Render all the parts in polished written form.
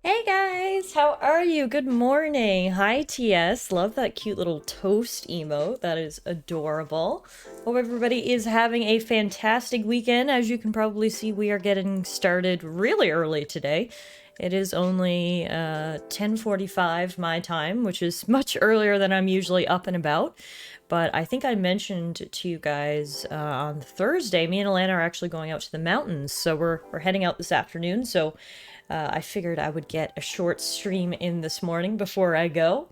Hey guys, how are you? Good morning. Hi TS. Love that cute little toast emote. That is adorable. Hope everybody is having a fantastic weekend. As you can probably see, we are getting started really early today. It is only 10:45 my time, which is much earlier than I'm usually up and about. But I think I mentioned to you guys on Thursday, me and Alana are actually going out to the mountains. So we're heading out this afternoon. So I figured I would get a short stream in this morning before I go,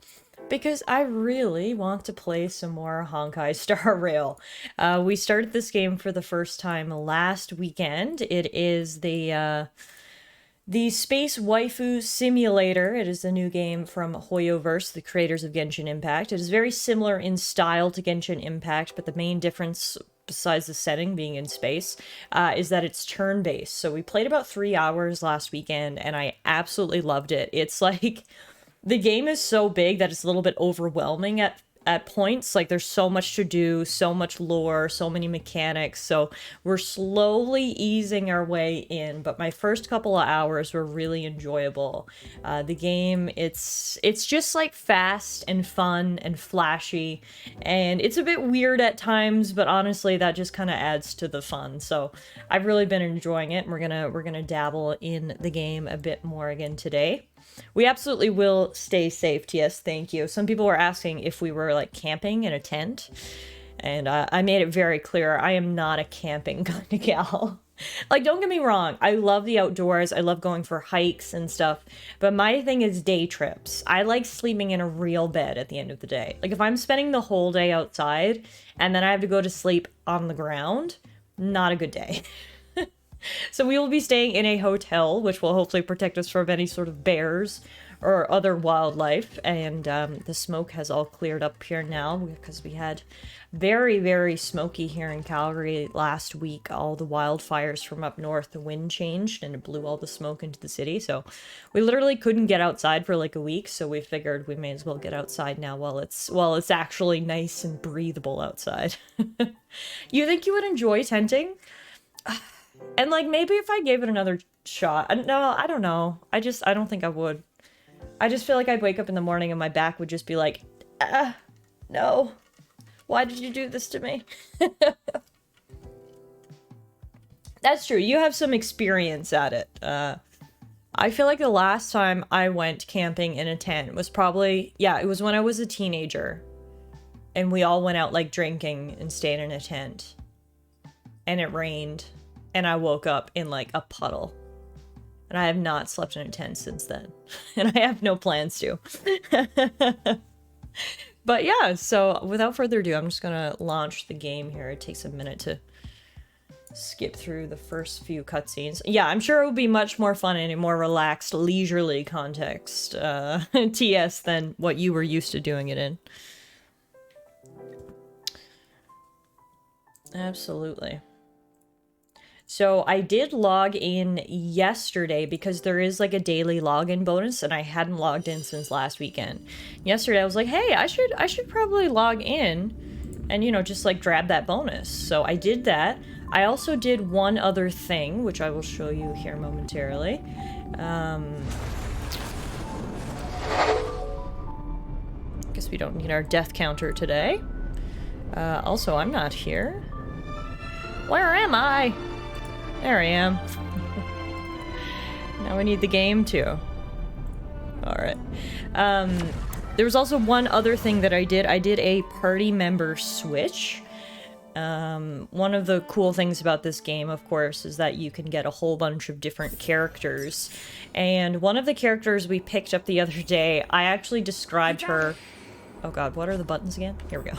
because I really want to play some more Honkai Star Rail. We started this game for the first time last weekend. It is the Space Waifu Simulator. It is the new game from HoYoverse, the creators of Genshin Impact. It is very similar in style to Genshin Impact, but the main difference, besides the setting being in space, is that it's turn-based. So we played about 3 hours last weekend, and I absolutely loved it. It's like, the game is so big that it's a little bit overwhelming at points. Like, there's so much to do, so much lore, so many mechanics. So we're slowly easing our way in, but my first couple of hours were really enjoyable. The game, it's just like fast and fun and flashy, and it's a bit weird at times, but honestly that just kind of adds to the fun. So I've really been enjoying it, and we're gonna dabble in the game a bit more again today. We absolutely will stay safe, TS, thank you. Some people were asking if we were, like, camping in a tent, and I made it very clear I am not a camping kind of gal. Like, don't get me wrong, I love the outdoors, I love going for hikes and stuff, but my thing is day trips. I like sleeping in a real bed at the end of the day. Like, if I'm spending the whole day outside, and then I have to go to sleep on the ground, not a good day. So we will be staying in a hotel, which will hopefully protect us from any sort of bears or other wildlife. And the smoke has all cleared up here now, because we had very, very smoky here in Calgary last week. All the wildfires from up north, the wind changed and it blew all the smoke into the city. So we literally couldn't get outside for like a week. So we figured we may as well get outside now while it's actually nice and breathable outside. You think you would enjoy tenting? And, like, maybe if I gave it another shot. No, I don't know. I don't think I would. I just feel like I'd wake up in the morning and my back would just be like, no. Why did you do this to me? That's true. You have some experience at it. I feel like the last time I went camping in a tent was probably, yeah, it was when I was a teenager. And we all went out, like, drinking and stayed in a tent. And it rained. And I woke up in, like, a puddle. And I have not slept in a tent since then. And I have no plans to. But yeah, so without further ado, I'm just gonna launch the game here. It takes a minute to skip through the first few cutscenes. Yeah, I'm sure it would be much more fun in a more relaxed, leisurely context, TS, than what you were used to doing it in. Absolutely. So I did log in yesterday because there is like a daily login bonus, and I hadn't logged in since last weekend. Yesterday I was like, hey, I should probably log in and, you know, just like grab that bonus. So I did that. I also did one other thing, which I will show you here momentarily. Guess we don't need our death counter today. Also, I'm not here. Where am I? There I am. Now we need the game too. Alright. There was also one other thing that I did. I did a party member switch. One of the cool things about this game, of course, is that you can get a whole bunch of different characters. And one of the characters we picked up the other day, I actually described her... Oh god, what are the buttons again? Here we go.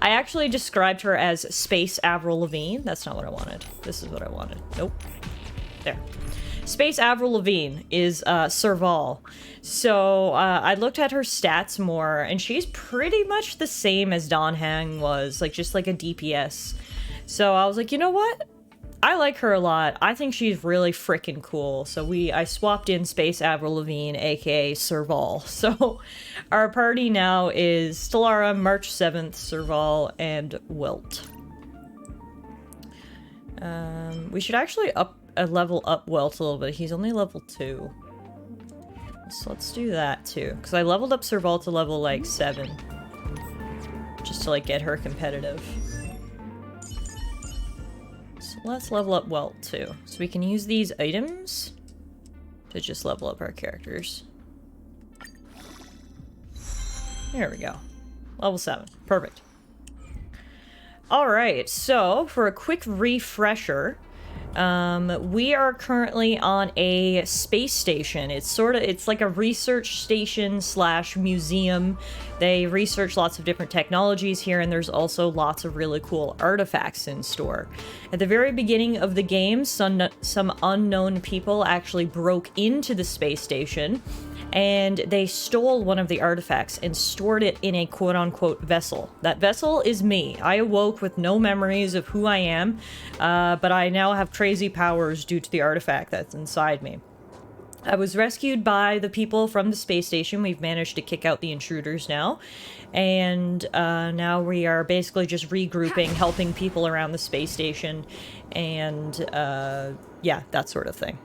I actually described her as Space Avril Lavigne. That's not what I wanted. This is what I wanted. Nope. There. Space Avril Lavigne is Serval. So I looked at her stats more, and she's pretty much the same as Don Hang was, like just like a DPS. So I was like, you know what? I like her a lot. I think she's really freaking cool. So I swapped in Space Avril Lavigne, aka Serval. So our party now is Tallara, March 7th, Serval, and Welt. We should actually level up Welt a little bit. He's only level 2. So let's do that too. Because I leveled up Serval to level like 7. Just to like get her competitive. So let's level up Welt too. So we can use these items to just level up our characters. There we go. Level 7. Perfect. Alright, so for a quick refresher, we are currently on a space station. It's like a research station slash museum. They research lots of different technologies here, and there's also lots of really cool artifacts in store. At the very beginning of the game, some unknown people actually broke into the space station, and they stole one of the artifacts and stored it in a quote-unquote vessel. That vessel is me. I awoke with no memories of who I am, but I now have crazy powers due to the artifact that's inside me. I was rescued by the people from the space station. We've managed to kick out the intruders now, and now we are basically just regrouping, helping people around the space station, and yeah, that sort of thing.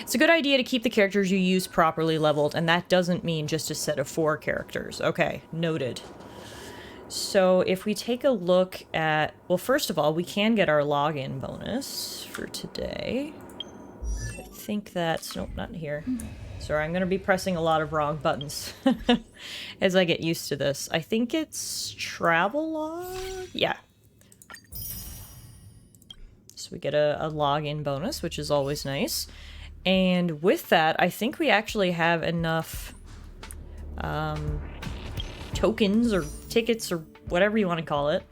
It's a good idea to keep the characters you use properly leveled, and that doesn't mean just a set of 4 characters. Okay, noted. So if we take a look at... Well, first of all, we can get our login bonus for today. I think that's... Nope, not here. Sorry, I'm going to be pressing a lot of wrong buttons as I get used to this. I think it's travel log? Yeah. So we get a login bonus, which is always nice. And with that, I think we actually have enough tokens or tickets or whatever you want to call it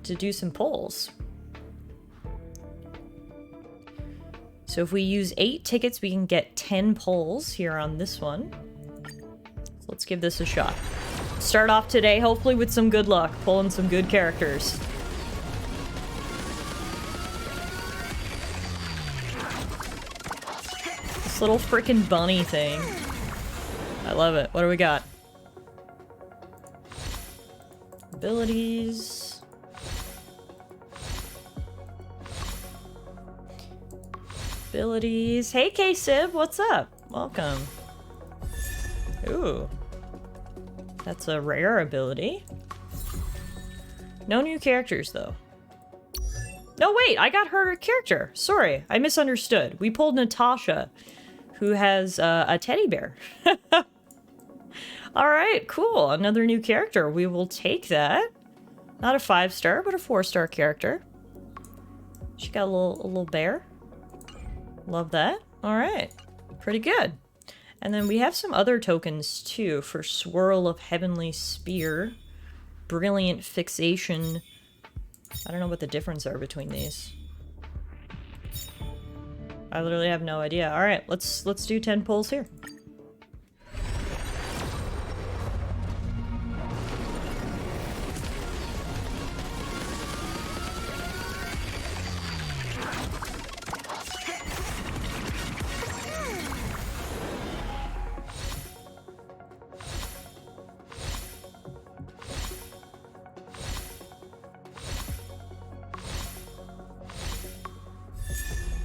to do some polls. So if we use 8 tickets, we can get 10 polls here on this one. So let's give this a shot. Start off today, hopefully with some good luck, pulling some good characters. Little freaking bunny thing. I love it. What do we got? Abilities. Abilities. Hey, K-Sib, what's up? Welcome. Ooh. That's a rare ability. No new characters, though. No, wait, I got her character. Sorry, I misunderstood. We pulled Natasha, who has a teddy bear. Alright, cool. Another new character. We will take that. Not a 5-star, but a 4-star character. She got a little bear. Love that. Alright. Pretty good. And then we have some other tokens, too, for Swirl of Heavenly Spear. Brilliant Fixation. I don't know what the difference are between these. I literally have no idea. All right, let's do 10 polls here.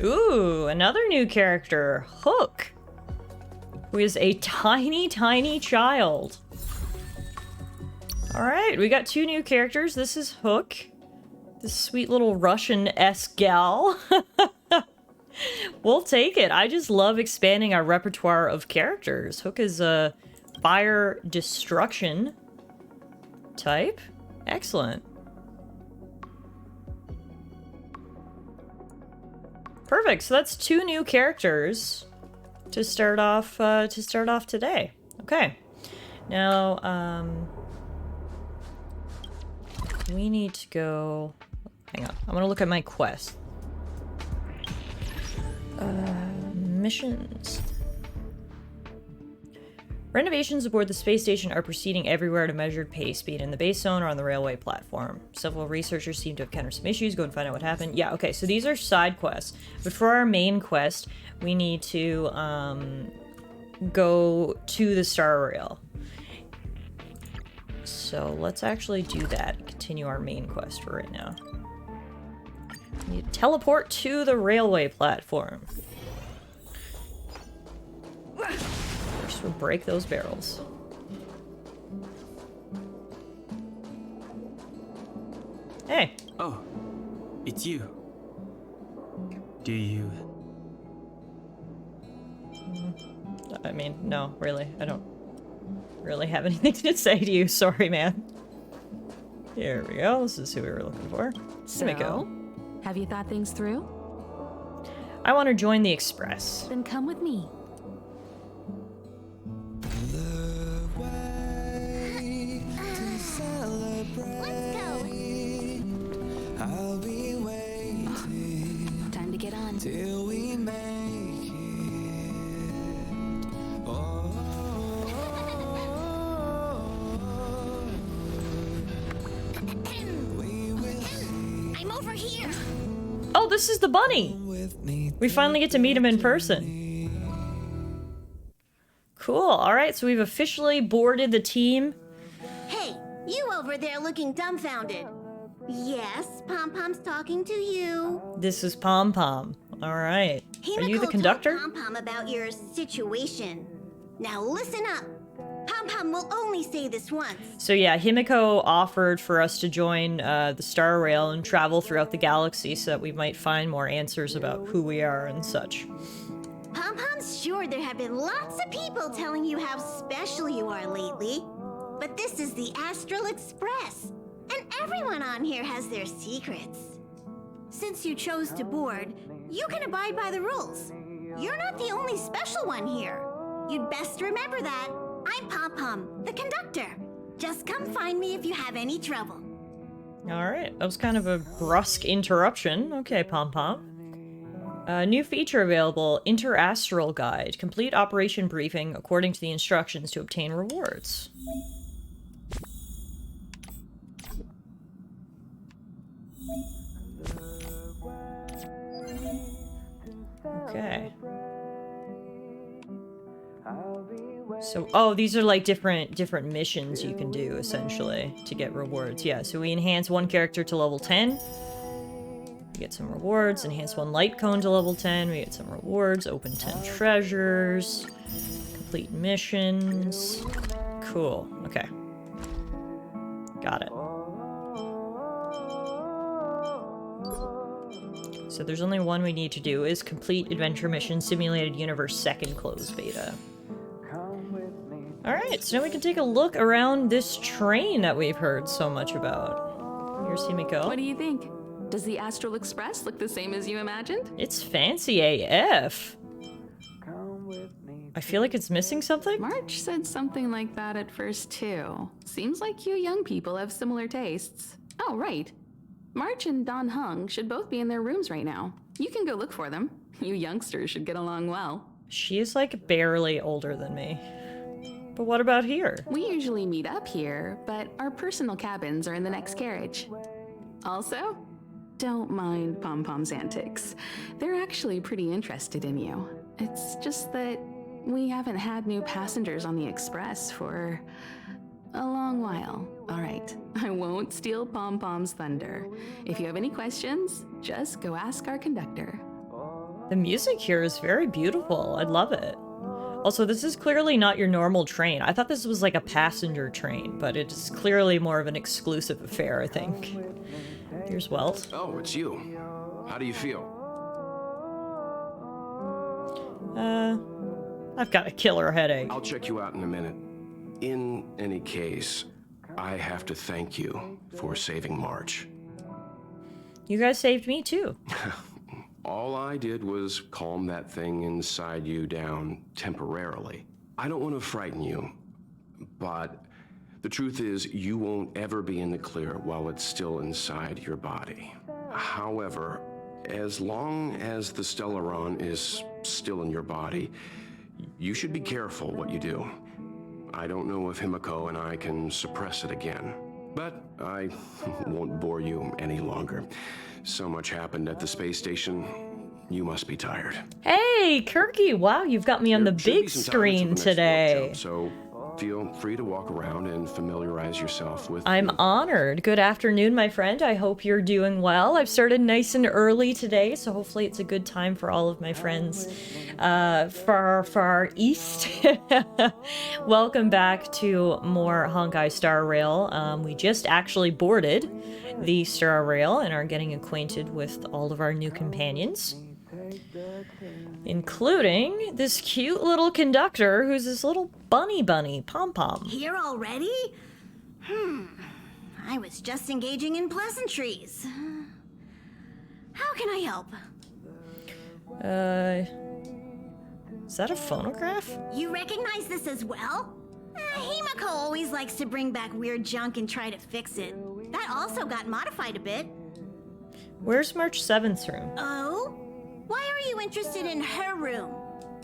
Ooh, another new character, Hook, who is a tiny, tiny child. Alright, we got 2 new characters. This is Hook, this sweet little Russian-esque gal. We'll take it. I just love expanding our repertoire of characters. Hook is a fire destruction type. Excellent. Perfect. So that's 2 new characters to start off today. Okay. Now, we need to go. Hang on. I'm gonna look at my quest. Missions. Renovations aboard the space station are proceeding everywhere at a measured pace, be it in the base zone or on the railway platform. Several researchers seem to have encountered some issues. Go and find out what happened. Yeah, okay, so these are side quests. But for our main quest, we need to go to the Star Rail. So let's actually do that. Continue our main quest for right now. We need to teleport to the railway platform. So break those barrels. Hey. Oh, it's you. Do you... I mean, no, really. I don't really have anything to say to you. Sorry, man. Here we go. This is who we were looking for. So, Himiko. have you thought things through? I want to join the Express. Then come with me. Let's go. I'll be waiting Time to get on. till we make it. Oh, we will see. I'm over here. Oh, this is the bunny! With me, We finally get to meet him in person. Cool. Alright, so we've officially boarded the team. Hey, you over there looking dumbfounded. Yes, Pom Pom's talking to you. This is Pom Pom. Alright. Are you the conductor? Pom Pom about your situation. Now listen up. Pom Pom will only say this once. So yeah, Himiko offered for us to join the Star Rail and travel throughout the galaxy so that we might find more answers about who we are and such. Pom Pom's sure there have been lots of people telling you how special you are lately. But this is the Astral Express, and everyone on here has their secrets. Since you chose to board, you can abide by the rules. You're not the only special one here. You'd best remember that. I'm Pom Pom, the conductor. Just come find me if you have any trouble. Alright, that was kind of a brusque interruption. Okay, Pom Pom. New feature available, Interastral Guide. Complete operation briefing according to the instructions to obtain rewards. Okay. So, oh, these are like different missions you can do, essentially, to get rewards. Yeah, so we enhance one character to level 10. We get some rewards. Enhance one light cone to level 10. We get some rewards. Open 10 treasures. Complete missions. Cool. Okay. Got it. So there's only one we need to do, is complete adventure mission Simulated Universe 2nd closed beta. Alright, so now we can take a look around this train that we've heard so much about. Here's Himiko. What do you think? Does the Astral Express look the same as you imagined? It's fancy AF. I feel like it's missing something? March said something like that at first, too. Seems like you young people have similar tastes. Oh, right. March and Don Hung should both be in their rooms right now. You can go look for them. You youngsters should get along well. She is like barely older than me. But what about here? We usually meet up here, but our personal cabins are in the next carriage. Also, don't mind Pom Pom's antics. They're actually pretty interested in you. It's just that we haven't had new passengers on the Express for a long while. All right, I won't steal Pom Pom's thunder. If you have any questions, just go ask our conductor. The music here is very beautiful. I love it. Also, this is clearly not your normal train. I thought this was like a passenger train, but it's clearly more of an exclusive affair, I think. Here's Welt. Oh, it's you. How do you feel? I've got a killer headache. I'll check you out in a minute. In any case, I have to thank you for saving March. You guys saved me too. All I did was calm that thing inside you down temporarily. I don't want to frighten you, but the truth is you won't ever be in the clear while it's still inside your body. However, as long as the Stellaron is still in your body, you should be careful what you do. I don't know if Himiko and I can suppress it again, but I won't bore you any longer. So much happened at the space station. You must be tired. Hey, Kirky! Wow, you've got me on the There should be big some time screen until the next today. workshop, so feel free to walk around and familiarize yourself with. I'm honored. Good afternoon, my friend. I hope you're doing well. I've started nice and early today, so hopefully it's a good time for all of my friends far east. Welcome back to more Honkai Star Rail. We just actually boarded the Star Rail and are getting acquainted with all of our new companions, including this cute little conductor who's this little bunny Pom-Pom. Here already? I was just engaging in pleasantries. How can I help? Is that a phonograph? You recognize this as well? Himiko always likes to bring back weird junk and try to fix it. That also got modified a bit. Where's March 7th's room? Oh? Why are you interested in her room?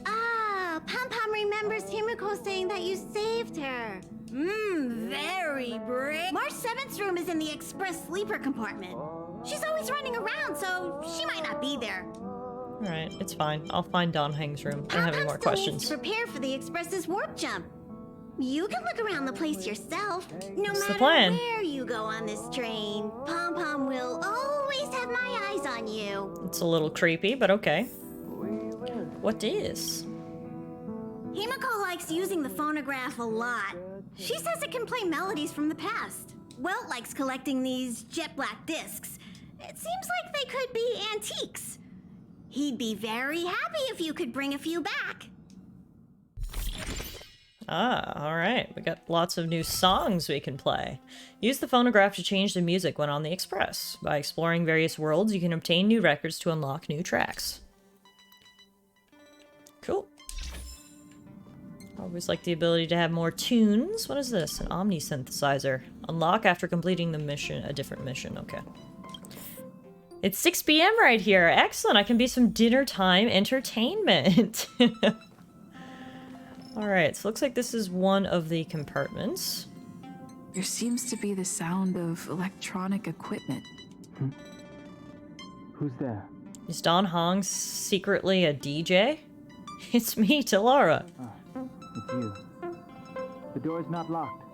Ah, Pom-Pom remembers Himiko saying that you saved her. Very brave. March 7th's room is in the express sleeper compartment. She's always running around, so she might not be there. Alright, it's fine. I'll find Don Heng's room. I don't have any more Pom-Pom still questions. needs to prepare for the express's warp jump. You can look around the place yourself. No What's the matter plan? where you go on this train, Pom-Pom will always have my eyes on you. It's a little creepy, but okay. What is? Himiko likes using the phonograph a lot. She says it can play melodies from the past. Welt likes collecting these jet black discs. It seems like they could be antiques. He'd be very happy if you could bring a few back. Ah, alright. We got lots of new songs we can play. Use the phonograph to change the music when on the Express. By exploring various worlds, you can obtain new records to unlock new tracks. Cool. Always like the ability to have more tunes. What is this? An Omni synthesizer. Unlock after completing the mission, a different mission. Okay. It's 6 p.m. right here. Excellent. I can be some dinner time entertainment. Alright, so looks like this is one of the compartments. There seems to be the sound of electronic equipment. Who's there? Is Don Hong secretly a DJ? It's me, Tallara. It's you. The door's not locked.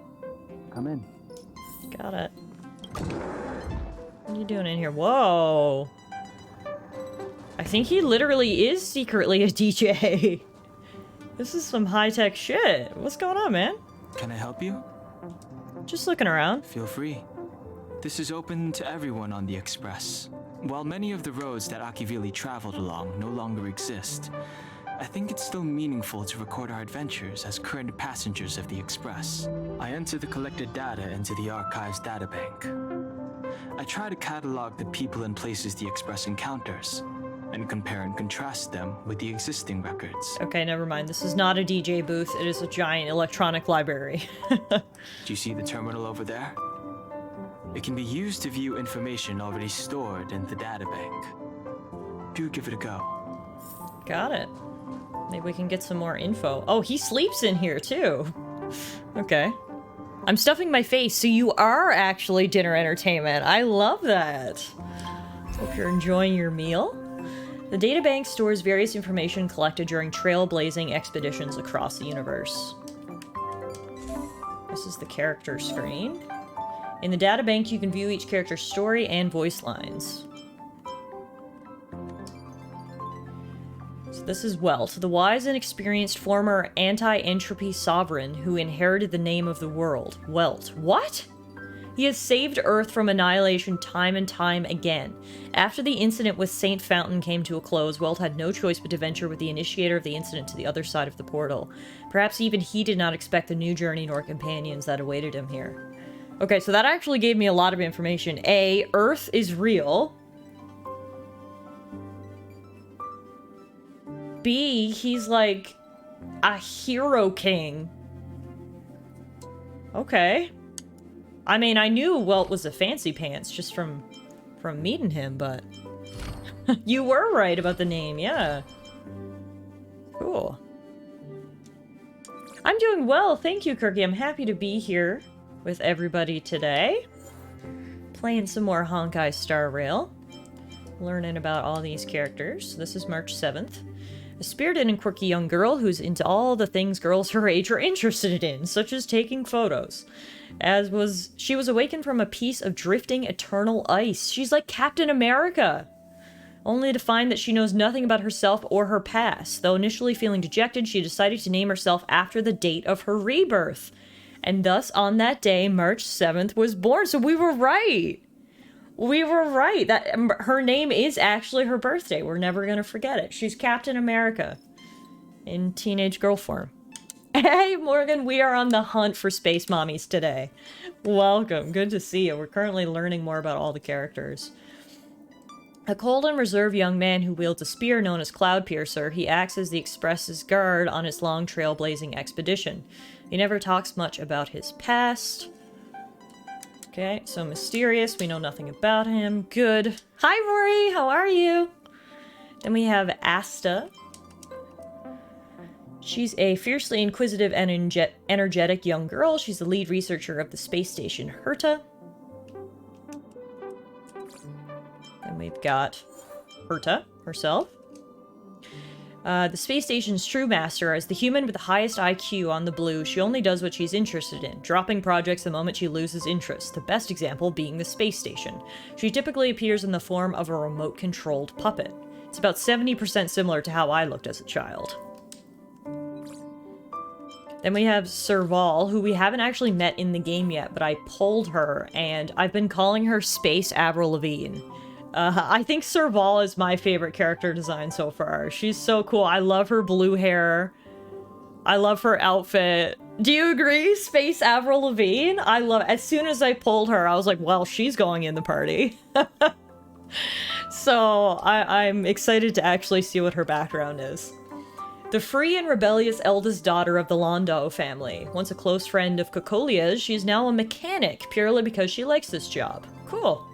Come in. Got it. What are you doing in here? Whoa! I think he literally is secretly a DJ. This is some high-tech shit. What's going on, man? Can I help you? Just looking around. Feel free. This is open to everyone on the Express. While many of the roads that Akivili traveled along no longer exist, I think it's still meaningful to record our adventures as current passengers of the Express. I enter the collected data into the Archives databank. I try to catalog the people and places the Express encounters, and compare and contrast them with the existing records. Okay, never mind. This is not a DJ booth. It is a giant electronic library. Do you see the terminal over there? It can be used to view information already stored in the databank. Do give it a go. Got it. Maybe we can get some more info. Oh, he sleeps in here too. Okay. I'm stuffing my face, so you are actually dinner entertainment. I love that. Hope you're enjoying your meal. The databank stores various information collected during trailblazing expeditions across the universe. This is the character screen. In the databank, you can view each character's story and voice lines. So this is Welt, the wise and experienced former anti-entropy sovereign who inherited the name of the world. Welt. What? He has saved Earth from annihilation time and time again. After the incident with Saint Fountain came to a close, Welt had no choice but to venture with the initiator of the incident to the other side of the portal. Perhaps even he did not expect the new journey nor companions that awaited him here. Okay, so that actually gave me a lot of information. A, Earth is real. B, he's like a hero king. Okay. I mean, I knew Welt was a fancy pants just from meeting him, but you were right about the name, yeah. Cool. I'm doing well, thank you, Kirky. I'm happy to be here with everybody today. Playing some more Honkai Star Rail. Learning about all these characters. This is March 7th. A spirited and quirky young girl who's into all the things girls her age are interested in, such as taking photos. She was awakened from a piece of drifting eternal ice. She's like Captain America! Only to find that she knows nothing about herself or her past. Though initially feeling dejected, she decided to name herself after the date of her rebirth. And thus, on that day, March 7th, was born. So we were right! We were right! That her name is actually her birthday. We're never gonna forget it. She's Captain America. In teenage girl form. Hey, Morgan, we are on the hunt for space mommies today. Welcome. Good to see you. We're currently learning more about all the characters. A cold and reserved young man who wields a spear known as Cloudpiercer, he acts as the Express's guard on its long trailblazing expedition. He never talks much about his past. Okay, so mysterious. We know nothing about him. Good. Hi, Rory. How are you? Then we have Asta. She's a fiercely inquisitive and energetic young girl. She's the lead researcher of the space station Herta. And we've got Herta herself. The space station's true master is the human with the highest IQ on the blue. She only does what she's interested in, dropping projects the moment she loses interest, the best example being the space station. She typically appears in the form of a remote-controlled puppet. It's about 70% similar to how I looked as a child. Then we have Serval, who we haven't actually met in the game yet, but I pulled her, and I've been calling her Space Avril Lavigne. I think Serval is my favorite character design so far. She's so cool. I love her blue hair. I love her outfit. Do you agree, Space Avril Lavigne? I love it. As soon as I pulled her, I was like, well, she's going in the party. So I'm excited to actually see what her background is. The free and rebellious eldest daughter of the Landau family. Once a close friend of Kokolia's, she's now a mechanic purely because she likes this job. Cool.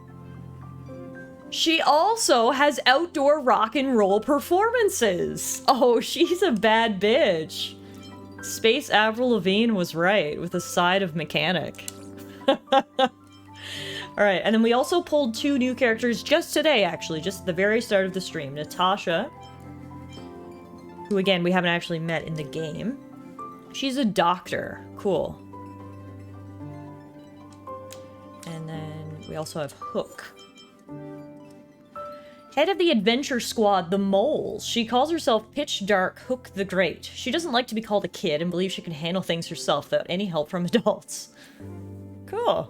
She also has outdoor rock and roll performances. Oh, she's a bad bitch. Space Avril Lavigne was right, with a side of mechanic. Alright, and then we also pulled 2 new characters just today, actually, just at the very start of the stream. Natasha, who again, we haven't actually met in the game. She's a doctor. Cool. And then we also have Hook. Head of the adventure squad, the Moles. She calls herself Pitch Dark Hook the Great. She doesn't like to be called a kid and believes she can handle things herself without any help from adults. Cool.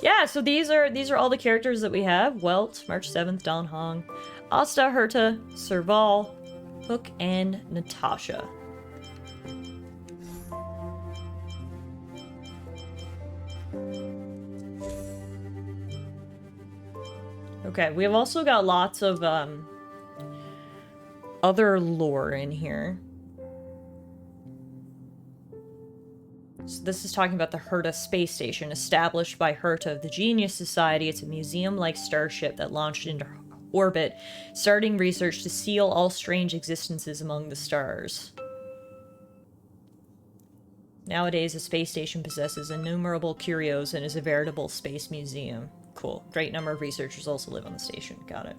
Yeah, so these are all the characters that we have. Welt, March 7th, Don Hong, Asta, Herta, Serval, Hook, and Natasha. Okay, we have also got lots of other lore in here. So this is talking about the Herta space station, established by Herta of the Genius Society. It's a museum-like starship that launched into orbit, starting research to seal all strange existences among the stars. Nowadays, the space station possesses innumerable curios and is a veritable space museum. Cool. Great number of researchers also live on the station. Got it.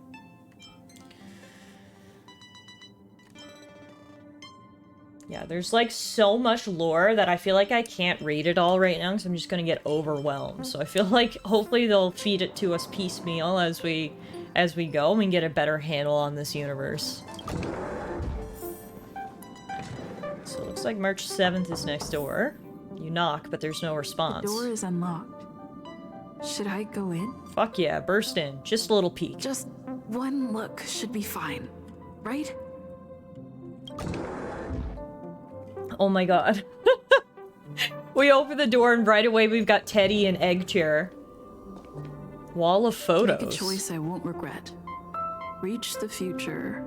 Yeah, there's like so much lore that I feel like I can't read it all right now because I'm just gonna get overwhelmed. So I feel like hopefully they'll feed it to us piecemeal as we go and we can get a better handle on this universe. So it looks like March 7th is next door. You knock, but there's no response. The door is unlocked. Should I go in? Fuck yeah, burst in. Just a little peek. Just one look should be fine, right? Oh my god. We open the door and right away we've got Teddy and Egg Chair. Wall of photos. Make a choice I won't regret. Reach the future.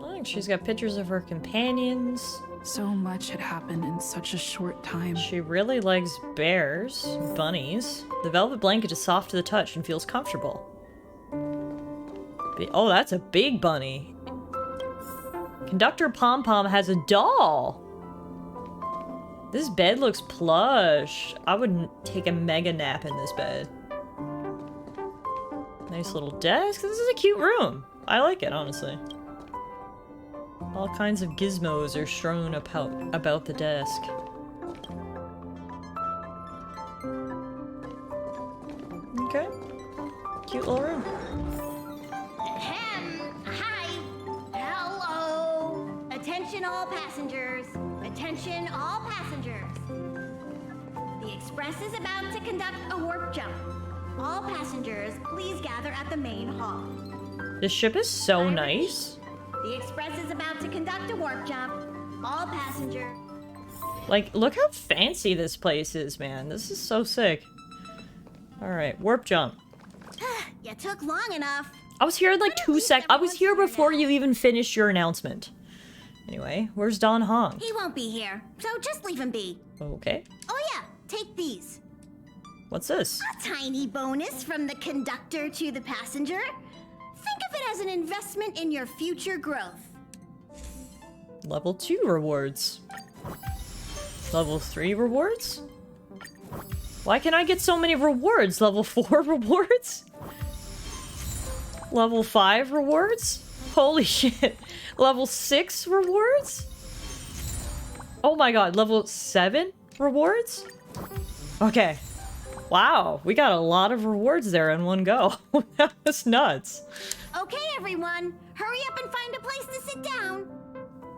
Oh, she's got pictures of her companions. So much had happened in such a short time. She really likes bears, bunnies. The velvet blanket is soft to the touch and feels comfortable. Oh, that's a big bunny. Conductor Pom Pom has a doll. This bed looks plush. I would take a mega nap in this bed. Nice little desk. This is a cute room. I like it, honestly. All kinds of gizmos are strewn about the desk. Okay. Cute little room. Hi. Hello. Attention all passengers. Attention all passengers. The Express is about to conduct a warp jump. All passengers, please gather at the main hall. This ship is so nice. The Express is about to conduct a warp jump. All passengers. Like, look how fancy this place is, man. This is so sick. Alright, warp jump. You took long enough. I was here in like 2 seconds. I was here before you even finished your announcement. Anyway, where's Don Hong? He won't be here, so just leave him be. Okay. Oh yeah, take these. What's this? A tiny bonus from the conductor to the passenger. Think of it as an investment in your future growth. Level 2 rewards. Level 3 rewards? Why can I get so many rewards? Level 4 rewards? Level 5 rewards? Holy shit. Level 6 rewards? Oh my god, level 7 rewards? Okay. Wow, we got a lot of rewards there in one go. That was nuts. Okay, everyone, hurry up and find a place to sit down.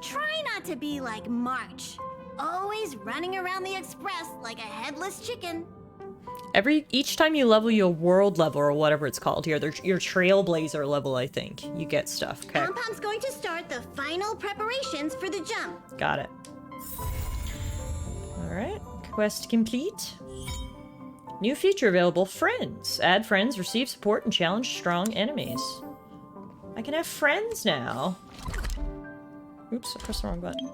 Try not to be like March, always running around the Express like a headless chicken. Each time you level your world level or whatever it's called here, there's your trailblazer level, I think. You get stuff, okay? Pom-Pom's going to start the final preparations for the jump. Got it. Alright, quest complete. New feature available, friends. Add friends, receive support, and challenge strong enemies. I can have friends now. Oops, I pressed the wrong button.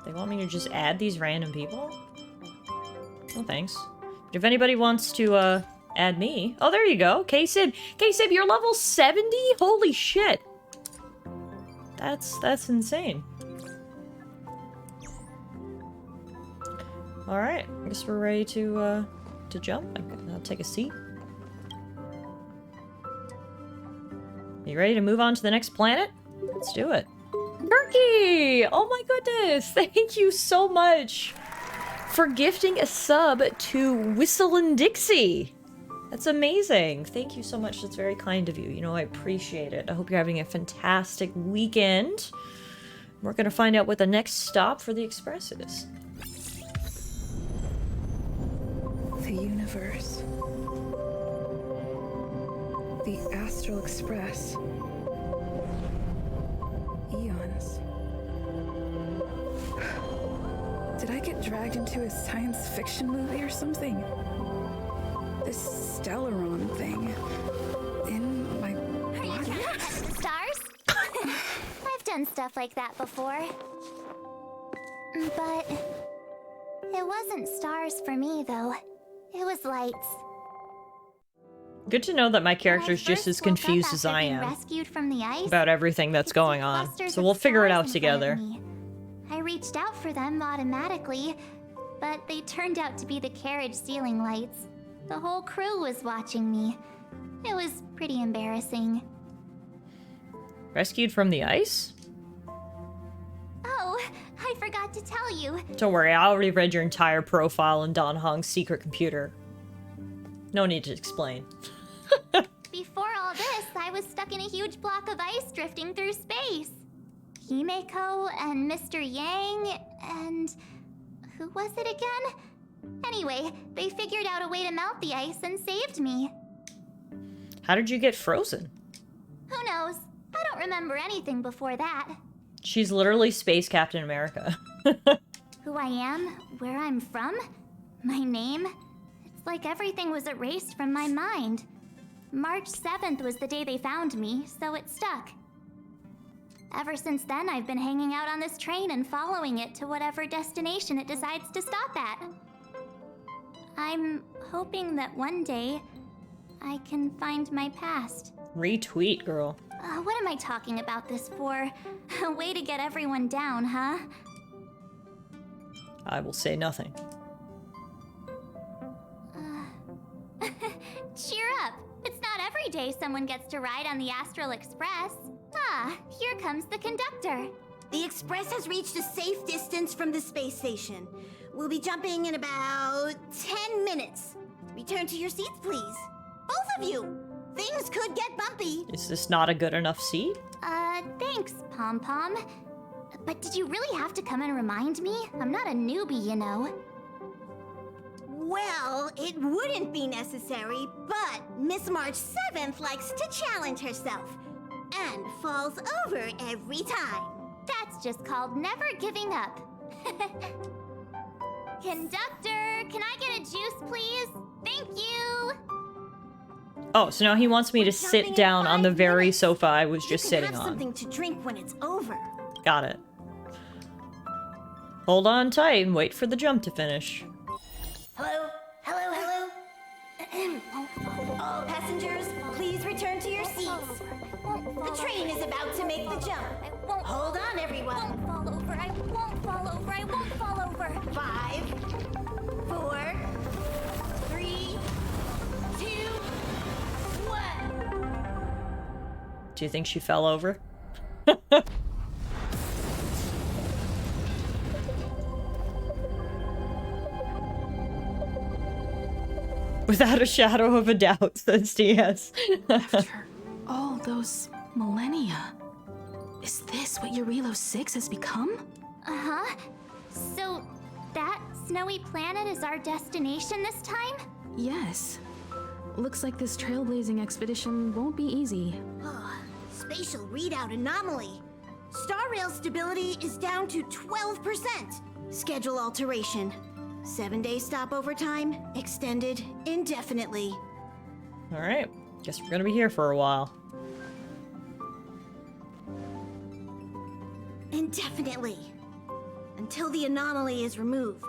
They want me to just add these random people? No thanks. But if anybody wants to, add me... Oh, there you go. K-Sib. K-Sib, you're level 70? Holy shit. That's insane. Alright, I guess we're ready to jump. I'll take a seat. You ready to move on to the next planet? Let's do it. Turkey! Oh my goodness! Thank you so much for gifting a sub to Whistlin' Dixie. That's amazing. Thank you so much. That's very kind of you. You know, I appreciate it. I hope you're having a fantastic weekend. We're gonna find out what the next stop for the Express is. The universe. The Astral Express. Eons. Did I get dragged into a science fiction movie or something? This Stellaron thing in my body? Stars? I've done stuff like that before. But it wasn't stars for me, though. It was lights. Good to know that my character's just as confused as I am Rescued from the ice, about everything that's going on. So we'll figure it out together. I reached out for them automatically, but they turned out to be the carriage ceiling lights. The whole crew was watching me. It was pretty embarrassing. Rescued from the ice? Oh, I forgot to tell you. Don't worry, I already read your entire profile in Don Hong's secret computer. No need to explain. Before all this, I was stuck in a huge block of ice drifting through space. Himeko and Mr. Yang and... who was it again? Anyway, they figured out a way to melt the ice and saved me. How did you get frozen? Who knows? I don't remember anything before that. She's literally Space Captain America. Who I am, where I'm from, my name. It's like everything was erased from my mind. March 7th was the day they found me, so it stuck. Ever since then, I've been hanging out on this train and following it to whatever destination it decides to stop at. I'm hoping that one day I can find my past. Retweet, girl. What am I talking about this for? A way to get everyone down, huh? I will say nothing. Cheer up. It's not every day someone gets to ride on the Astral Express. Ah, here comes the conductor. The Express has reached a safe distance from the space station. We'll be jumping in about 10 minutes. Return to your seats, please. Both of you! Things could get bumpy. Is this not a good enough seat? Thanks, Pom Pom. But did you really have to come and remind me? I'm not a newbie, you know. Well, it wouldn't be necessary, but Miss March 7th likes to challenge herself and falls over every time. That's just called never giving up. Conductor, can I get a juice, please? Thank you! Oh, so now he wants me to sit down on the very sofa I was just sitting have on. something to drink when it's over. Got it. Hold on tight and wait for the jump to finish. Hello? Hello? Hello? All passengers, please return to your seats. The train is about to make the jump. Hold on, everyone. I won't fall over. I won't fall over. I won't fall over. 5, 4, 3, 2, 1. Do you think she fell over? Without a shadow of a doubt, says DS. After all those millennia, is this what Eurilo 6 has become? Uh-huh. So, that snowy planet is our destination this time? Yes. Looks like this trailblazing expedition won't be easy. Spatial readout anomaly. Star rail stability is down to 12%. Schedule alteration. 7-day stopover time extended indefinitely. Alright, guess we're gonna be here for a while. Indefinitely. Until the anomaly is removed.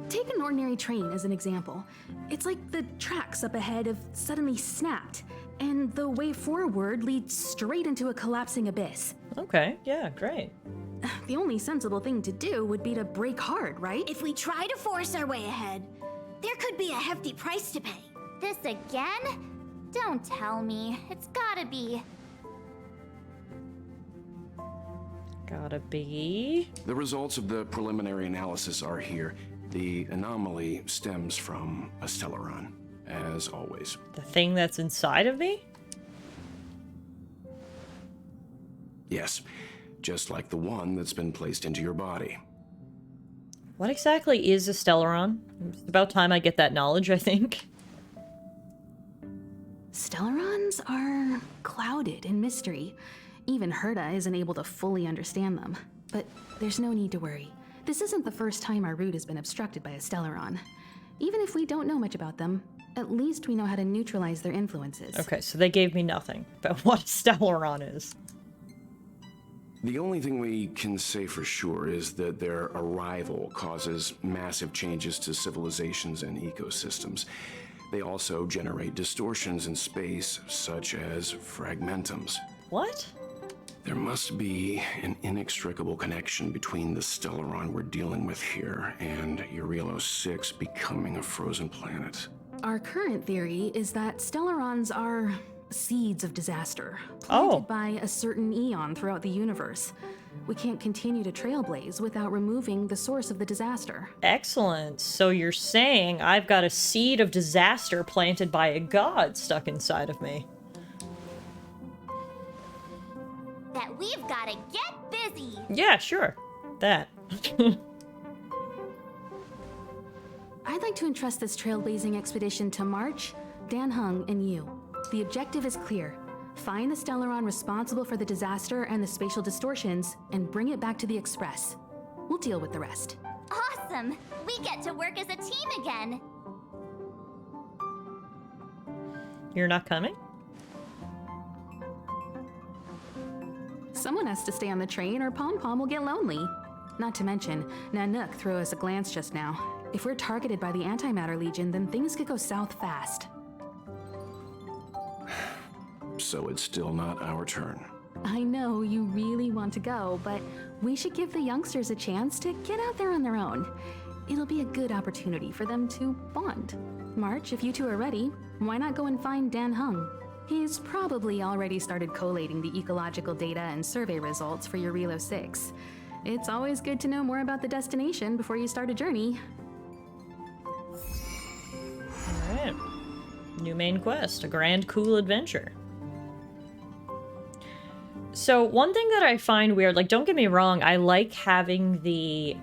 Take an ordinary train as an example. It's like the tracks up ahead have suddenly snapped, and the way forward leads straight into a collapsing abyss. Okay, yeah, great. The only sensible thing to do would be to brake hard, right? If we try to force our way ahead, there could be a hefty price to pay. This again? Don't tell me. It's gotta be. Gotta be. The results of the preliminary analysis are here. The anomaly stems from a Stellaron, as always. The thing that's inside of me? Yes, just like the one that's been placed into your body. What exactly is a Stellaron? It's about time I get that knowledge, I think. Stellarons are clouded in mystery. Even Herta isn't able to fully understand them. But there's no need to worry. This isn't the first time our route has been obstructed by a Stellaron. Even if we don't know much about them, at least we know how to neutralize their influences. Okay, so they gave me nothing about what a Stellaron is. The only thing we can say for sure is that their arrival causes massive changes to civilizations and ecosystems. They also generate distortions in space, such as fragmentums. What? There must be an inextricable connection between the Stellaron we're dealing with here and Eurilo 6 becoming a frozen planet. Our current theory is that Stellarons are seeds of disaster, Oh. planted by a certain eon throughout the universe. We can't continue to trailblaze without removing the source of the disaster. Excellent. So you're saying I've got a seed of disaster planted by a god stuck inside of me. That we've gotta get busy. Yeah, sure. That. I'd like to entrust this trailblazing expedition to March, Dan Hung, and you. The objective is clear. Find the Stellaron responsible for the disaster and the spatial distortions, and bring it back to the Express. We'll deal with the rest. Awesome. We get to work as a team again. You're not coming? Someone has to stay on the train or Pom Pom will get lonely. Not to mention, Nanook threw us a glance just now. If we're targeted by the Antimatter Legion, then things could go south fast. So it's still not our turn. I know you really want to go, but we should give the youngsters a chance to get out there on their own. it'll be a good opportunity for them to bond. March, if you two are ready, why not go and find Dan Hung? He's probably already started collating the ecological data and survey results for your Relo 6. It's always good to know more about the destination before you start a journey. Alright. New main quest, a grand cool adventure. So one thing that I find weird, like, don't get me wrong, I like having the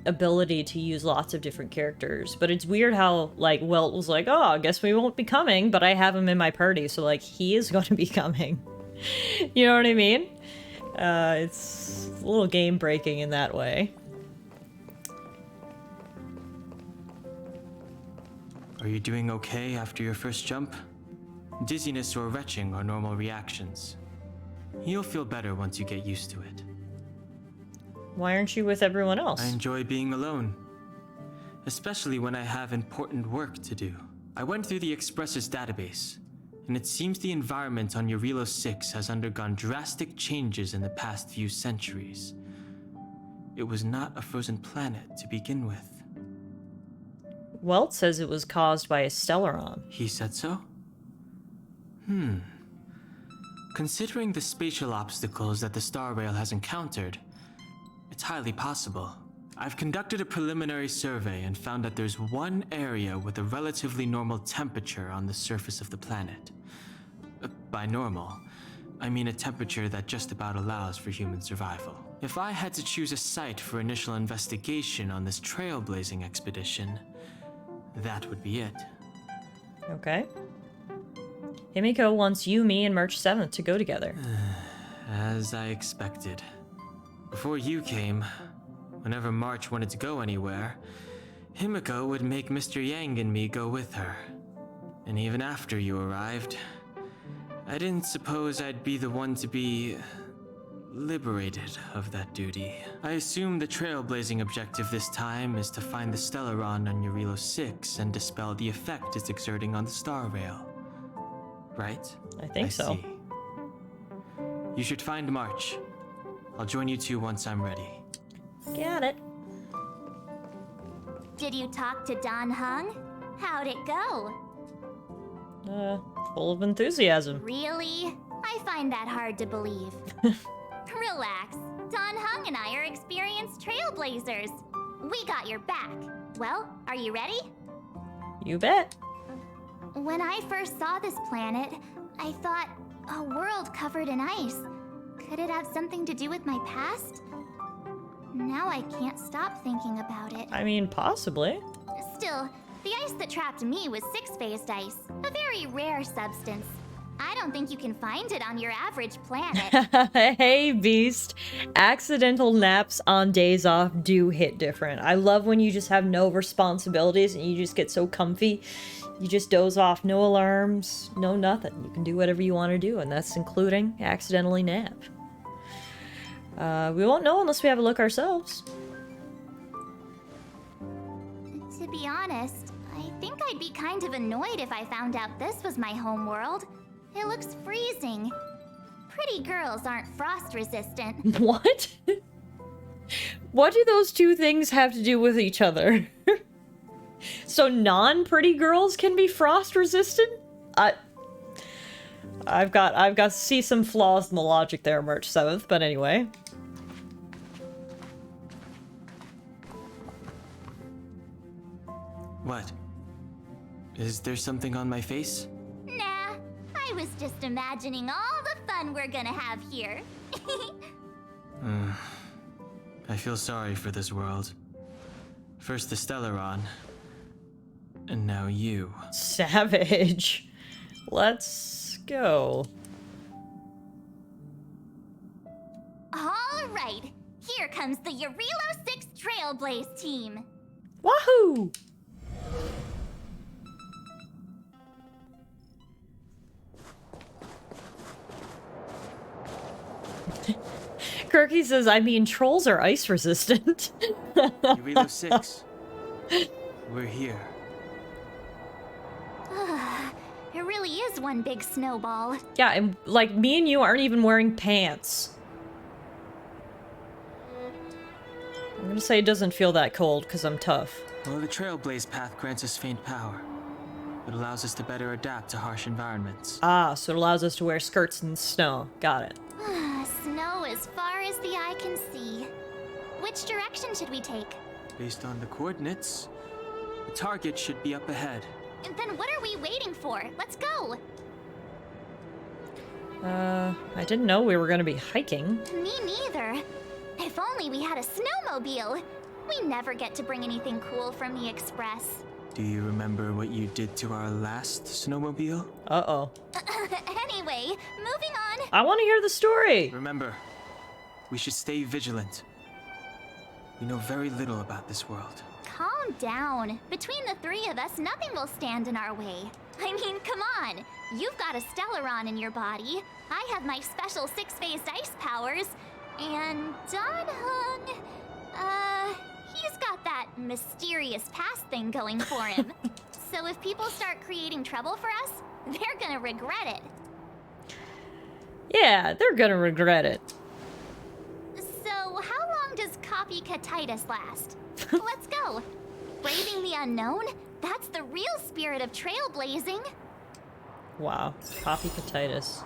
ability to use lots of different characters, but it's weird how, like, Welt was like, oh, I guess we won't be coming, but I have him in my party, so, like, he is going to be coming. You know what I mean? It's a little game breaking in that way. Are you doing okay after your first jump? Dizziness or retching are normal reactions. You'll feel better once you get used to it. Why aren't you with everyone else? I enjoy being alone, especially when I have important work to do. I went through the Express's database, and it seems the environment on your Relo 6 has undergone drastic changes in the past few centuries. It was not a frozen planet to begin with. Welt says it was caused by a Stellaron. He said so? Considering the spatial obstacles that the Star Rail has encountered, it's highly possible. I've conducted a preliminary survey and found that there's one area with a relatively normal temperature on the surface of the planet. By normal, I mean a temperature that just about allows for human survival. If I had to choose a site for initial investigation on this trailblazing expedition, that would be it. Okay. Himiko wants you, me, and March 7th to go together. As I expected. Before you came, whenever March wanted to go anywhere, Himiko would make Mr. Yang and me go with her. And even after you arrived, I didn't suppose I'd be the one to be liberated of that duty. I assume the trailblazing objective this time is to find the Stellaron on your Relo 6 and dispel the effect it's exerting on the Star Rail. Right? I think so. See. You should find March. I'll join you two once I'm ready. Got it. Did you talk to Dan Hung? How'd it go? Full of enthusiasm. Really? I find that hard to believe. Relax. Dan Hung and I are experienced trailblazers. We got your back. Well, are you ready? You bet. When I first saw this planet, I thought, a world covered in ice. Could it have something to do with my past? Now I can't stop thinking about it. I mean, possibly. Still, the ice that trapped me was six-phased ice, a very rare substance. I don't think you can find it on your average planet. Hey, Beast. Accidental naps on days off do hit different. I love when you just have no responsibilities and you just get so comfy. You just doze off, no alarms, no nothing. You can do whatever you want to do, and that's including accidentally nap. We won't know unless we have a look ourselves. To be honest, I think I'd be kind of annoyed if I found out this was my home world. It looks freezing. Pretty girls aren't frost resistant. What? What do those two things have to do with each other? So non-pretty girls can be frost resistant? I've got to see some flaws in the logic there, March 7th, but anyway. What? Is there something on my face? Nah, I was just imagining all the fun we're gonna have here. I feel sorry for this world. First the Stellaron, and now you. Savage. Let's go. All right, here comes the Relo 6 Trailblaze team. Wahoo! Kirky says, I mean, trolls are ice resistant. Relo 6. We're here. It really is one big snowball. Yeah, and like me and you aren't even wearing pants. I'm gonna say it doesn't feel that cold because I'm tough. Well, the Trailblaze path grants us faint power. It allows us to better adapt to harsh environments. Ah, so it allows us to wear skirts in snow. Got it. Snow as far as the eye can see. Which direction should we take? Based on the coordinates, the target should be up ahead. Then what are we waiting for? Let's go! I didn't know we were gonna be hiking. Me neither. If only we had a snowmobile. We never get to bring anything cool from the Express. Do you remember what you did to our last snowmobile? Uh-oh. Anyway, moving on. I want to hear the story. Remember, we should stay vigilant. We know very little about this world. Calm down. Between the three of us, nothing will stand in our way. I mean, come on. You've got a Stellaron in your body. I have my special six-phased ice powers. And Danhung, he's got that mysterious past thing going for him. So if people start creating trouble for us, they're gonna regret it. Yeah, they're gonna regret it. So how long does copycatitis last? Let's go. Braving the unknown? That's the real spirit of trailblazing. Wow, copycatitis.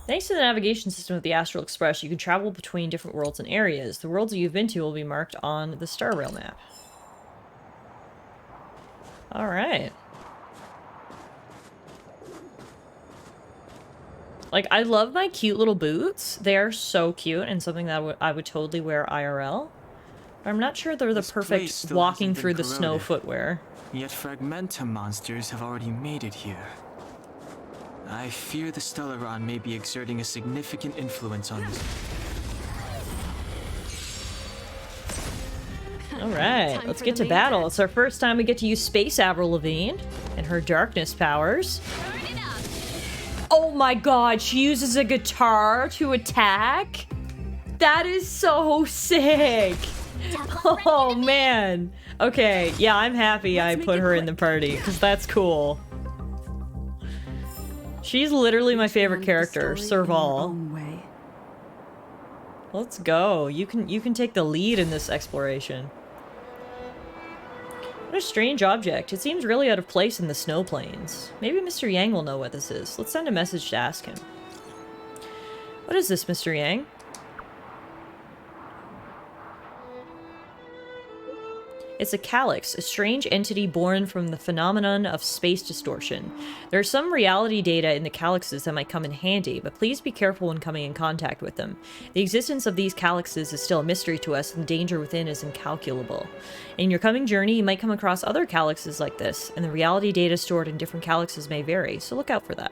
Thanks to the navigation system of the Astral Express, you can travel between different worlds and areas. The worlds that you've been to will be marked on the Star Rail map. Alright. Like, I love my cute little boots. They are so cute and something that I would totally wear IRL. But I'm not sure they're the perfect walking through the snow footwear. Yet Fragmentum monsters have already made it here. I fear the Stellaron may be exerting a significant influence on this. Alright, let's get to battle. It's our first time we get to use Space Avril Lavigne and her darkness powers. Oh my god, she uses a guitar to attack? That is so sick! Oh man. Okay, yeah, I'm happy I put her in the party, because that's cool. She's literally my favorite character, Serval. Let's go. You can take the lead in this exploration. What a strange object. It seems really out of place in the snow plains. Maybe Mr. Yang will know what this is. Let's send a message to ask him. What is this, Mr. Yang? It's a calyx, a strange entity born from the phenomenon of space distortion. There are some reality data in the calyxes that might come in handy, but please be careful when coming in contact with them. The existence of these calyxes is still a mystery to us, and the danger within is incalculable. In your coming journey, you might come across other calyxes like this, and the reality data stored in different calyxes may vary, so look out for that.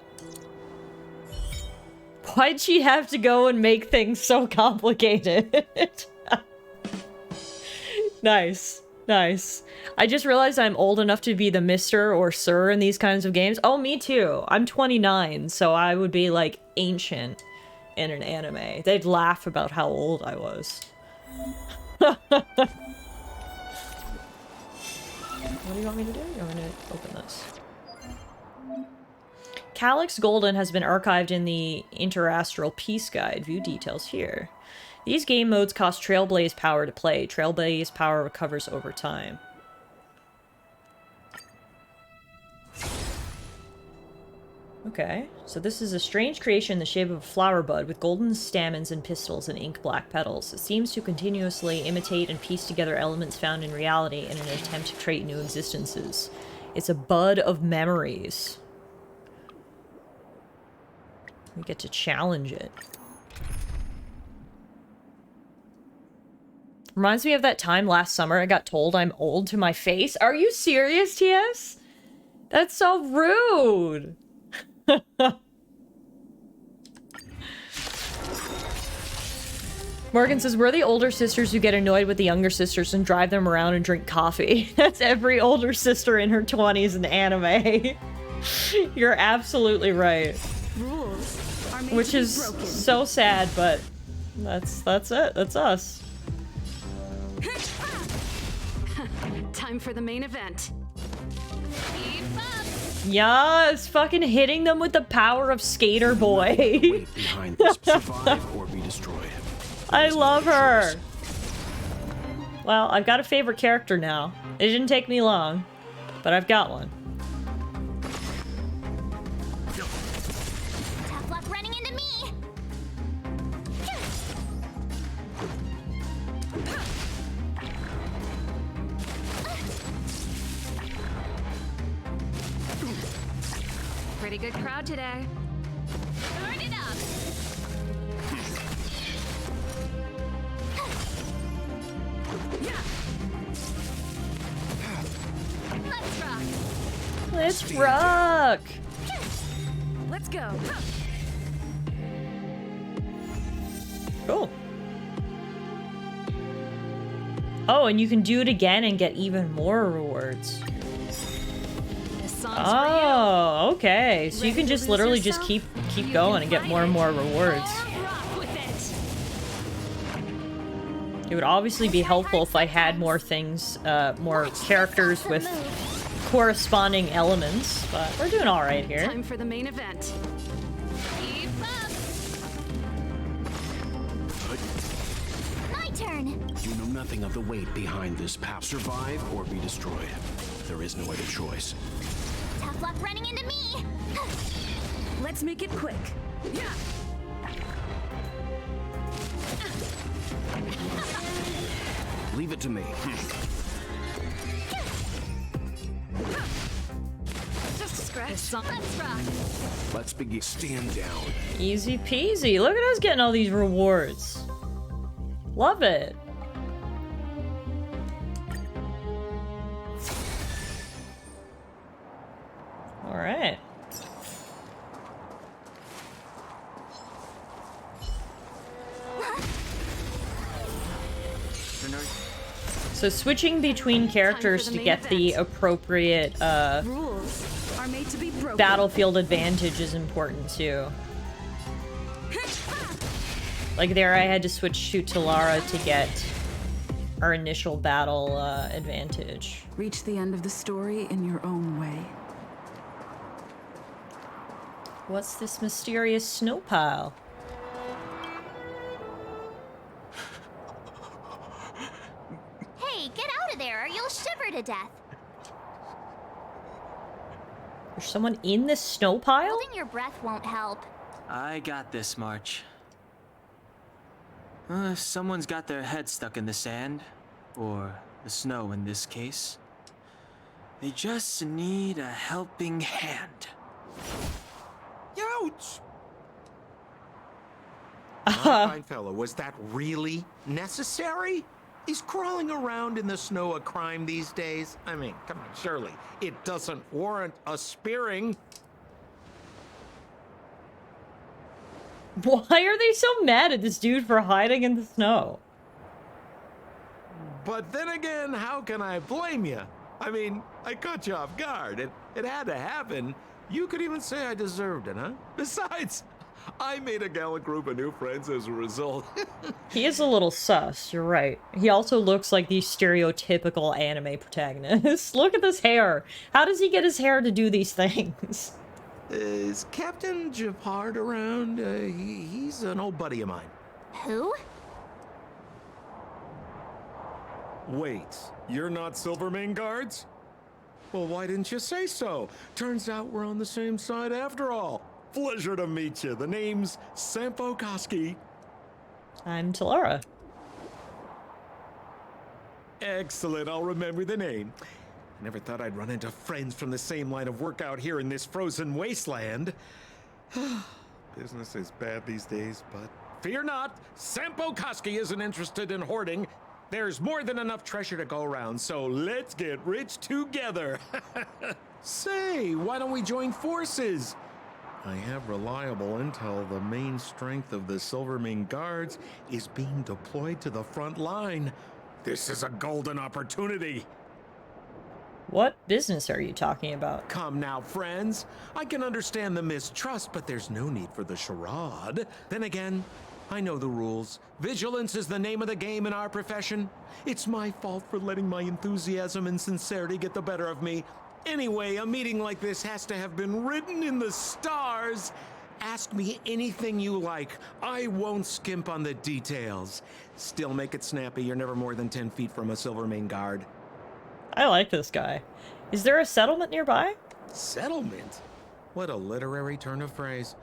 Why'd she have to go and make things so complicated? Nice. Nice. I just realized I'm old enough to be the Mr. or Sir in these kinds of games. Oh, me too. I'm 29, so I would be, like, ancient in an anime. They'd laugh about how old I was. What do you want me to do? You want me to open this? Calyx Golden has been archived in the Interastral Peace Guide. View details here. These game modes cost Trailblaze power to play. Trailblaze power recovers over time. Okay, so this is a strange creation in the shape of a flower bud with golden stamens and pistils and ink-black petals. It seems to continuously imitate and piece together elements found in reality in an attempt to create new existences. It's a bud of memories. We get to challenge it. Reminds me of that time last summer I got told I'm old to my face. Are you serious, TS? That's so rude. Morgan says, we're the older sisters who get annoyed with the younger sisters and drive them around and drink coffee. That's every older sister in her 20s in anime. You're absolutely right. Which is so sad, but that's it. That's us. Time for the main event. Yes, fucking hitting them with the power of Skater Boy. Wait behind this, survive or be destroyed. I love her. Well, I've got a favorite character now. It didn't take me long, but I've got one. Tough luck running into me. Pretty good crowd today. Turn it up. Let's rock. Let's rock! Let's go. Cool. Oh, and you can do it again and get even more rewards. This song's Oh, okay. So you can Ready to just lose literally just yourself? keep You going can and get fight more and it. more rewards. rock with it. It would obviously be helpful if I had more things, more characters with corresponding elements, but we're doing all right here. Time for the main event. Keep up. My turn. You know nothing of the weight behind this path. Survive or be destroyed. There is no other choice. Tough luck running into me. Let's make it quick. Yeah. Leave it to me. Just a scratch. Let's rock. Let's begin. Stand down. Easy peasy. Look at us getting all these rewards. Love it. All right. So switching between characters to main get the event. appropriate Rules are made to be broken. battlefield advantage is important too. Like there I had to switch to Tallara to get our initial battle advantage. Reach the end of the story in your own way. What's this mysterious snow pile? Hey, get out of there or you'll shiver to death. There's someone in this snow pile? Holding your breath won't help. I got this, March. Someone's got their head stuck in the sand, or the snow in this case. They just need a helping hand. Ouch! My fine fellow, was that really necessary? Is crawling around in the snow a crime these days? I mean, come on, surely it doesn't warrant a spearing. Why are they so mad at this dude for hiding in the snow? But then again, how can I blame you? I mean, I caught you off guard. It had to happen. You could even say I deserved it, huh? Besides, I made a gallant group of new friends as a result. He is a little sus, you're right. He also looks like the stereotypical anime protagonist. Look at this hair. How does he get his hair to do these things? Is Captain Japard around? He's an old buddy of mine. Who? Wait, you're not Silvermane guards? Well, why didn't you say so? Turns out we're on the same side after all. Pleasure to meet you. The name's Sampo Koski. I'm Tallara. Excellent, I'll remember the name. I never thought I'd run into friends from the same line of work out here in this frozen wasteland. Business is bad these days, but fear not, Sampo Koski isn't interested in hoarding. There's more than enough treasure to go around, so let's get rich together. Say, why don't we join forces? I have reliable intel the main strength of the Silvermane guards is being deployed to the front line. This is a golden opportunity. What business are you talking about? Come now, friends. I can understand the mistrust, but there's no need for the charade. Then again, I know the rules. Vigilance is the name of the game in our profession. It's my fault for letting my enthusiasm and sincerity get the better of me. Anyway, a meeting like this has to have been written in the stars. Ask me anything you like. I won't skimp on the details. Still make it snappy. You're never more than 10 feet from a Silvermane guard. I like this guy. Is there a settlement nearby? Settlement? What a literary turn of phrase.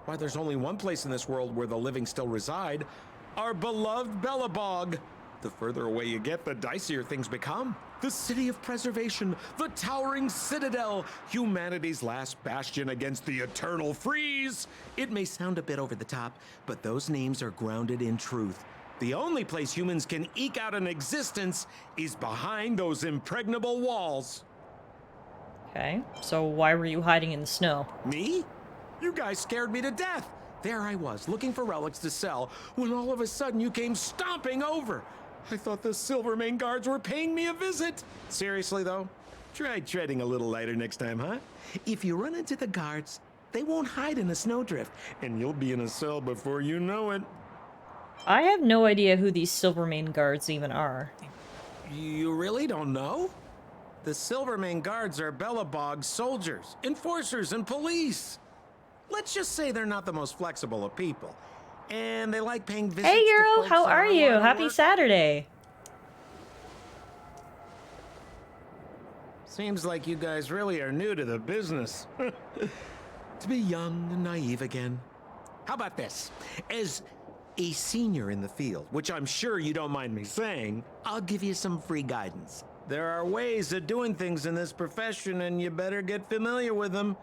Why, there's only one place in this world where the living still reside. Our beloved Bellabog. The further away you get, the dicier things become. The city of preservation, the towering citadel, humanity's last bastion against the eternal freeze. It may sound a bit over the top, but those names are grounded in truth. The only place humans can eke out an existence is behind those impregnable walls. Okay, so why were you hiding in the snow? Me? You guys scared me to death. There I was, looking for relics to sell, when all of a sudden you came stomping over. I thought the Silvermane guards were paying me a visit. Seriously, though, try treading a little lighter next time, huh? If you run into the guards, they won't hide in a snowdrift, and you'll be in a cell before you know it. I have no idea who these Silvermane guards even are. You really don't know? The Silvermane guards are Bellabog's soldiers, enforcers, and police. Let's just say they're not the most flexible of people. And they like paying visits Hey, to Euro, folks how that are aren't you? allowed to Happy work. Saturday. Seems like you guys really are new to the business. To be young and naive again. How about this? As a senior in the field, which I'm sure you don't mind me saying, I'll give you some free guidance. There are ways of doing things in this profession, and you better get familiar with them.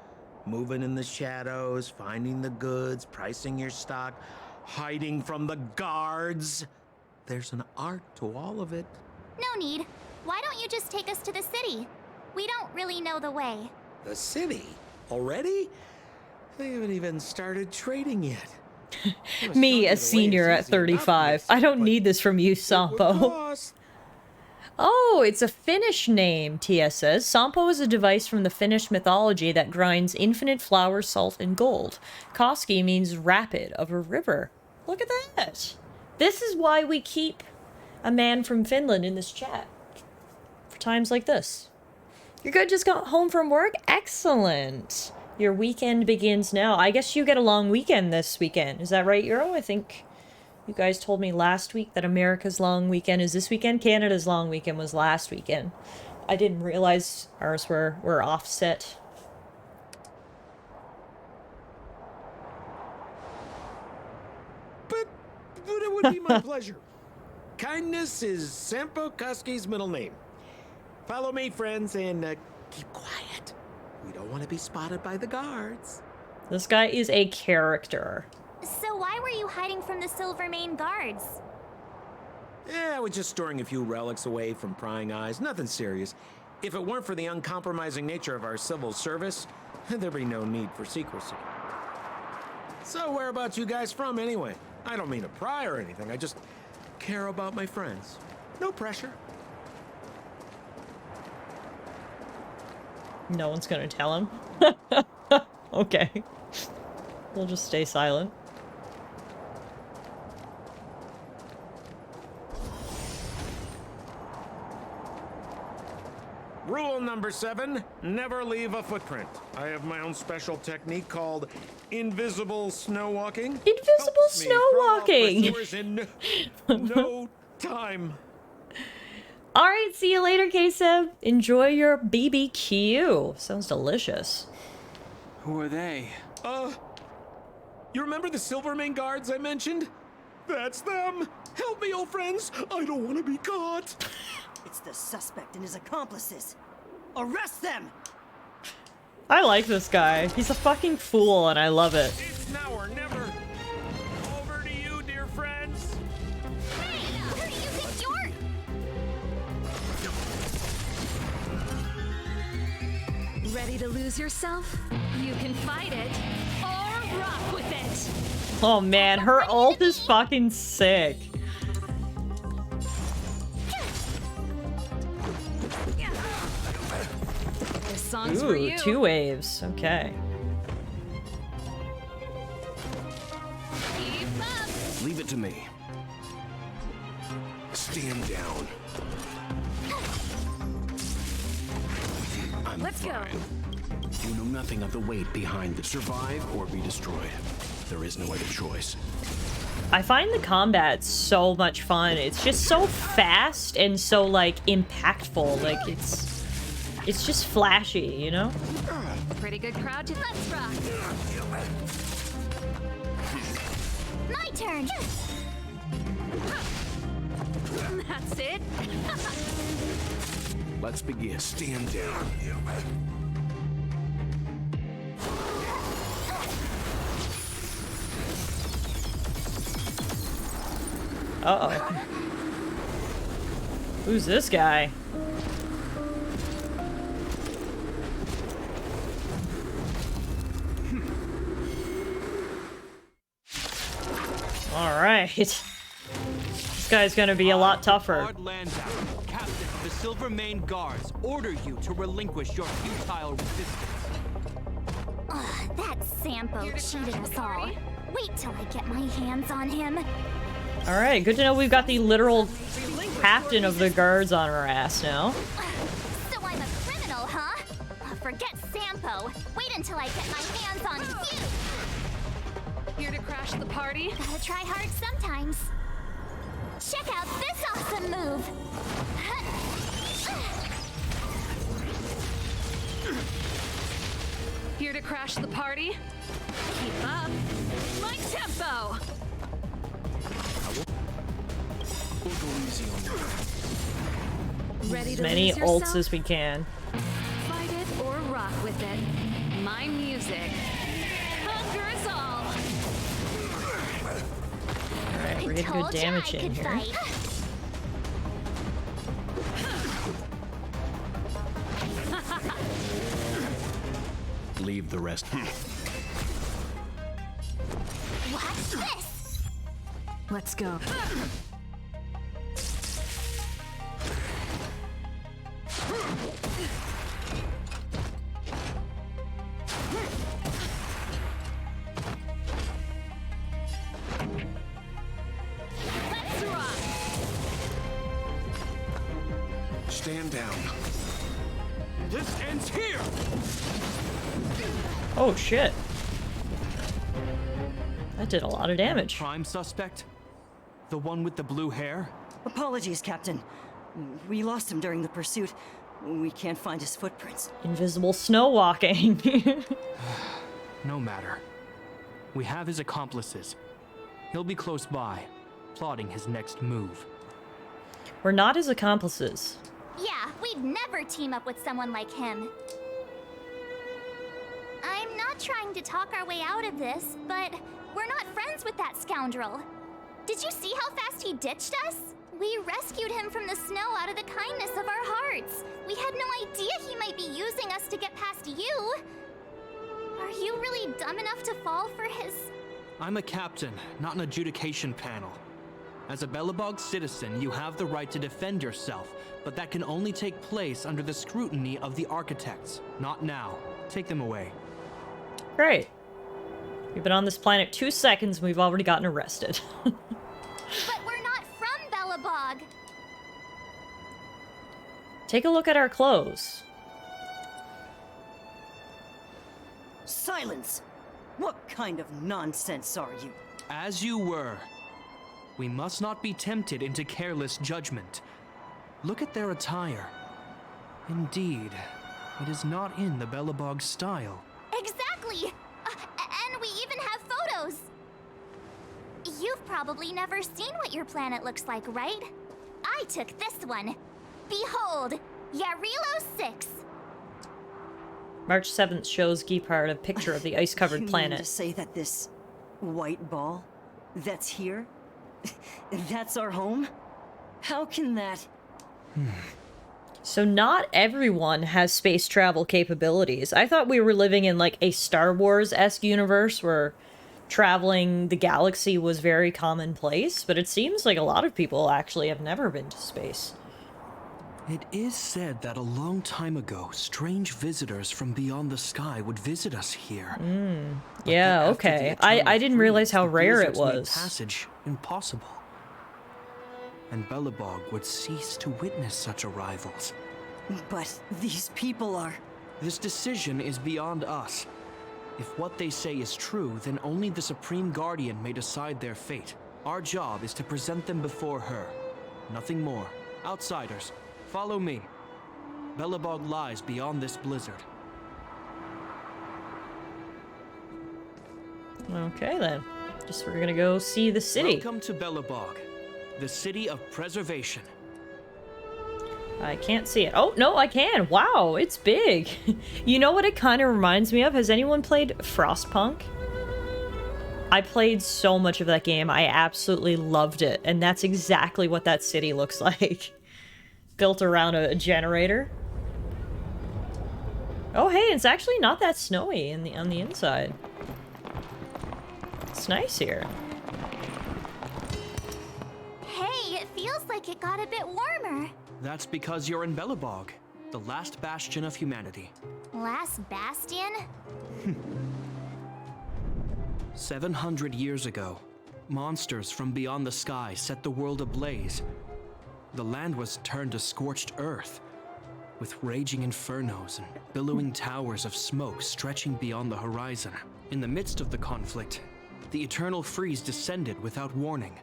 Moving in the shadows, finding the goods, pricing your stock, hiding from the guards. There's an art to all of it. No need. Why don't you just take us to the city? We don't really know the way. The city? Already? They haven't even started trading yet. Me, a senior at 35. I don't need this from you, Sampo. Oh, it's a Finnish name, TS says. Sampo is a device from the Finnish mythology that grinds infinite flour, salt, and gold. Koski means rapid of a river. Look at that. This is why we keep a man from Finland in this chat. For times like this. You're good, just got home from work? Excellent. Your weekend begins now. I guess you get a long weekend this weekend. Is that right, Euro? I think you guys told me last week that America's long weekend is this weekend. Canada's long weekend was last weekend. I didn't realize ours were offset. But it would be my pleasure. Kindness is Sampo Koski's middle name. Follow me, friends, and keep quiet. We don't want to be spotted by the guards. This guy is a character. So why were you hiding from the Silvermane guards? Yeah, I was just storing a few relics away from prying eyes. Nothing serious. If it weren't for the uncompromising nature of our civil service, there'd be no need for secrecy. So whereabouts you guys from, anyway? I don't mean to pry or anything. I just care about my friends. No pressure. No one's gonna tell him. Okay. We'll just stay silent. Rule number 7, never leave a footprint. I have my own special technique called invisible snow walking. Invisible Helps me snow throw off walking! pursuers in no time. Alright, see you later, K-Seb. Enjoy your BBQ. Sounds delicious. Who are they? You remember the Silvermane guards I mentioned? That's them! Help me, old friends! I don't want to be caught! It's the suspect and his accomplices. Arrest them! I like this guy. He's a fucking fool, and I love it. It's now or never! Over to you, dear friends! Hey, who do you think you're? Ready to lose yourself? You can fight it or rock with it. Oh man, her ult is fucking sick. This song's for Ooh, you. 2 waves. Okay. Keep up. Leave it to me. Stand down. Let's go. You know nothing of the weight behind the survive or be destroyed. There is no other choice. I find the combat so much fun. It's just so fast and so, like, impactful. Like, it's just flashy, you know? Pretty good crowd to let's rock. My turn. That's it. Let's begin. Stand down. Uh-oh. Who's this guy? Alright. This guy's gonna be a lot tougher. Lord Landau, captain of the Silver Mane Guards, order you to relinquish your futile resistance. Ugh, that Sampo cheated us all. Wait till I get my hands on him. Alright, good to know we've got the literal captain of the guards on our ass now. So I'm a criminal, huh? Forget Sampo. Wait until I get my hands on you. Here to crash the party? Gotta try hard sometimes. Check out this awesome move. Here to crash the party? Keep up. My tempo! We'll go easy on you. Ready As to many lose ults yourself? as we can. Fight it or rock with it. My music. Conquers all! Alright, we're getting good damage in here. Leave the rest. Watch this. Let's go. Let's rock. Stand down. This ends here! Oh shit. That did a lot of damage. Prime suspect? The one with the blue hair? Apologies, Captain. We lost him during the pursuit. We can't find his footprints. Invisible snow walking. No matter. We have his accomplices. He'll be close by, plotting his next move. We're not his accomplices. Yeah, we'd never team up with someone like him. I'm not trying to talk our way out of this, but we're not friends with that scoundrel. Did you see how fast he ditched us? We rescued him from the snow out of the kindness of our hearts. We had no idea he might be using us to get past you. Are you really dumb enough to fall for his... I'm a captain, not an adjudication panel. As a Belobog citizen, you have the right to defend yourself, but that can only take place under the scrutiny of the architects. Not now. Take them away. Great. We've been on this planet 2 seconds and we've already gotten arrested. But we're not from Belobog. Take a look at our clothes. Silence! What kind of nonsense are you? As you were. We must not be tempted into careless judgment. Look at their attire. Indeed, it is not in the Belobog style. Exactly! And we even have photos! You've probably never seen what your planet looks like, right? I took this one. Behold, Yarilo 6. March 7th shows Geepard a picture of the ice-covered You mean planet. to say that this white ball that's here, that's our home? How can that... So not everyone has space travel capabilities. I thought we were living in like a Star Wars-esque universe where traveling the galaxy was very commonplace, but it seems like a lot of people actually have never been to space. It is said that a long time ago, strange visitors from beyond the sky would visit us here. Yeah, okay. I didn't realize how rare it was. Passage impossible. And Belobog would cease to witness such arrivals. But these people are... This decision is beyond us. If what they say is true, then only the Supreme Guardian may decide their fate. Our job is to present them before her. Nothing more. Outsiders, follow me. Belobog lies beyond this blizzard. Okay then. Just we're gonna go see the city. Welcome to Belobog, the city of preservation. I can't see it. Oh, no, I can. Wow, it's big. You know what it kind of reminds me of? Has anyone played Frostpunk? I played so much of that game. I absolutely loved it. And that's exactly what that city looks like. Built around a generator. Oh, hey, it's actually not that snowy on the inside. It's nice here. Hey, it feels like it got a bit warmer. That's because you're in Belobog, the last bastion of humanity. Last bastion? 700 years ago, monsters from beyond the sky set the world ablaze. The land was turned to scorched earth, with raging infernos and billowing towers of smoke stretching beyond the horizon. In the midst of the conflict, the eternal freeze descended without warning.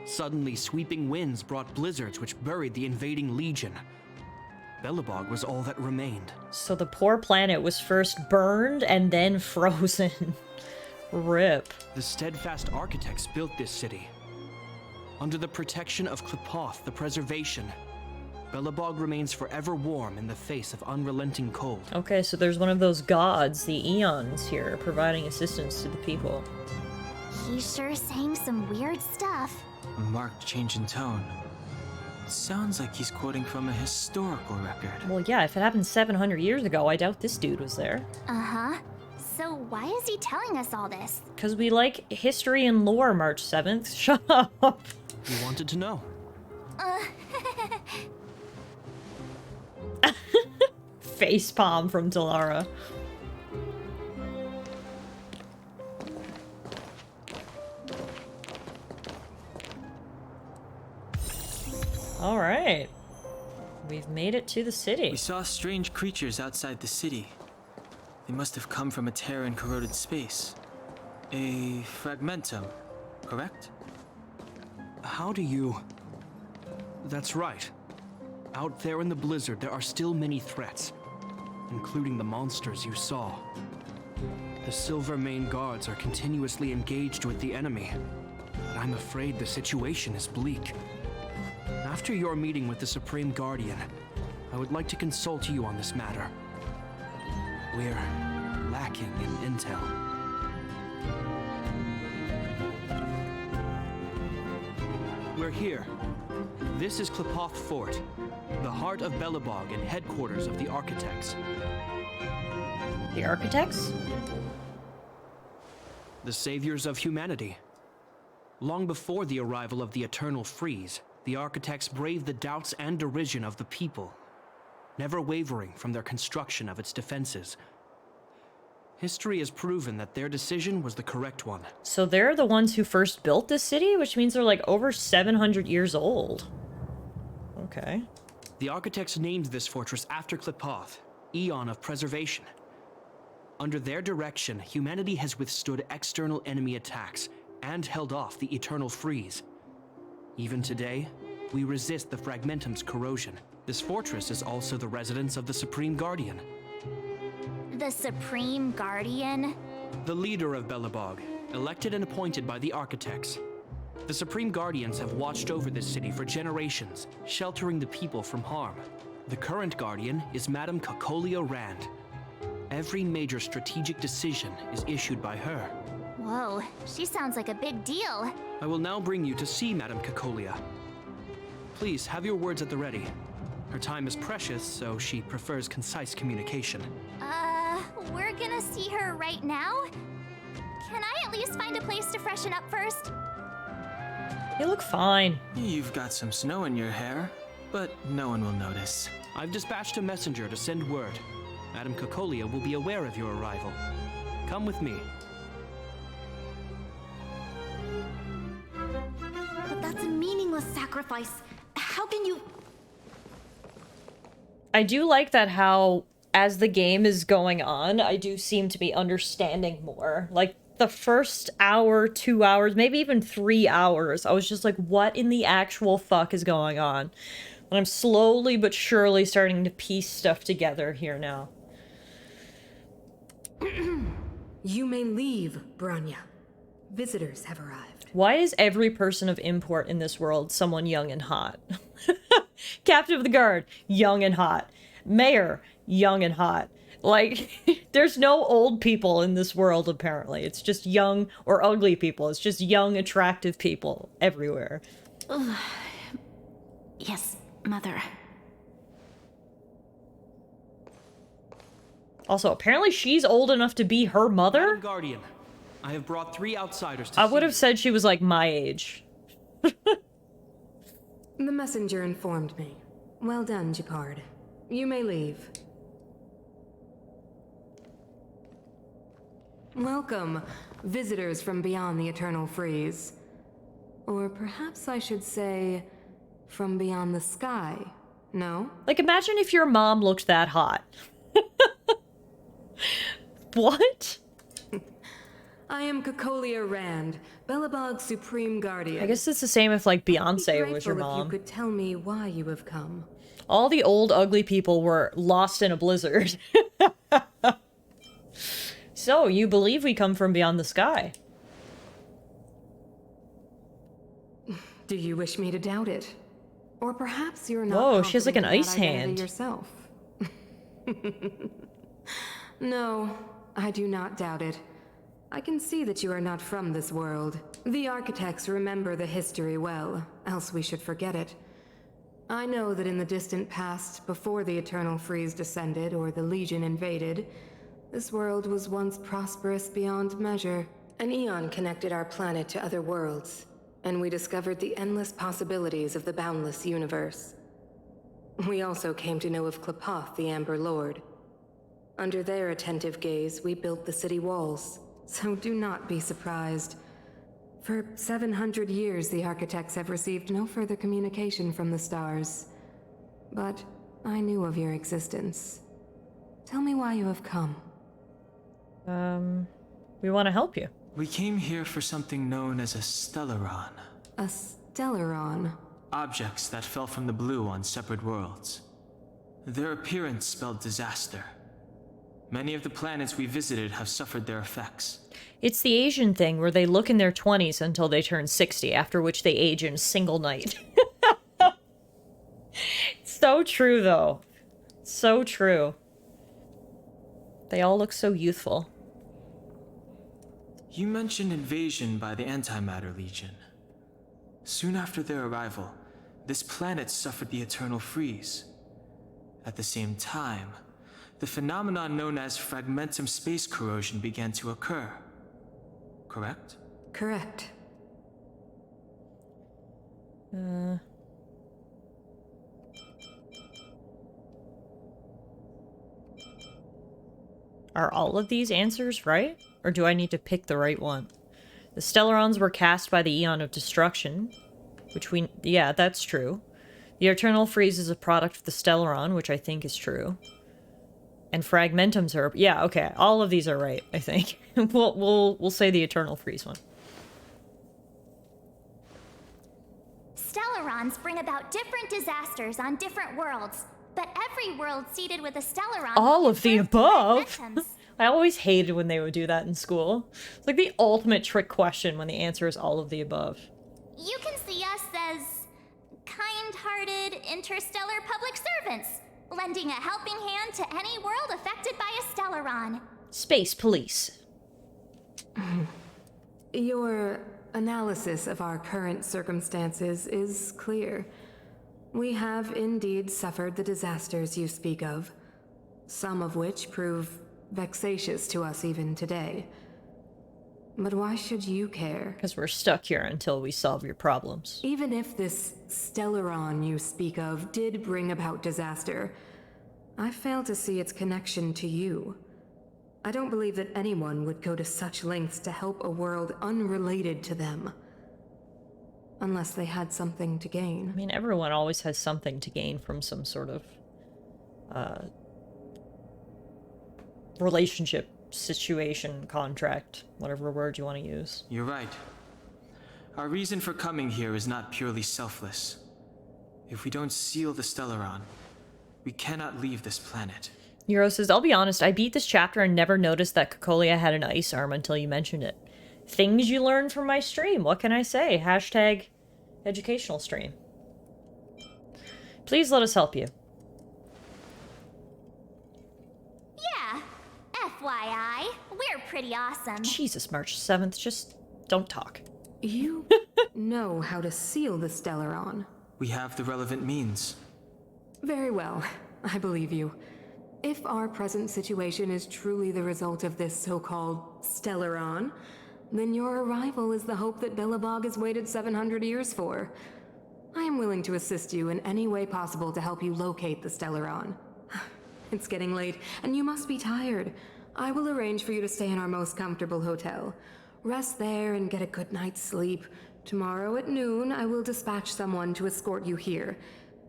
Suddenly, sweeping winds brought blizzards which buried the invading legion. Belobog was all that remained. So the poor planet was first burned and then frozen. Rip. The steadfast architects built this city. Under the protection of Qlipoth, the preservation, Belobog remains forever warm in the face of unrelenting cold. Okay, so there's one of those gods, the Eons here, providing assistance to the people. He's sure saying some weird stuff. A marked change in tone. Sounds like he's quoting from a historical record. Well, yeah, if it happened 700 years ago, I doubt this dude was there. Uh-huh. So why is he telling us all this? Because we like history and lore, March 7th. Shut up. You wanted to know. Facepalm from Tallara. Alright. We've made it to the city. We saw strange creatures outside the city. They must have come from a tear in corroded space. A fragmentum, correct? How do you... That's right. Out there in the blizzard, there are still many threats, including the monsters you saw. The Silvermane guards are continuously engaged with the enemy, but I'm afraid the situation is bleak. After your meeting with the Supreme Guardian, I would like to consult you on this matter. We're lacking in intel. We're here. This is Qlipoth Fort, the heart of Belobog and headquarters of the Architects. The Architects? The saviors of humanity. Long before the arrival of the Eternal Freeze, the Architects braved the doubts and derision of the people, never wavering from their construction of its defenses. History has proven that their decision was the correct one. So they're the ones who first built this city, which means they're like over 700 years old. Okay. The Architects named this fortress after Qlipoth, Eon of Preservation. Under their direction, humanity has withstood external enemy attacks and held off the Eternal Freeze. Even today, we resist the Fragmentum's corrosion. This fortress is also the residence of the Supreme Guardian. The Supreme Guardian? The leader of Belobog, elected and appointed by the Architects. The Supreme Guardians have watched over this city for generations, sheltering the people from harm. The current Guardian is Madame Cacolia Rand. Every major strategic decision is issued by her. Whoa, she sounds like a big deal. I will now bring you to see Madame Cacolia. Please, have your words at the ready. Her time is precious, so she prefers concise communication. We're gonna see her right now? Can I at least find a place to freshen up first? You look fine. You've got some snow in your hair, but no one will notice. I've dispatched a messenger to send word. Madame Cacolia will be aware of your arrival. Come with me. But that's a meaningless sacrifice. How can you... I do like that how as the game is going on, I do seem to be understanding more. Like, the first hour, 2 hours, maybe even 3 hours, I was just like, what in the actual fuck is going on? And I'm slowly but surely starting to piece stuff together here now. You may leave, Branya. Visitors have arrived. Why is every person of import in this world someone young and hot? Captain of the Guard, young and hot. Mayor, young and hot. Like, there's no old people in this world, apparently. It's just young or ugly people. It's just young, attractive people everywhere. Yes, Mother. Also, apparently she's old enough to be her mother? Madam Guardian, I have brought 3 outsiders to I see would have you. said she was like my age. The messenger informed me. Well done, Japard. You may leave. Welcome, visitors from beyond the Eternal Freeze. Or perhaps I should say, from beyond the sky, no? Like, imagine if your mom looked that hot. What? I am Cocolia Rand, Belobog's Supreme Guardian. I guess it's the same if, like, Beyonce was your Grateful if mom. you could tell me why you have come. All the old, ugly people were lost in a blizzard. So, you believe we come from beyond the sky? Do you wish me to doubt it? Or perhaps you're not Whoa, she has like an confident in ice that identity hand. yourself. No, I do not doubt it. I can see that you are not from this world. The architects remember the history well, else we should forget it. I know that in the distant past, before the Eternal Freeze descended or the Legion invaded, this world was once prosperous beyond measure. An eon connected our planet to other worlds, and we discovered the endless possibilities of the boundless universe. We also came to know of Klapoth, the Amber Lord. Under their attentive gaze, we built the city walls, so do not be surprised. For 700 years, the architects have received no further communication from the stars. But I knew of your existence. Tell me why you have come. We want to help you. We came here for something known as a stellaron. A stellaron? Objects that fell from the blue on separate worlds. Their appearance spelled disaster. Many of the planets we visited have suffered their effects. It's the Asian thing where they look in their 20s until they turn 60, after which they age in a single night. So true, though. So true. They all look so youthful. You mentioned invasion by the Antimatter Legion. Soon after their arrival, this planet suffered the Eternal Freeze. At the same time, the phenomenon known as fragmentum space corrosion began to occur. Correct? Correct. Are all of these answers right? Or do I need to pick the right one? The Stellarons were cast by the Eon of Destruction, which yeah, that's true. The Eternal Freeze is a product of the Stellaron, which I think is true. And Fragmentums are, yeah, okay, all of these are right, I think. we'll say the Eternal Freeze one. Stellarons bring about different disasters on different worlds, but every world seeded with a Stellaron. All of the above? I always hated when they would do that in school. It's like the ultimate trick question when the answer is all of the above. You can see us as kind-hearted interstellar public servants, lending a helping hand to any world affected by a Stellaron. Space police. Your analysis of our current circumstances is clear. We have indeed suffered the disasters you speak of, some of which prove vexatious to us even today. But why should you care? Because we're stuck here until we solve your problems. Even if this Stellaron you speak of did bring about disaster, I fail to see its connection to you. I don't believe that anyone would go to such lengths to help a world unrelated to them. Unless they had something to gain. I mean, everyone always has something to gain from some sort of, relationship, situation, contract, whatever word you want to use. You're right. Our reason for coming here is not purely selfless. If we don't seal the Stellaron, we cannot leave this planet. Euro says, I'll be honest, I beat this chapter and never noticed that Cocolia had an ice arm until you mentioned it. Things you learn from my stream, what can I say? Hashtag educational stream. Please let us help you. Yeah, FYI, we're pretty awesome. Jesus, March 7th, just don't talk. You know how to seal the Stellaron. We have the relevant means. Very well, I believe you. If our present situation is truly the result of this so-called Stellaron, then your arrival is the hope that Belobog has waited 700 years for. I am willing to assist you in any way possible to help you locate the Stellaron. It's getting late, and you must be tired. I will arrange for you to stay in our most comfortable hotel. Rest there and get a good night's sleep. Tomorrow at noon, I will dispatch someone to escort you here,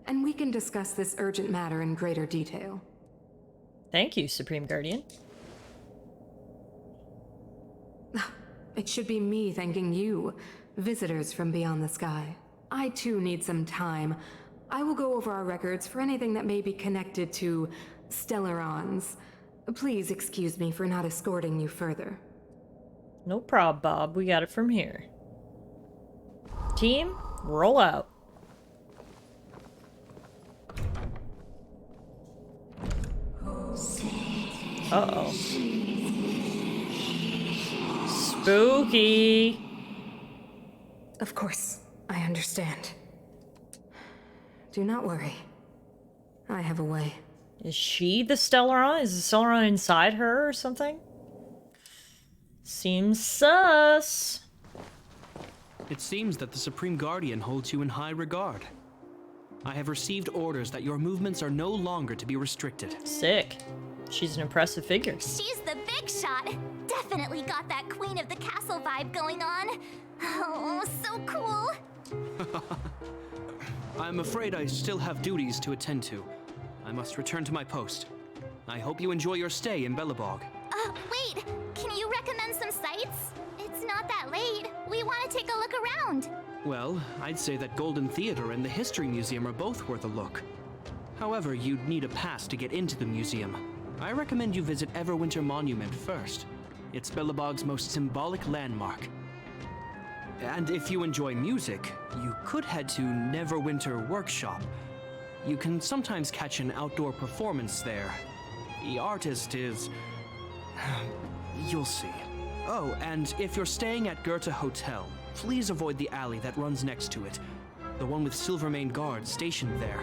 and we can discuss this urgent matter in greater detail. Thank you, Supreme Guardian. It should be me thanking you, visitors from beyond the sky. I too need some time. I will go over our records for anything that may be connected to Stellarons. Please excuse me for not escorting you further. No prob, Bob. We got it from here. Team, roll out. Uh-oh. Spooky. Of course, I understand. Do not worry. I have a way. Is she the Stellaron? Is the Stellaron inside her or something? Seems sus. It seems that the Supreme Guardian holds you in high regard. I have received orders that your movements are no longer to be restricted. Sick. She's an impressive figure. She's the big shot. Definitely got that Queen of the Castle vibe going on. Oh, so cool. I'm afraid I still have duties to attend to. I must return to my post. I hope you enjoy your stay in Belobog. Wait, can you recommend some sites? It's not that late. We want to take a look around. Well, I'd say that Golden Theater and the History Museum are both worth a look. However, you'd need a pass to get into the museum. I recommend you visit Everwinter Monument first. It's Belobog's most symbolic landmark. And if you enjoy music, you could head to Neverwinter Workshop. You can sometimes catch an outdoor performance there. The artist is... you'll see. Oh, and if you're staying at Goethe Hotel, please avoid the alley that runs next to it. The one with Silvermane guards stationed there.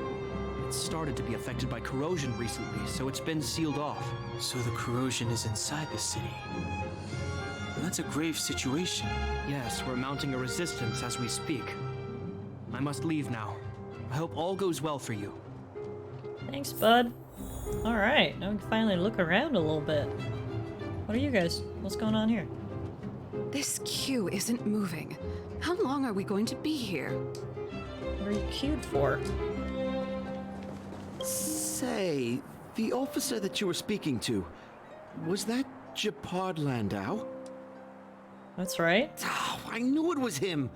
It's started to be affected by corrosion recently, so it's been sealed off. So the corrosion is inside the city. That's a grave situation. Yes, we're mounting a resistance as we speak. I must leave now. I hope all goes well for you. Thanks, bud. Alright, now we can finally look around a little bit. What are you guys? What's going on here? This queue isn't moving. How long are we going to be here? What are you queued for? Say, the officer that you were speaking to, was that Japard Landau? That's right. Oh, I knew it was him.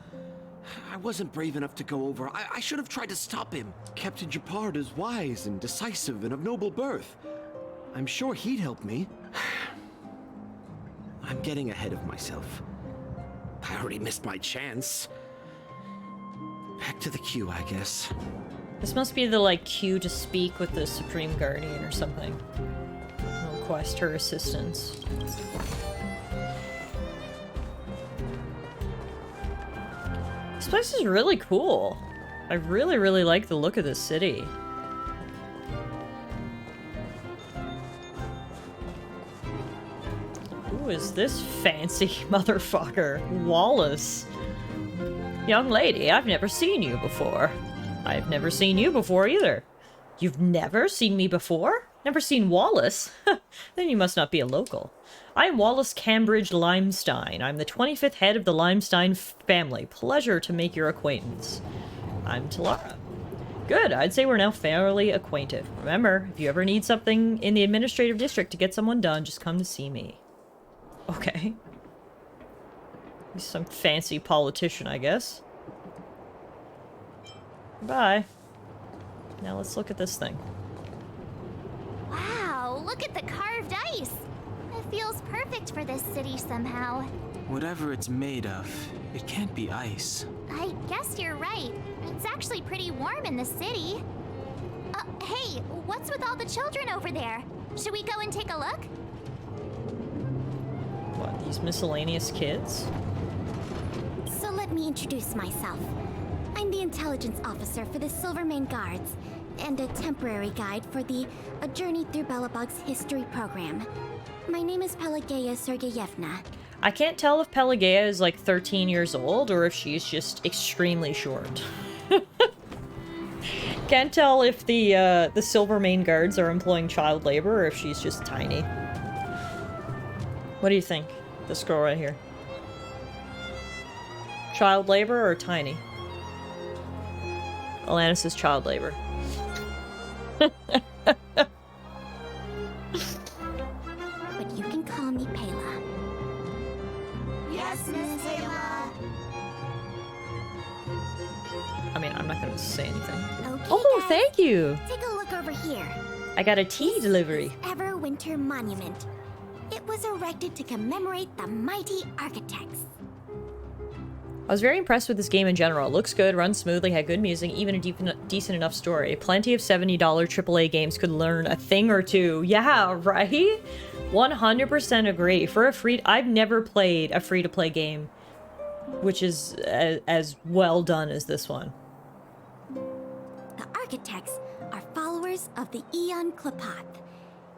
I wasn't brave enough to go over. I should have tried to stop him. Captain Japard is wise and decisive and of noble birth. I'm sure he'd help me. I'm getting ahead of myself. I already missed my chance. Back to the queue, I guess. This must be the, like, queue to speak with the Supreme Guardian or something. Request her assistance. This place is really cool. I really, really like the look of this city. Who is this fancy motherfucker? Wallace. Young lady, I've never seen you before. I've never seen you before either. You've never seen me before? Never seen Wallace? Then you must not be a local. I am Wallace Cambridge Limestein. I'm the 25th head of the Limestein family. Pleasure to make your acquaintance. I'm Tallara. Good, I'd say we're now fairly acquainted. Remember, if you ever need something in the administrative district to get someone done, just come to see me. Okay. He's some fancy politician, I guess. Bye. Now let's look at this thing. Wow, look at the carved ice. It feels perfect for this city somehow. Whatever it's made of, it can't be ice. I guess you're right. It's actually pretty warm in the city. Hey, what's with all the children over there? Should we go and take a look? What, these miscellaneous kids? So let me introduce myself. I'm the intelligence officer for the Silvermane Guards, and a temporary guide for the A Journey Through Belobog's history program. My name is Pelageya Sergeyevna. I can't tell if Pelageya is like 13 years old or if she's just extremely short. Can't tell if the Silvermane Guards are employing child labor or if she's just tiny. What do you think? This girl right here. Child labor or tiny? Alanis says child labor. But you can call me Pela. Yes, Miss Pela. I mean, I'm not gonna say anything. Okay, Oh, guys, thank you! take a look over here. I got a tea delivery. Everwinter Monument. It was erected to commemorate the mighty architects. I was very impressed with this game in general. It looks good, runs smoothly, had good music, even a decent enough story. Plenty of $70 AAA games could learn a thing or two. Yeah, right? 100% agree. For a I've never played a free-to-play game which is as well done as this one. The architects are followers of the Aeon Klapoth.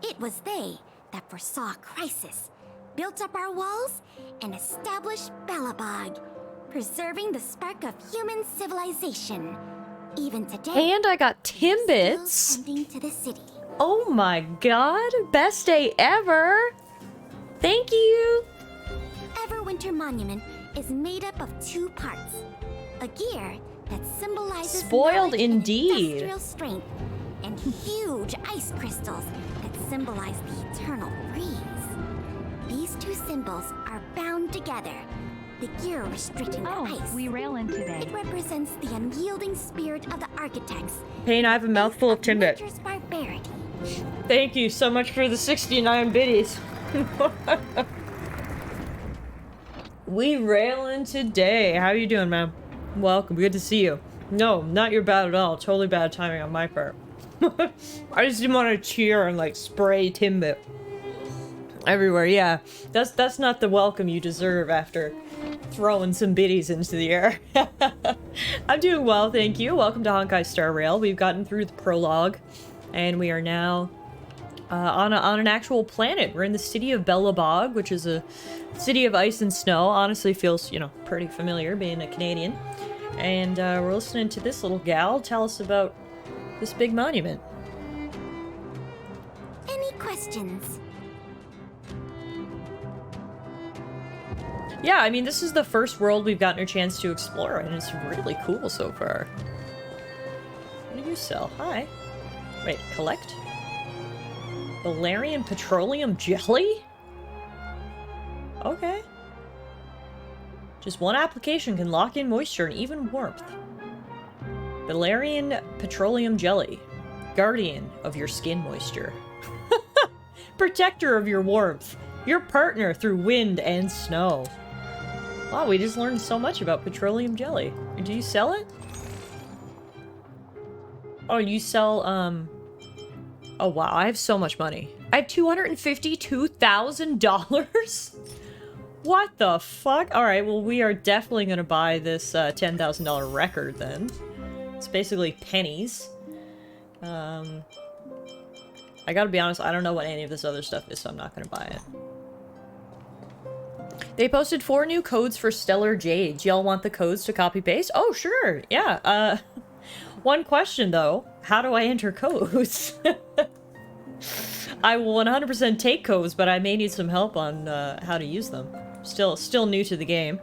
It was they that foresaw crisis, built up our walls, and established Belobog, preserving the spark of human civilization. Even today, And I got Timbits. tending to the city. Oh my god, best day ever. Thank you. Everwinter Monument is made up of two parts. A gear that symbolizes Spoiled knowledge and indeed. industrial strength, and huge ice crystals that symbolize the eternal freeze. These two symbols are bound together. The gear restricting the ice. We rail in today. It represents the unyielding spirit of the architects. Payne, I have a mouthful of Timbit. Nature's barbarity. Thank you so much for the 69 biddies. We railin' today. How you doing, man? Welcome. Good to see you. No, not your bad at all. Totally bad timing on my part. I just didn't want to cheer and like spray Timbit everywhere. Yeah, that's not the welcome you deserve after throwing some biddies into the air. I'm doing well, thank you. Welcome to Honkai Star Rail. We've gotten through the prologue, and we are now on an actual planet. We're in the city of Belobog, which is a city of ice and snow. Honestly feels, you know, pretty familiar being a Canadian. And we're listening to this little gal tell us about this big monument. Any questions? Yeah, I mean, this is the first world we've gotten a chance to explore, and it's really cool so far. What do you sell? Hi. Wait, collect? Valerian petroleum jelly? Okay. Just one application can lock in moisture and even warmth. Valerian petroleum jelly. Guardian of your skin moisture. Protector of your warmth. Your partner through wind and snow. Wow, we just learned so much about petroleum jelly. Do you sell it? Oh, you sell, Oh wow, I have so much money. I have $252,000? What the fuck? Alright, well we are definitely gonna buy this $10,000 record then. It's basically pennies. I gotta be honest, I don't know what any of this other stuff is, so I'm not gonna buy it. They posted 4 new codes for Stellar Jades. Y'all want the codes to copy paste? Oh, sure. Yeah. One question though. How do I enter codes? I will 100% take codes, but I may need some help on how to use them. Still new to the game.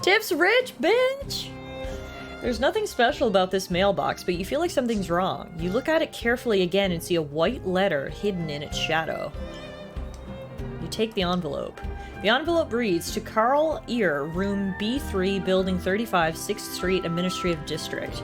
Tips rich, bitch! There's nothing special about this mailbox, but you feel like something's wrong. You look at it carefully again and see a white letter hidden in its shadow. You take the envelope. The envelope reads, to Carl Ear, room B3, building 35, 6th Street, Administrative District.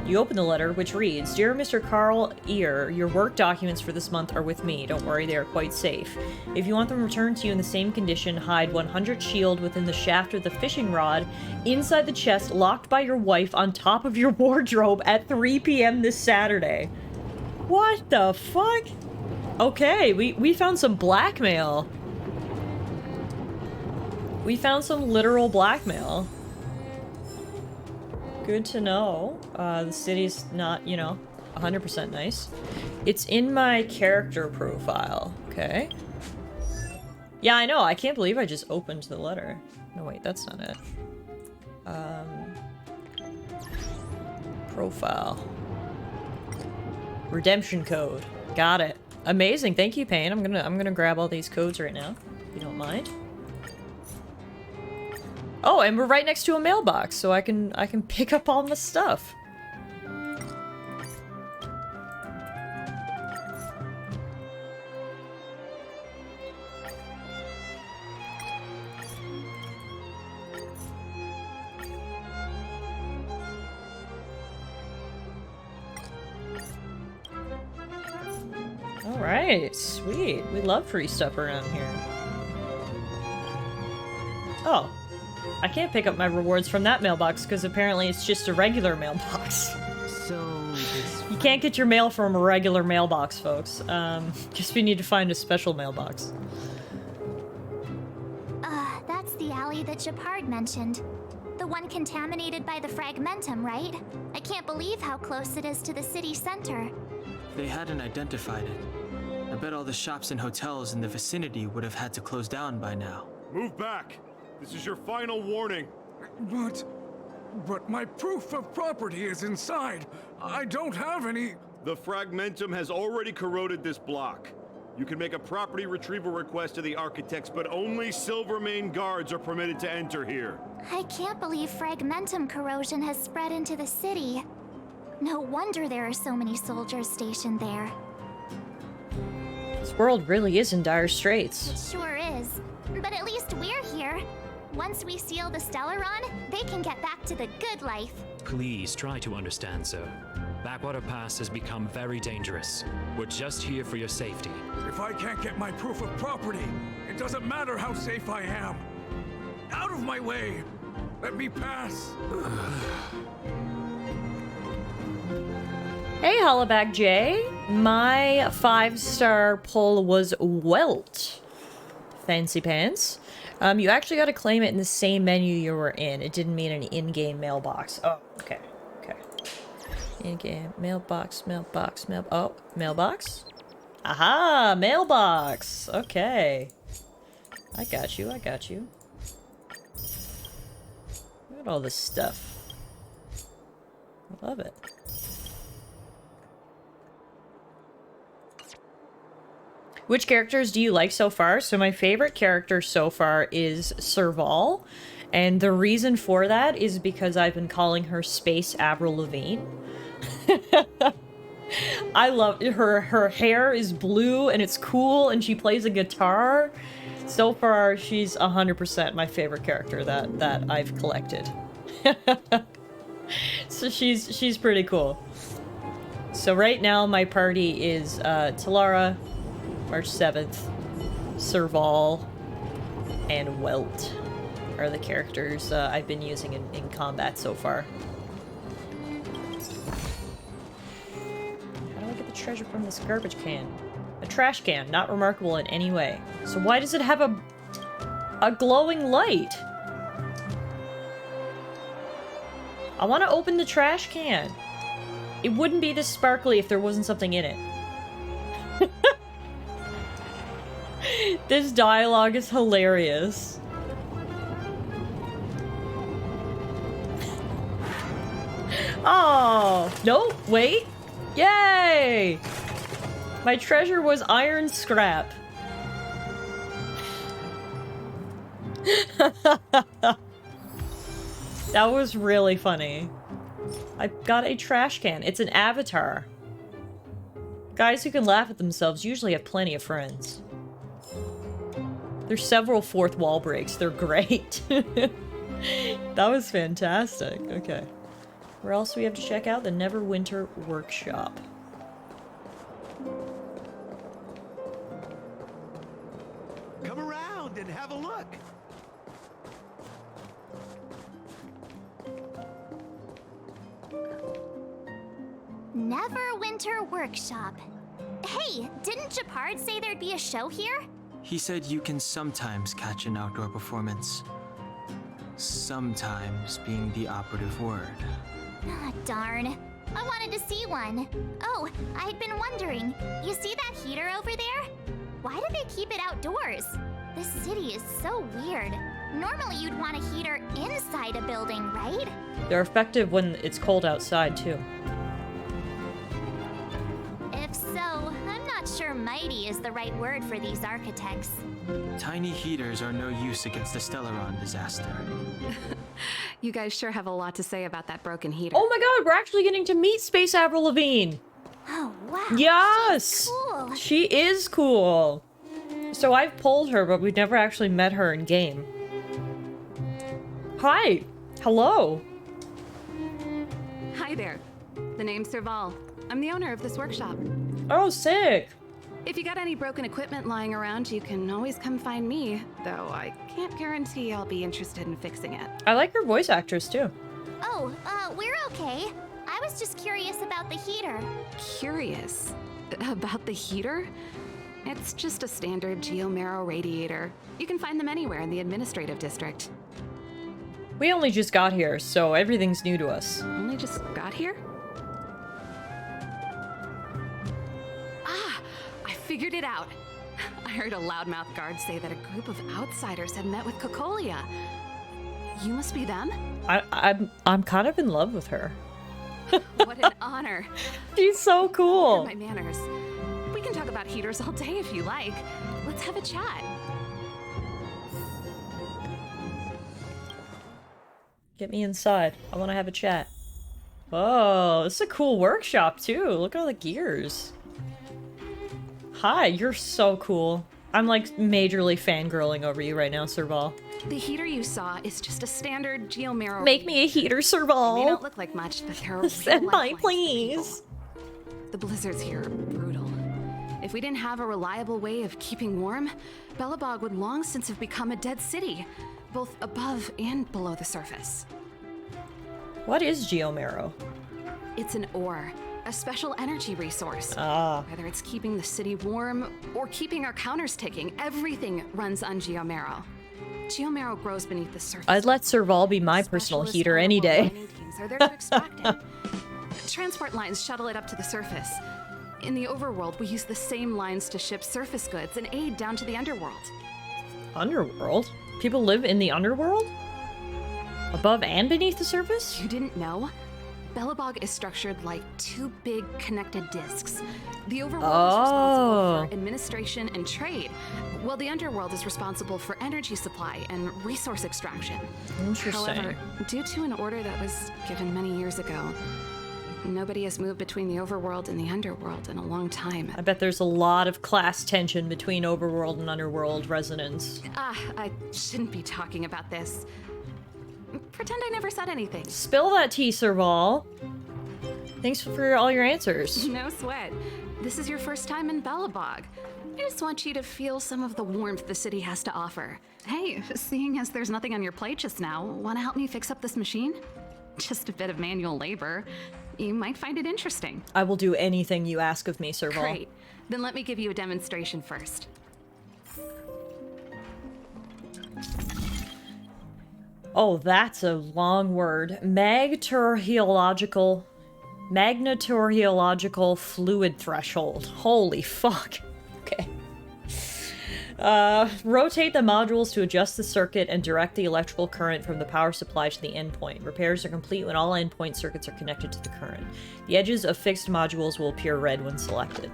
You open the letter, which reads, Dear Mr. Carl Ear, your work documents for this month are with me. Don't worry, they are quite safe. If you want them returned to you in the same condition, hide 100 shield within the shaft of the fishing rod, inside the chest locked by your wife on top of your wardrobe at 3 p.m. this Saturday. What the fuck? Okay, we found some blackmail. We found some literal blackmail. Good to know. The city's not, you know, 100% nice. It's in my character profile. Okay. Yeah, I know. I can't believe I just opened the letter. No, wait, that's not it. Profile. Redemption code. Got it. Amazing. Thank you, Payne. I'm gonna grab all these codes right now, if you don't mind. Oh, and we're right next to a mailbox, so I can pick up all the stuff. All right, sweet. We love free stuff around here. Oh. I can't pick up my rewards from that mailbox because apparently it's just a regular mailbox. So you can't get your mail from a regular mailbox, folks. Guess we need to find a special mailbox. That's the alley that Japard mentioned. The one contaminated by the fragmentum, right? I can't believe how close it is to the city center. They hadn't identified it. I bet all the shops and hotels in the vicinity would have had to close down by now. Move back! This is your final warning. But my proof of property is inside. I don't have any... The fragmentum has already corroded this block. You can make a property retrieval request to the architects, but only Silvermane guards are permitted to enter here. I can't believe fragmentum corrosion has spread into the city. No wonder there are so many soldiers stationed there. This world really is in dire straits. It sure is. But at least we're here. Once we seal the Stellaron, they can get back to the good life. Please try to understand, sir. Backwater Pass has become very dangerous. We're just here for your safety. If I can't get my proof of property, it doesn't matter how safe I am. Out of my way! Let me pass! Hey, Hollaback Jay. My 5-star pull was Welt. Fancy pants. You actually got to claim it in the same menu you were in. It didn't mean an in-game mailbox. Oh, okay. Okay. In-game mailbox. Oh, mailbox? Aha! Mailbox! Okay. I got you. Look at all this stuff. I love it. Which characters do you like so far? So my favorite character so far is Serval. And the reason for that is because I've been calling her Space Avril Lavigne. I love her. Her hair is blue and it's cool and she plays a guitar. So far, she's 100% my favorite character that I've collected. So she's pretty cool. So right now my party is Tallara, March 7th, Serval, and Welt are the characters I've been using in combat so far. How do I get the treasure from this garbage can? A trash can, not remarkable in any way. So why does it have a glowing light? I want to open the trash can. It wouldn't be this sparkly if there wasn't something in it. This dialogue is hilarious. Oh, no, wait. Yay! My treasure was iron scrap. That was really funny. I got a trash can. It's an avatar. Guys who can laugh at themselves usually have plenty of friends. There's several fourth wall breaks. They're great. That was fantastic. Okay. Where else do we have to check out? The Neverwinter Workshop. Come around and have a look. Neverwinter Workshop. Hey, didn't Japard say there'd be a show here? He said you can sometimes catch an outdoor performance. Sometimes being the operative word. Ah, darn. I wanted to see one. Oh, I'd been wondering. You see that heater over there? Why do they keep it outdoors? This city is so weird. Normally you'd want a heater inside a building, right? They're effective when it's cold outside, too. If so, I'm not sure mighty is the right word for these architects. Tiny heaters are no use against the Stellaron disaster. You guys sure have a lot to say about that broken heater. Oh my god, we're actually getting to meet Space Avril Lavigne! Oh, wow. Yes! Cool. She is cool! So I've pulled her, but we've never actually met her in game. Hi! Hello! Hi there. The name's Serval. I'm the owner of this workshop. Oh, sick! If you got any broken equipment lying around, you can always come find me, though I can't guarantee I'll be interested in fixing it. I like your voice actress, too. Oh, we're okay. I was just curious about the heater. Curious? About the heater? It's just a standard Geomarrow radiator. You can find them anywhere in the administrative district. We only just got here, so everything's new to us. Only just got here? Ah, I figured it out. I heard a loudmouth guard say that a group of outsiders had met with Cocolia. You must be them? I'm kind of in love with her. What an honor. She's so cool. My manners. We can talk about heaters all day if you like. Let's have a chat. Get me inside. I want to have a chat. Oh, this is a cool workshop, too. Look at all the gears. Hi, you're so cool. I'm, like, majorly fangirling over you right now, Serval. The heater you saw is just a standard Geomarrow. Make me a heater, Serval. They may not look like much, but they're a Send real mine, lifeline please. to people. The blizzards here are brutal. If we didn't have a reliable way of keeping warm, Belobog would long since have become a dead city, both above and below the surface. What is Geomarrow? It's an ore, a special energy resource. Ah. Whether it's keeping the city warm or keeping our counters ticking, everything runs on Geomarrow. Geomarrow grows beneath the surface. I'd let Serval be my personal heater any day. Teams are there to extract it. Transport lines shuttle it up to the surface. In the overworld, we use the same lines to ship surface goods and aid down to the underworld. Underworld? People live in the underworld? Above and beneath the surface? You didn't know? Belobog is structured like two big connected discs. The overworld is responsible for administration and trade, while the underworld is responsible for energy supply and resource extraction. Interesting. However, due to an order that was given many years ago, nobody has moved between the overworld and the underworld in a long time. I bet there's a lot of class tension between overworld and underworld residents. I shouldn't be talking about this. Pretend I never said anything. Spill that tea, Serval. Thanks for all your answers. No sweat. This is your first time in Belobog. I just want you to feel some of the warmth the city has to offer. Hey, seeing as there's nothing on your plate just now, want to help me fix up this machine? Just a bit of manual labor. You might find it interesting. I will do anything you ask of me, Serval. Great. Then let me give you a demonstration first. Oh, that's a long word. Magnetorheological fluid threshold. Holy fuck. Okay. Rotate the modules to adjust the circuit and direct the electrical current from the power supply to the endpoint. Repairs are complete when all endpoint circuits are connected to the current. The edges of fixed modules will appear red when selected.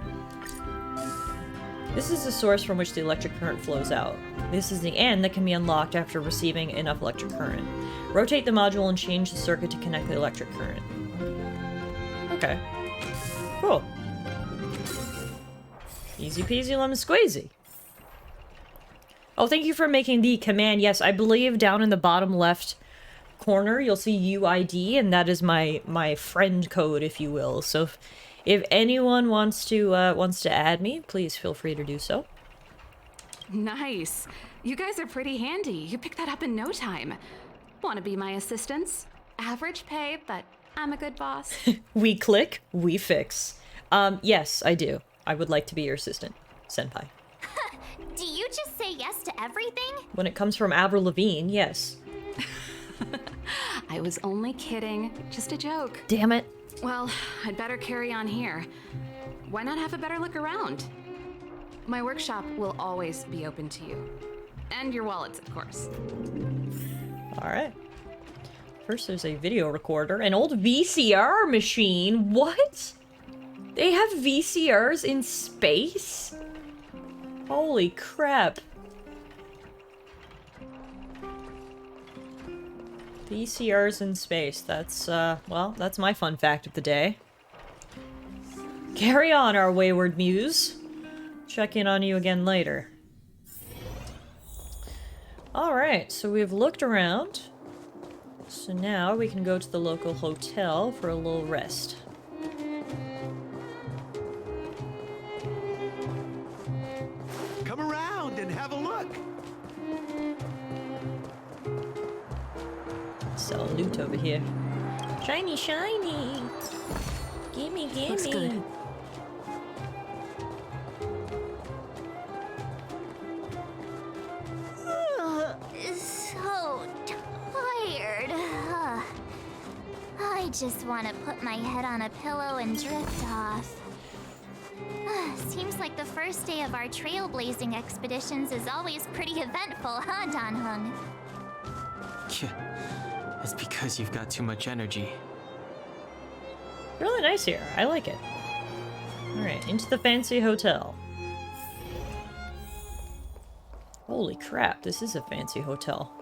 This is the source from which the electric current flows out. This is the end that can be unlocked after receiving enough electric current. Rotate the module and change the circuit to connect the electric current. Okay. Cool. Easy peasy lemon squeezy. Oh, thank you for making the command. Yes, I believe down in the bottom left corner you'll see UID, and that is my friend code, if you will. So if anyone wants to add me, please feel free to do so. Nice. You guys are pretty handy. You picked that up in no time. Want to be my assistants? Average pay, but I'm a good boss. We click, we fix. Yes, I do. I would like to be your assistant, senpai. Do you just say yes to everything? When it comes from Avril Lavigne, yes. I was only kidding. Just a joke. Damn it. Well, I'd better carry on here. Why not have a better look around? My workshop will always be open to you. And your wallets, of course. Alright. First there's a video recorder. An old VCR machine? What? They have VCRs in space? Holy crap. VCRs in space. That's, well, that's my fun fact of the day. Carry on, our wayward muse. Check in on you again later. Alright, so we've looked around. So now we can go to the local hotel for a little rest. Come around and have a look. Sell loot over here. Shiny, shiny! Gimme, gimme! Looks good. So tired. I just want to put my head on a pillow and drift off. Seems like the first day of our trailblazing expeditions is always pretty eventful, huh, Dan-hung? It's because you've got too much energy. Really nice here. I like it. Alright, into the fancy hotel. Holy crap, this is a fancy hotel.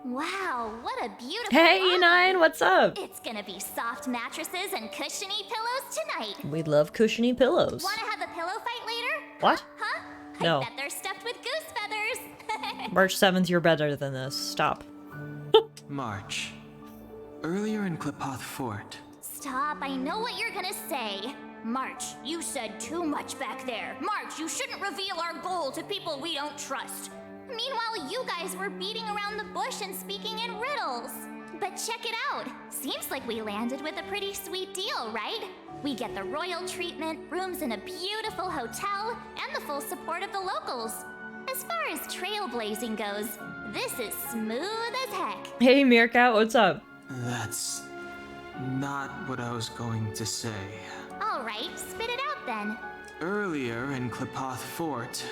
Wow, what a beautiful Hey, lobby. U9, what's up? It's gonna be soft mattresses and cushiony pillows tonight. We love cushiony pillows. Wanna have a pillow fight later? What? Huh? No. I bet they're stuffed with goose feathers. March 7th, you're better than this. Stop. March. Earlier in Klipoth Fort. Stop, I know what you're gonna say. March, you said too much back there. March, you shouldn't reveal our goal to people we don't trust. Meanwhile, you guys were beating around the bush and speaking in riddles. But check it out. Seems like we landed with a pretty sweet deal, right? We get the royal treatment, rooms in a beautiful hotel, and the full support of the locals. As far as trailblazing goes, this is smooth as heck. Hey, Meerkat, what's up? That's not what I was going to say. All right, spit it out then. Earlier in Klipoth Fort,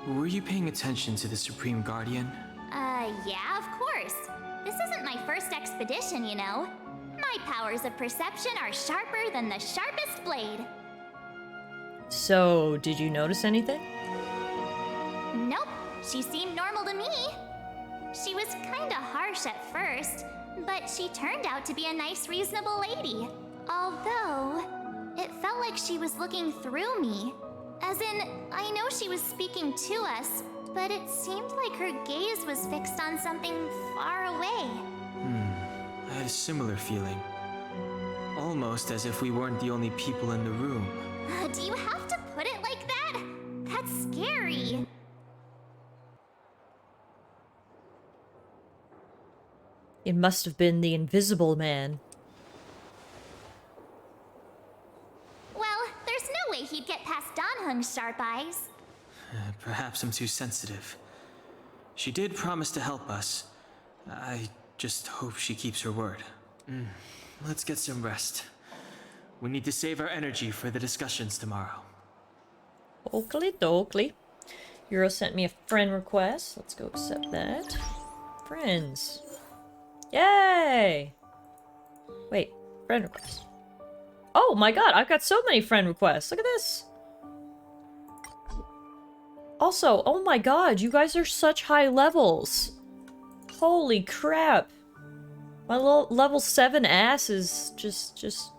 were you paying attention to the Supreme Guardian? Yeah, of course. This isn't my first expedition, you know. My powers of perception are sharper than the sharpest blade. So, did you notice anything? Nope, she seemed normal to me. She was kinda harsh at first, but she turned out to be a nice, reasonable lady. Although, it felt like she was looking through me. As in, I know she was speaking to us, but it seemed like her gaze was fixed on something far away. I had a similar feeling. Almost as if we weren't the only people in the room. Do you have to put it like that? That's scary. It must have been the Invisible Man. Well, there's no way he'd get past Dan-hung's sharp eyes. Perhaps I'm too sensitive. She did promise to help us. I just hope she keeps her word. Let's get some rest. We need to save our energy for the discussions tomorrow. Oakley dokley. Euro sent me a friend request. Let's go accept that. Friends. Yay! Wait, friend request. Oh my god, I've got so many friend requests. Look at this. Also, oh my god, you guys are such high levels. Holy crap. My little level 7 ass is just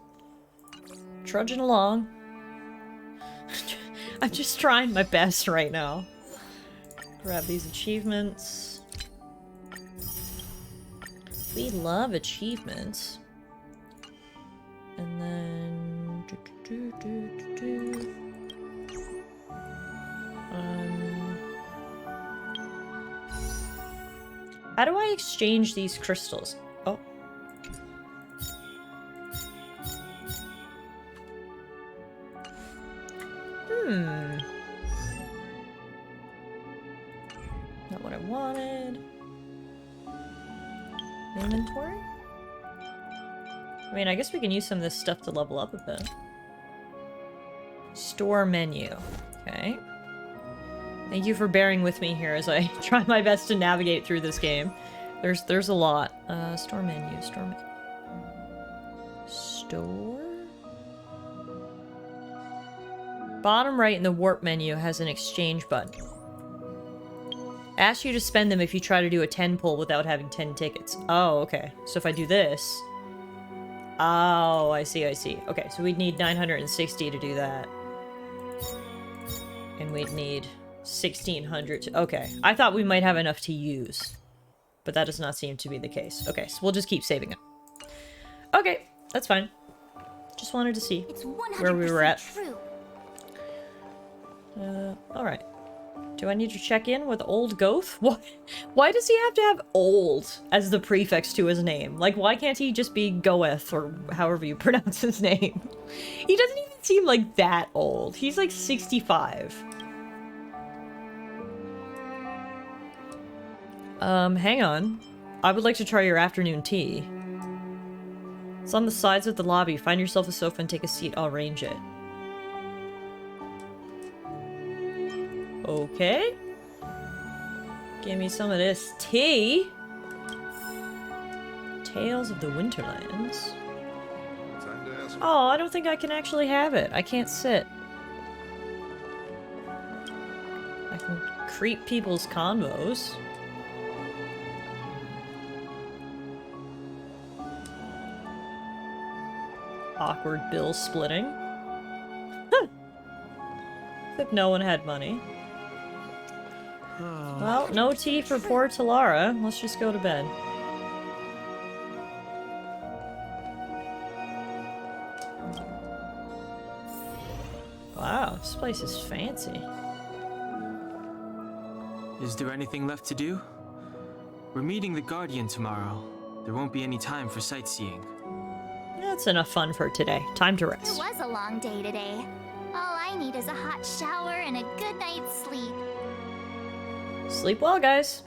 trudging along. I'm just trying my best right now. Grab these achievements. We love achievements. And then... how do I exchange these crystals? Oh. Not what I wanted. Inventory? I mean, I guess we can use some of this stuff to level up a bit. Store menu. Okay. Thank you for bearing with me here as I try my best to navigate through this game. There's a lot. Store menu. Store. Bottom right in the warp menu has an exchange button. Asks you to spend them if you try to do a 10 pull without having 10 tickets. Oh, okay. So if I do this... oh, I see. Okay, so we'd need 960 to do that. And we'd need 1,600 to... okay. I thought we might have enough to use. But that does not seem to be the case. Okay, so we'll just keep saving it. Okay, that's fine. Just wanted to see where we were at. Alright. Do I need to check in with Old Goth? Why does he have to have old as the prefix to his name? Like, why can't he just be Goeth, or however you pronounce his name? He doesn't even seem like that old. He's like 65. Hang on. I would like to try your afternoon tea. It's on the sides of the lobby. Find yourself a sofa and take a seat. I'll arrange it. Okay. Give me some of this tea. Tales of the Winterlands. Oh, I don't think I can actually have it. I can't sit. I can creep people's convos. Awkward bill splitting. Except no one had money. Well, no tea for poor Tallara. Let's just go to bed. Wow, this place is fancy. Is there anything left to do? We're meeting the Guardian tomorrow. There won't be any time for sightseeing. That's enough fun for today. Time to rest. It was a long day today. All I need is a hot shower and a good night's sleep. Sleep well, guys.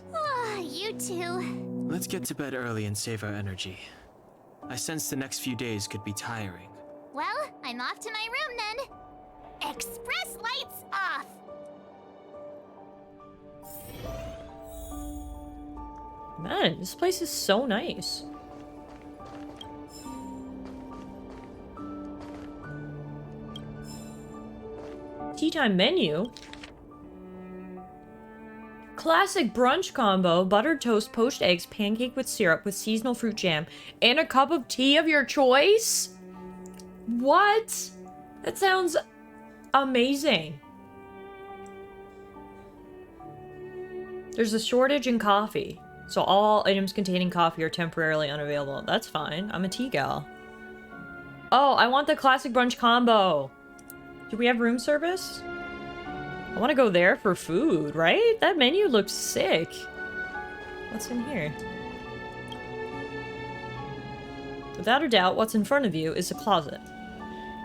You too. Let's get to bed early and save our energy. I sense the next few days could be tiring. Well, I'm off to my room then. Express lights off. Man, this place is so nice. Tea time menu. Classic brunch combo, buttered toast, poached eggs, pancake with syrup with seasonal fruit jam, and a cup of tea of your choice? What? That sounds amazing. There's a shortage in coffee, so all items containing coffee are temporarily unavailable. That's fine. I'm a tea gal. Oh, I want the classic brunch combo. Do we have room service? I want to go there for food, right? That menu looks sick. What's in here? Without a doubt, what's in front of you is a closet.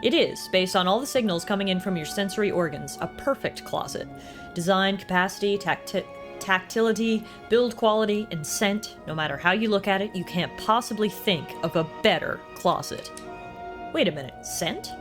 It is, based on all the signals coming in from your sensory organs, a perfect closet. Design, capacity, tactility, build quality, and scent. No matter how you look at it, you can't possibly think of a better closet. Wait a minute, scent?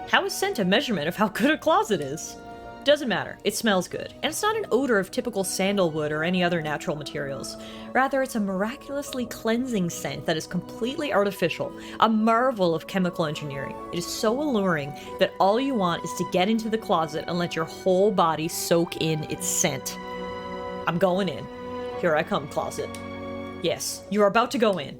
How is scent a measurement of how good a closet is? Doesn't matter, it smells good, and it's not an odor of typical sandalwood or any other natural materials. Rather, it's a miraculously cleansing scent that is completely artificial, a marvel of chemical engineering. It is so alluring that all you want is to get into the closet and let your whole body soak in its scent. I'm going in. Here I come, closet. Yes, you're about to go in.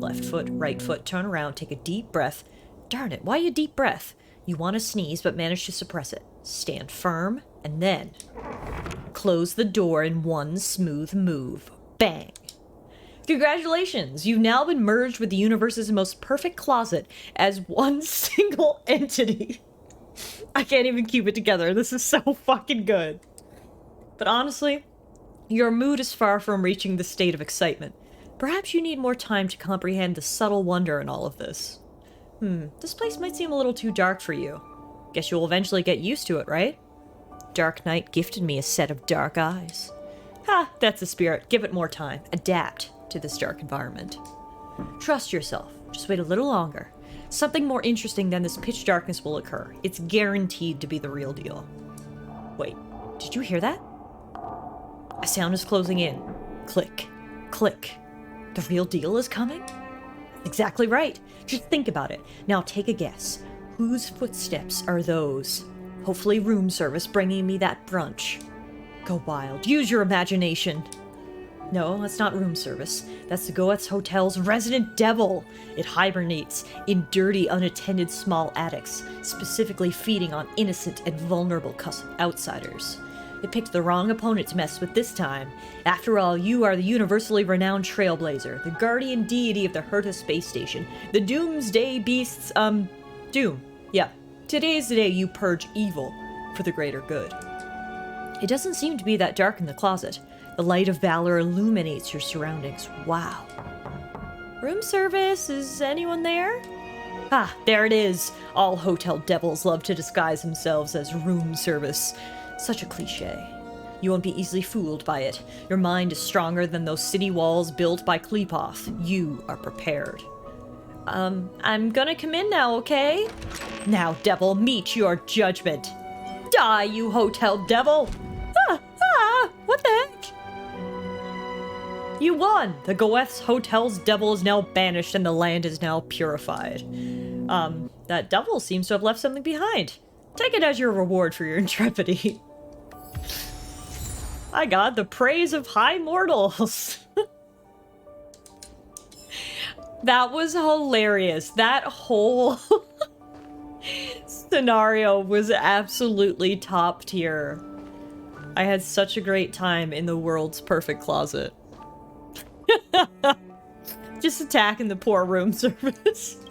Left foot, right foot, turn around, take a deep breath. Darn it, why a deep breath? You want to sneeze, but manage to suppress it. Stand firm, and then close the door in one smooth move. Bang. Congratulations! You've now been merged with the universe's most perfect closet as one single entity. I can't even keep it together. This is so fucking good. But honestly, your mood is far from reaching the state of excitement. Perhaps you need more time to comprehend the subtle wonder in all of this. This place might seem a little too dark for you. Guess you'll eventually get used to it, right? Dark Knight gifted me a set of dark eyes. Ha, that's the spirit. Give it more time. Adapt to this dark environment. Trust yourself. Just wait a little longer. Something more interesting than this pitch darkness will occur. It's guaranteed to be the real deal. Wait, did you hear that? A sound is closing in. Click. Click. The real deal is coming? Exactly right. Just think about it. Now take a guess. Whose footsteps are those? Hopefully room service bringing me that brunch. Go wild. Use your imagination. No, that's not room service. That's the Goetz Hotel's resident devil. It hibernates in dirty, unattended small attics, specifically feeding on innocent and vulnerable outsiders. It picked the wrong opponent to mess with this time. After all, you are the universally renowned trailblazer, the guardian deity of the Herta space station, the doomsday beasts, Doom. Yeah. Today is the day you purge evil for the greater good. It doesn't seem to be that dark in the closet. The light of valor illuminates your surroundings. Wow. Room service? Is anyone there? Ah, there it is. All hotel devils love to disguise themselves as room service. Such a cliche. You won't be easily fooled by it. Your mind is stronger than those city walls built by Klepoth. You are prepared. I'm gonna come in now, okay? Now, devil, meet your judgment. Die, you hotel devil! What the heck? You won! The Goetz Hotel's devil is now banished and the land is now purified. That devil seems to have left something behind. Take it as your reward for your intrepidity. I got the praise of high mortals. That was hilarious. That whole scenario was absolutely top tier. I had such a great time in the world's perfect closet. Just attacking the poor room service.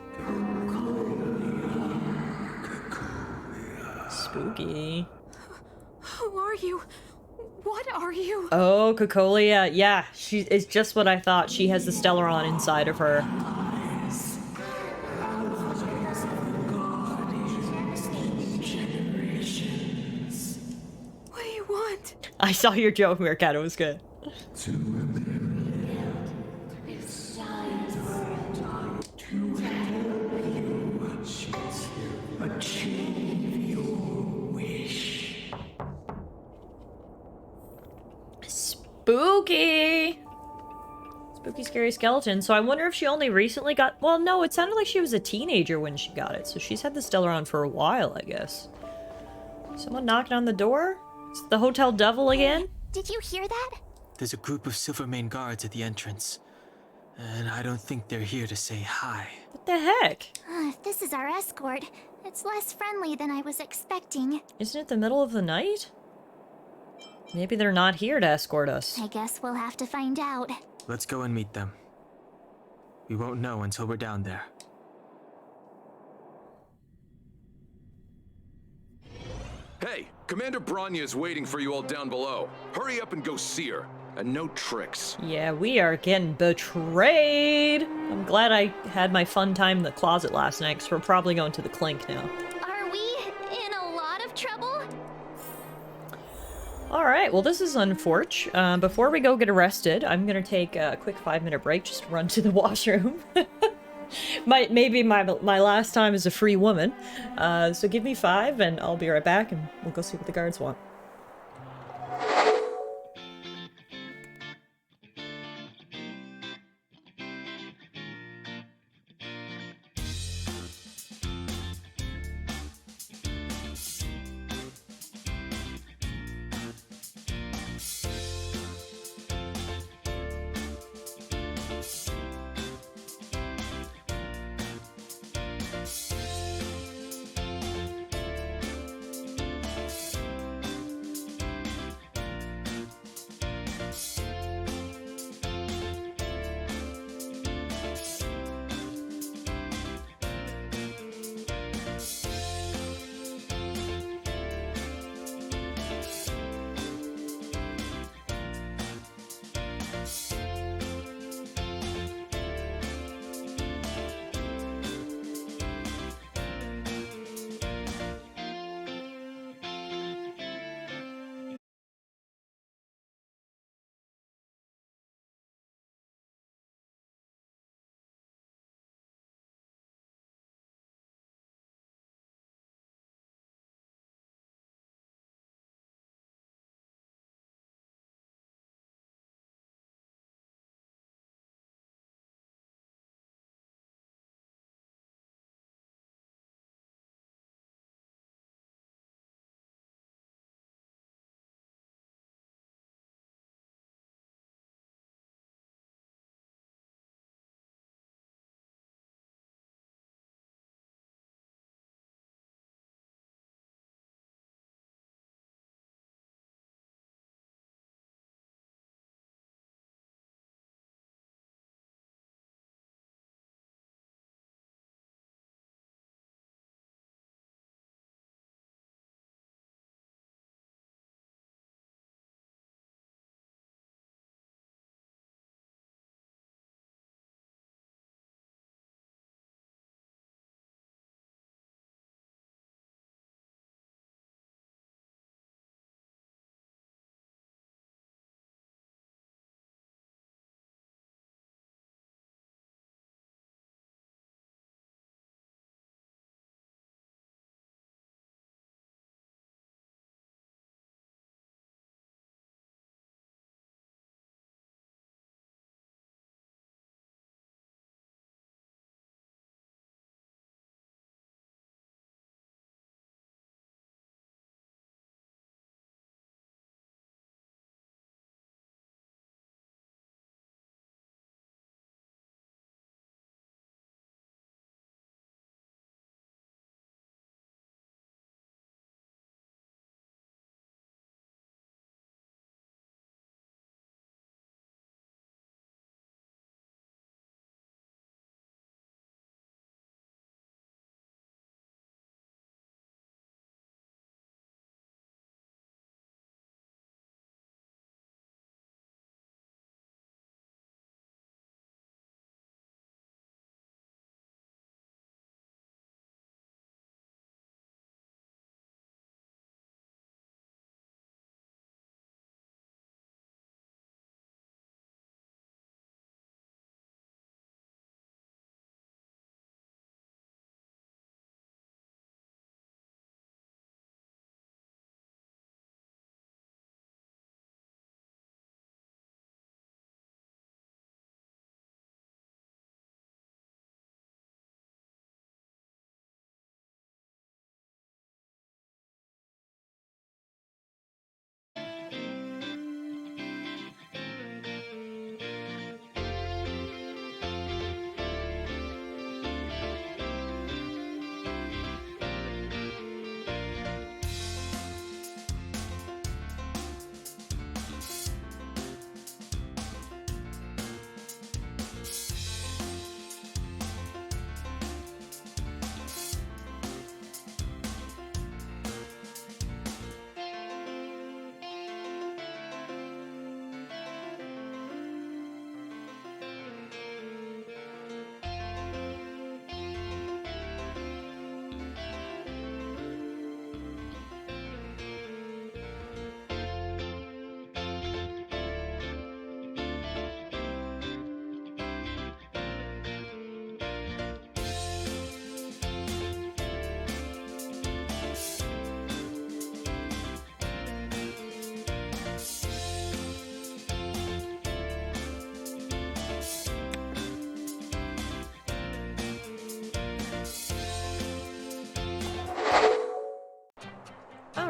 Spooky. Who are you? What are you? Oh, Cocolia. Yeah, she is just what I thought. She has the Stellaron inside of her. What do you want? I saw your joke, Meerkat. It was good. Spooky! Spooky, scary skeleton. So I wonder if she only recently got... Well, no, it sounded like she was a teenager when she got it. So she's had the Stellaron for a while, I guess. Someone knocking on the door? Is it the hotel devil again? Did you hear that? There's a group of Silvermane guards at the entrance. And I don't think they're here to say hi. What the heck? If this is our escort, it's less friendly than I was expecting. Isn't it the middle of the night? Maybe they're not here to escort us. I guess we'll have to find out. Let's go and meet them. We won't know until we're down there. Hey, Commander Bronya is waiting for you all down below. Hurry up and go see her. And no tricks. Yeah, we are getting betrayed. I'm glad I had my fun time in the closet last night, because we're probably going to the Clink now. Are we in a lot of trouble? Alright, well this is unfortunate. Before we go get arrested, I'm gonna take a quick 5-minute break, just run to the washroom. Maybe my last time as a free woman. So give me 5 and I'll be right back and we'll go see what the guards want.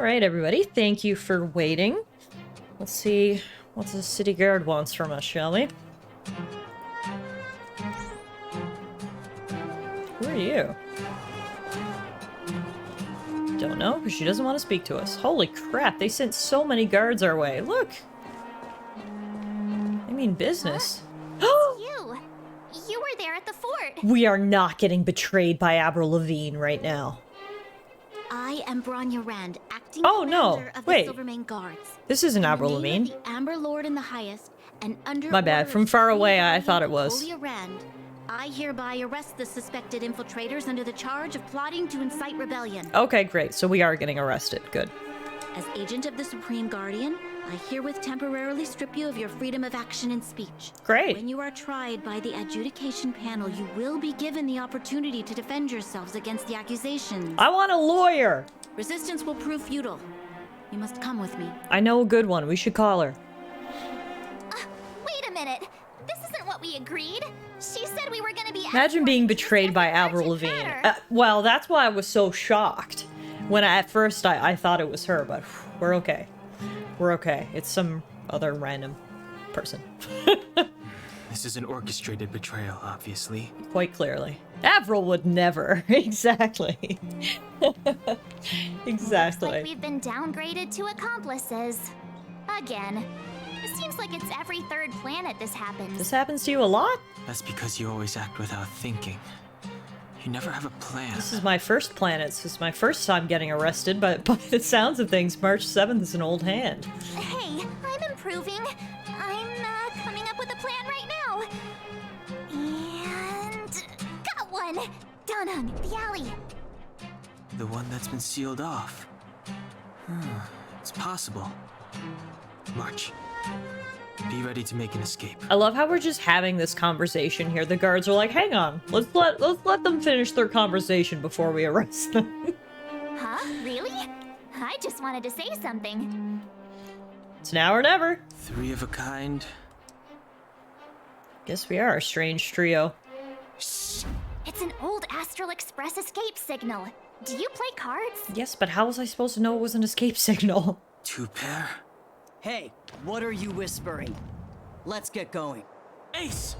Alright, everybody. Thank you for waiting. Let's see what the city guard wants from us, shall we? Who are you? Don't know, because she doesn't want to speak to us. Holy crap, they sent so many guards our way. Look! I mean business. You! You were there at the fort! We are not getting betrayed by Avril Lavigne right now. I am Bronya Rand, acting commander of wait. the Silvermane Guards. This isn't In the Avril name of Lavigne. the Amber Lord in the highest, and under My bad, orders from far of away I Lady thought it was. Bronya Rand, I hereby arrest the suspected infiltrators under the charge of plotting to incite rebellion. Okay, great. So we are getting arrested. Good. As agent of the Supreme Guardian, I herewith temporarily strip you of your freedom of action and speech. Great. When you are tried by the adjudication panel, you will be given the opportunity to defend yourselves against the accusations. I want a lawyer! Resistance will prove futile. You must come with me. I know a good one. We should call her. Wait a minute. This isn't what we agreed. She said we were gonna be. Imagine being betrayed by Avril Lavigne. Well, that's why I was so shocked. When at first I thought it was her, but we're okay. We're okay. It's some other random person. This is an orchestrated betrayal, obviously. Quite clearly. Avril would never. Exactly. Exactly. Like we've been downgraded to accomplices. Again. It seems like it's every third planet this happens. This happens to you a lot? That's because you always act without thinking. You never have a plan. This is my first planet. This is my first time getting arrested, but by the sounds of things, March 7th is an old hand. Hey, I'm improving. I'm coming up with a plan right now. And got one. Down the alley. The one that's been sealed off. It's possible. March. Be ready to make an escape. I love how we're just having this conversation here. The guards are like, hang on, let's let them finish their conversation before we arrest them. Huh? Really? I just wanted to say something. It's now or never. Three of a kind. Guess we are a strange trio. Shh! It's an old Astral Express escape signal. Do you play cards? Yes, but how was I supposed to know it was an escape signal? Two pair? Hey, what are you whispering? Let's get going. Ace!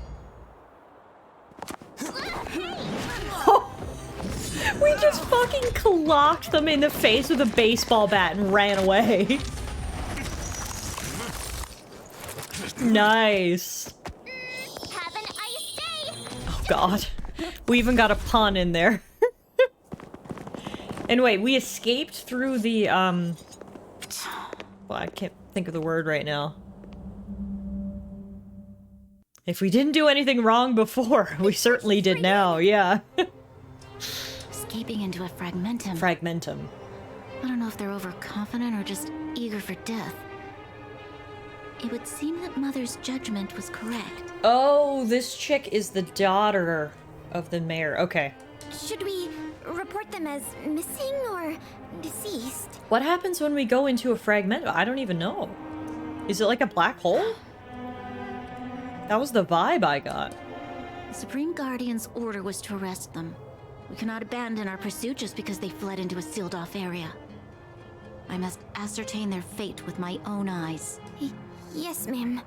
We just fucking clocked them in the face with a baseball bat and ran away. Nice. Have an ice day. Oh god. We even got a pun in there. And wait, we escaped through the, well, I can't think of the word right now. If we didn't do anything wrong before, we certainly did now, yeah. Escaping into a fragmentum. Fragmentum. I don't know if they're overconfident or just eager for death. It would seem that Mother's judgment was correct. Oh, this chick is the daughter of the mayor. Okay. Should we report them as missing or deceased? What happens when we go into a fragment? I don't even know. Is it like a black hole? That was the vibe I got. The Supreme Guardian's order was to arrest them. We cannot abandon our pursuit just because they fled into a sealed-off area. I must ascertain their fate with my own eyes. Yes, ma'am.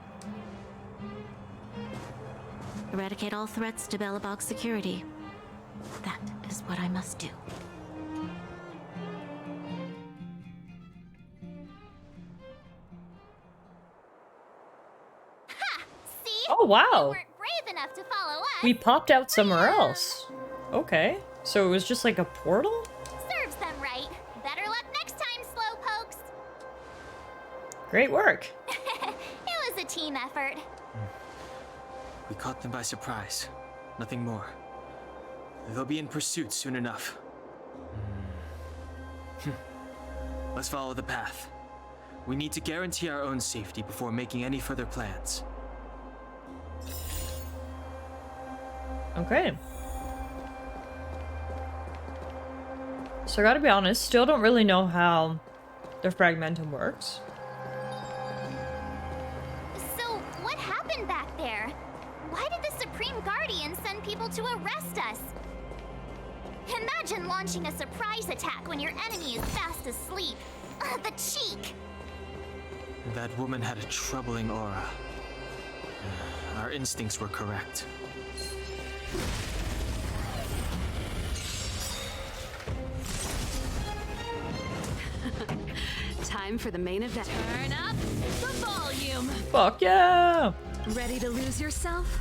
Eradicate all threats to Belobog's security. That is what I must do. Ha! See? Oh, wow. You weren't brave enough to follow us. We popped out somewhere else. Okay. So it was just like a portal? Serves them right. Better luck next time, slowpokes. Great work. It was a team effort. We caught them by surprise. Nothing more. They'll be in pursuit soon enough. Let's follow the path. We need to guarantee our own safety before making any further plans. Okay. So I gotta be honest, still don't really know how the fragmentum works. So, what happened back there? Why did the Supreme Guardian send people to arrest us? Imagine launching a surprise attack when your enemy is fast asleep. The cheek! That woman had a troubling aura. Our instincts were correct. Time for the main event. Turn up the volume. Fuck yeah! Ready to lose yourself?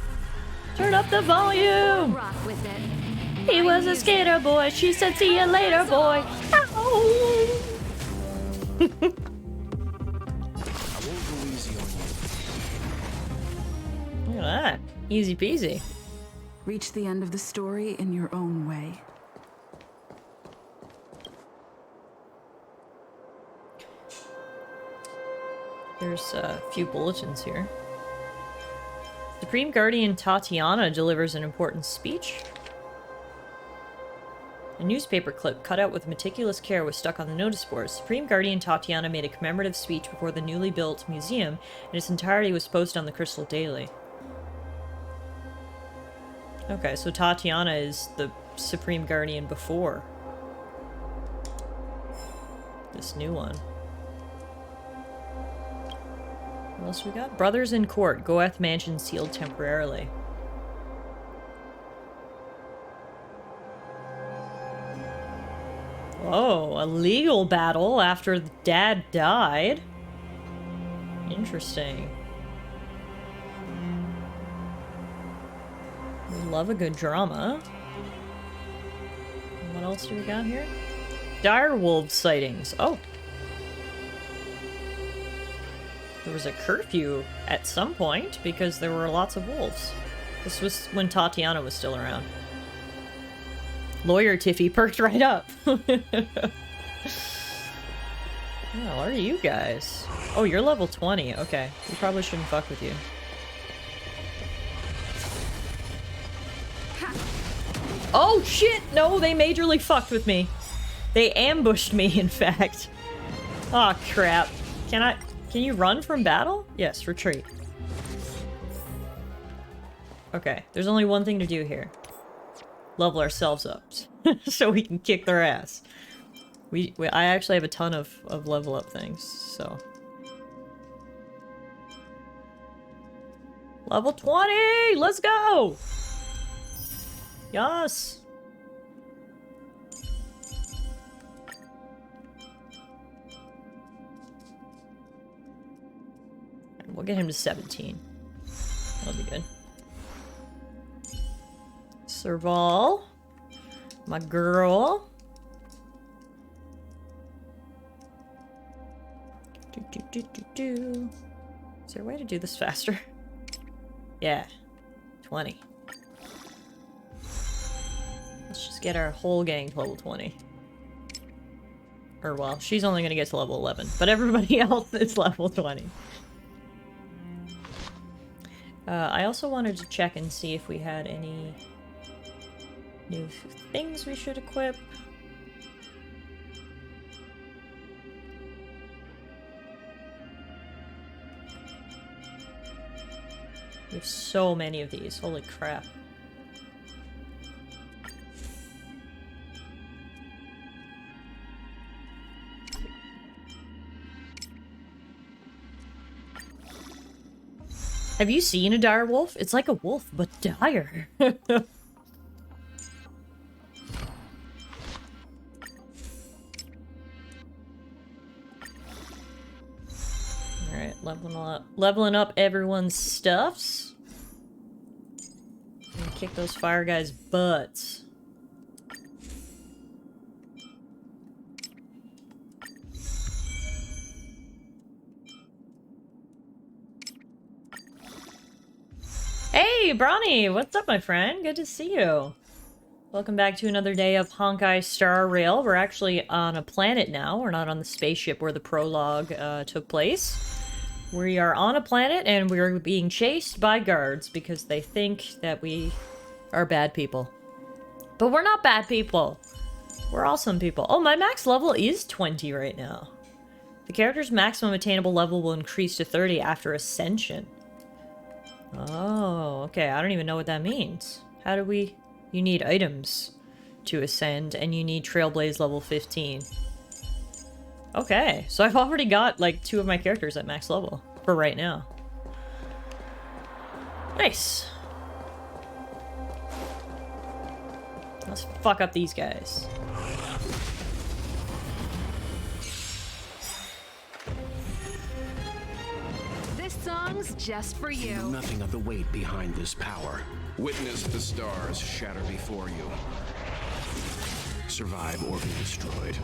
Turn up the volume! Rock with it. He was a skater boy. She said, "See you later, boy." Ow! I won't go easy on you. Look at that. Easy peasy. Reach the end of the story in your own way. There's a few bulletins here. Supreme Guardian Tatiana delivers an important speech. A newspaper clip cut out with meticulous care was stuck on the notice board. Supreme Guardian Tatiana made a commemorative speech before the newly built museum, and its entirety was posted on the Crystal Daily. Okay, so Tatiana is the Supreme Guardian before this new one. What else we got? Brothers in court. Goeth mansion sealed temporarily. Oh, a legal battle after Dad died. Interesting. We love a good drama. What else do we got here? Direwolf sightings. Oh. There was a curfew at some point because there were lots of wolves. This was when Tatiana was still around. Lawyer Tiffy perked right up. Oh, are you guys? Oh, you're level 20. Okay. We probably shouldn't fuck with you. Oh, shit! No, they majorly fucked with me. They ambushed me, in fact. Oh, crap. Can you run from battle? Yes, retreat. Okay, there's only one thing to do here. Level ourselves up. So we can kick their ass. I actually have a ton of level up things, so. Level 20! Let's go! Yes! We'll get him to 17. That'll be good. Serval. My girl. Is there a way to do this faster? Yeah. 20. Let's just get our whole gang to level 20. Or, well, she's only gonna get to level 11, but everybody else is level 20. I also wanted to check and see if we had any new things we should equip. We have so many of these. Holy crap. Have you seen a dire wolf? It's like a wolf, but dire. Alright, leveling up everyone's stuffs. And kick those fire guys' butts. Hey, Bronny! What's up, my friend? Good to see you. Welcome back to another day of Honkai Star Rail. We're actually on a planet now. We're not on the spaceship where the prologue took place. We are on a planet and we're being chased by guards because they think that we are bad people. But we're not bad people. We're awesome people. Oh, my max level is 20 right now. The character's maximum attainable level will increase to 30 after Ascension. Oh, okay. I don't even know what that means. How do we... You need items to ascend, and you need Trailblaze level 15. Okay, so I've already got like 2 of my characters at max level for right now. Nice. Let's fuck up these guys. This song's just for you. Nothing of the weight behind this power. Witness the stars shatter before you. Survive or be destroyed.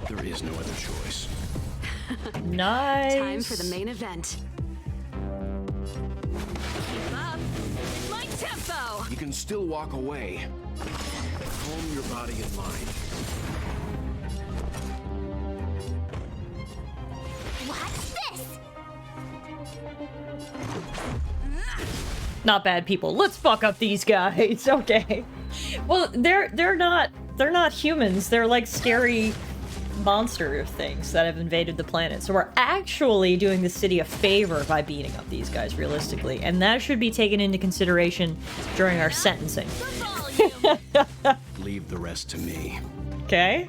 There is no other choice. Nice. Time for the main event. Keep up. My tempo. You can still walk away. Calm your body and mind. What's this? Not bad people. Let's fuck up these guys. Okay. Well, they're not humans. They're like scary monster things that have invaded the planet. So we're actually doing the city a favor by beating up these guys realistically, and that should be taken into consideration during our sentencing. Leave the rest to me. Okay?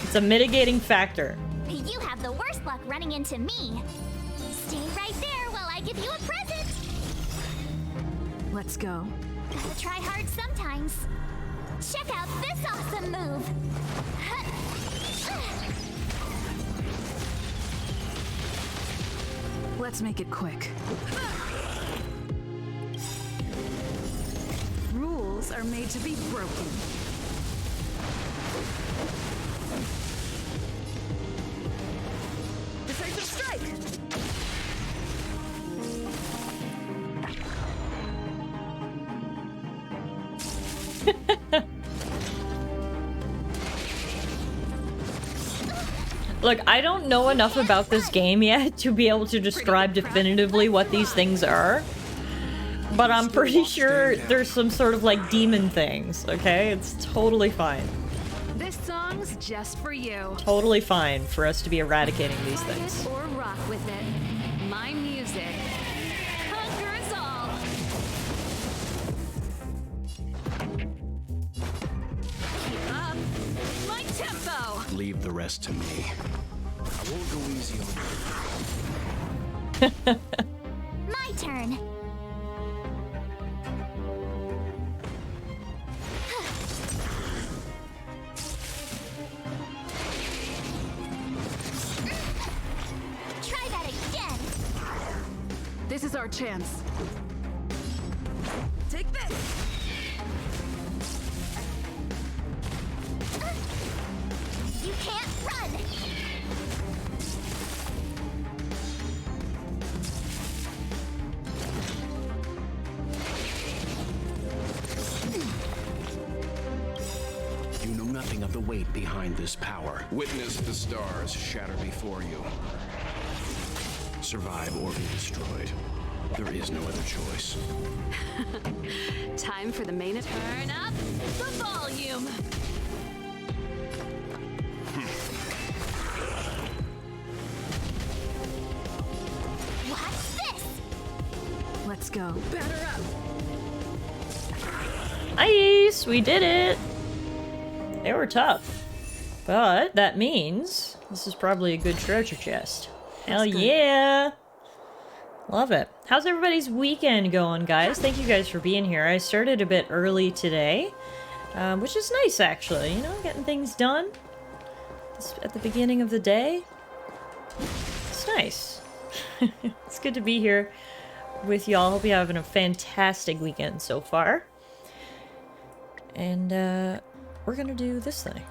It's a mitigating factor. You have the worst luck running into me. Stay right there while I give you a present. Let's go. Gotta try hard sometimes. Check out this awesome move. Let's make it quick. Rules are made to be broken. Decisive strike! Look, I don't know enough about this game yet to be able to describe definitively what these things are. But I'm pretty sure there's some sort of like demon things, okay? It's totally fine. This song's just for you. Totally fine for us to be eradicating these things. Or rock with it. My music conquers all. Keep up. My tempo. Leave the rest to me. I won't go easy on you. My turn. Try that again. This is our chance. Take this! You can't run. You know nothing of the weight behind this power. Witness the stars shatter before you. Survive or be destroyed. There is no other choice. Time for the main event. Turn up the volume. What's this? Let's go. Batter up! Nice! We did it! They were tough. But that means this is probably a good treasure chest. Hell yeah! Love it. How's everybody's weekend going, guys? Thank you guys for being here. I started a bit early today, which is nice, actually. You know, getting things done at the beginning of the day. It's nice. It's good to be here with y'all. Hope you're having a fantastic weekend so far. And, we're gonna do this thing.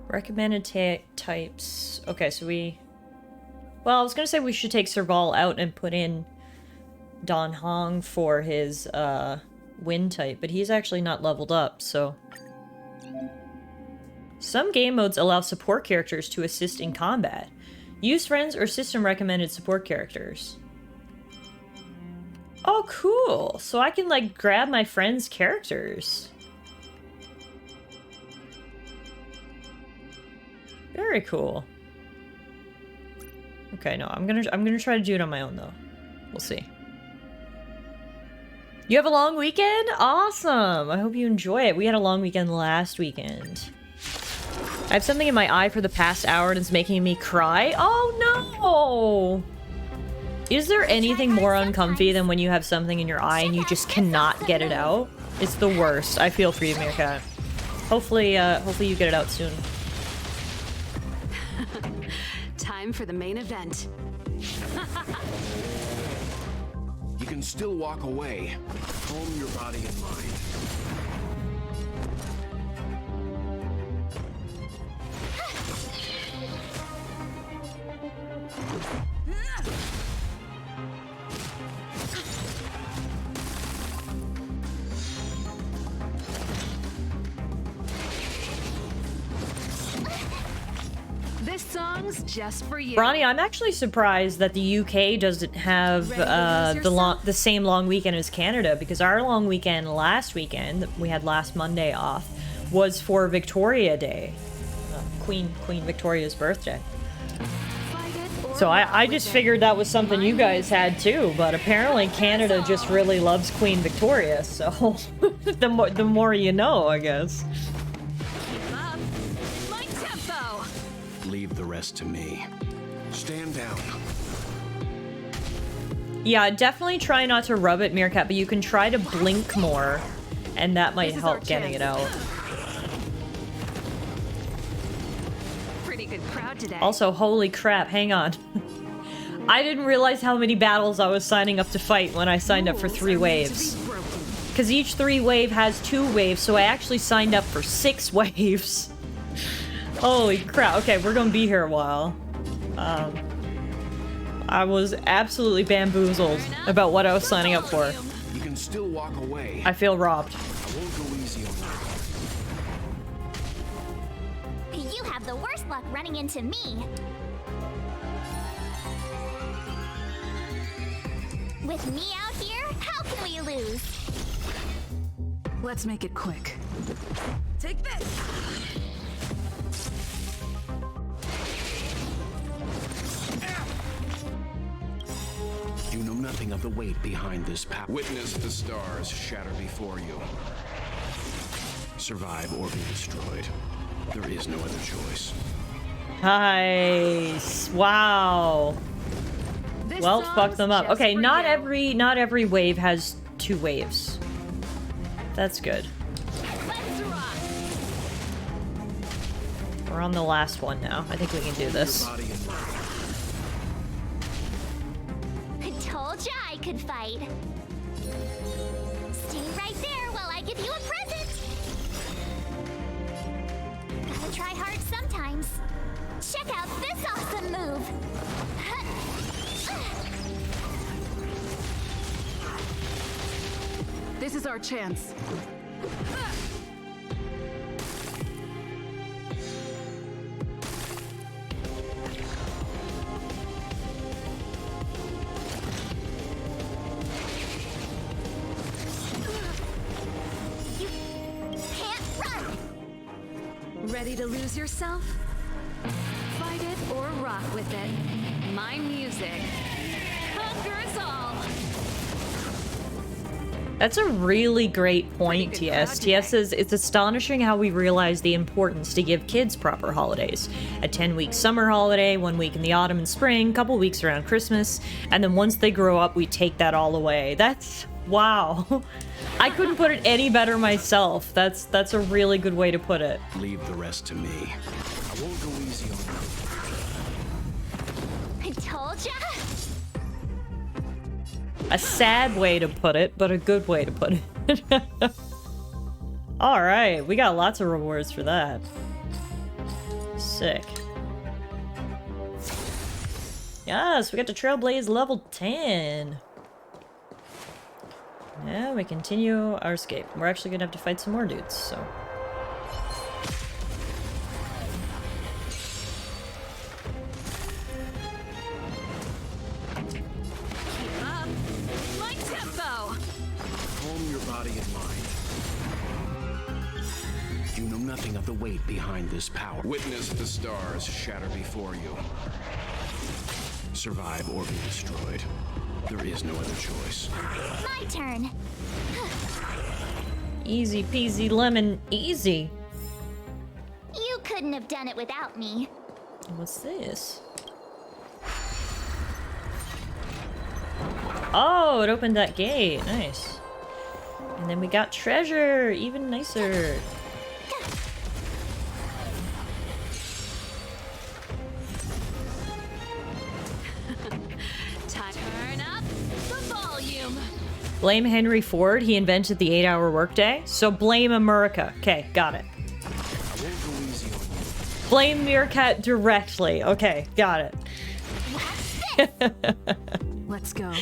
Recommended types. Okay, so well, I was gonna say we should take Serval out and put in Don Hong for his, wind type, but he's actually not leveled up, so... Some game modes allow support characters to assist in combat. Use friends or system recommended support characters. Oh, cool! So I can, like, grab my friends' characters. Very cool. Okay, no, I'm gonna try to do it on my own, though. We'll see. You have a long weekend? Awesome! I hope you enjoy it. We had a long weekend last weekend. I have something in my eye for the past hour and it's making me cry. Oh no! Is there anything more uncomfy than when you have something in your eye and you just cannot get it out? It's the worst. I feel for you, Meerkat. Hopefully you get it out soon. Time for the main event. You can still walk away. Calm your body and mind. This song's just for you. Bronny, I'm actually surprised that the UK doesn't have the same long weekend as Canada, because our long weekend last weekend, that we had last Monday off, was for Victoria Day. Queen Victoria's birthday. So I just figured that was something you guys had too, but apparently Canada just really loves Queen Victoria, so the more you know, I guess. Leave the rest to me. Stand down. Yeah, definitely try not to rub it, Meerkat, but you can try to blink more, and that might help getting it out. Pretty good crowd today. Also, holy crap, hang on. I didn't realize how many battles I was signing up to fight when I signed up for 3 waves. Because each 3 wave has 2 waves, so I actually signed up for 6 waves. Holy crap. Okay, we're gonna be here a while. I was absolutely bamboozled about what I was signing up for. You can still walk away. I feel robbed. I won't go easy on you. You have the worst luck running into me. With me out here, how can we lose? Let's make it quick. Take this! You know nothing of the weight behind this power. Witness the stars shatter before you. Survive or be destroyed. There is no other choice. Nice. Wow. Well, fuck them up. Okay, not every wave has 2 waves. That's good. We're on the last one now. I think we can do this. I told ya I could fight. Stay right there while I give you a present. Gotta try hard sometimes. Check out this awesome move. This is our chance. Ready to lose yourself? Fight it or rock with it. My music conquers all. That's a really great point, TS. TS says, it's astonishing how we realize the importance to give kids proper holidays. A 10-week summer holiday, 1 week in the autumn and spring, couple weeks around Christmas, and then once they grow up, we take that all away. That's... wow. I couldn't put it any better myself. That's a really good way to put it. Leave the rest to me. I won't go easy on you. I told ya. A sad way to put it, but a good way to put it. Alright, we got lots of rewards for that. Sick. Yes, we got to Trailblaze level 10. Yeah, we continue our escape. We're actually gonna have to fight some more dudes, so... Nothing of the weight behind this power. Witness the stars shatter before you. survive or be destroyed. There is no other choice. My turn. Easy peasy lemon easy. You couldn't have done it without me. What's this? Oh, it opened that gate. Nice. And then we got treasure. Even nicer. Turn up the volume. Blame Henry Ford. He invented the 8-hour workday. So blame America. Okay, got it. Blame Meerkat directly. Okay, got it. Let's go.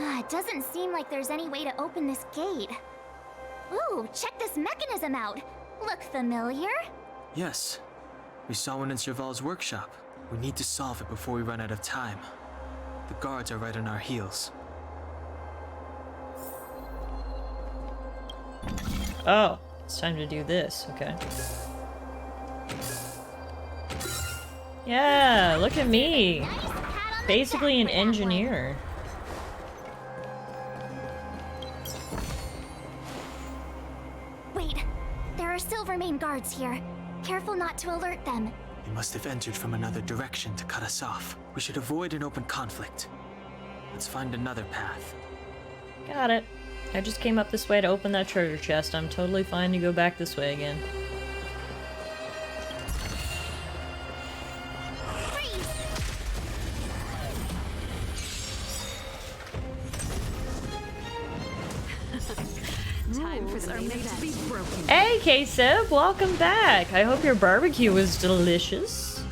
It doesn't seem like there's any way to open this gate. Ooh, check this mechanism out. Look familiar? Yes. We saw one in Serval's workshop. We need to solve it before we run out of time. The guards are right on our heels. Oh, it's time to do this. Okay. Yeah, look at me. Basically an engineer. Wait, there are Silvermane guards here. Careful not to alert them. They must have entered from another direction to cut us off. We should avoid an open conflict. Let's find another path. Got it. I just came up this way to open that treasure chest. I'm totally fine to go back this way again. Time for the main event. Hey, K-Sib, welcome back. I hope your barbecue was delicious.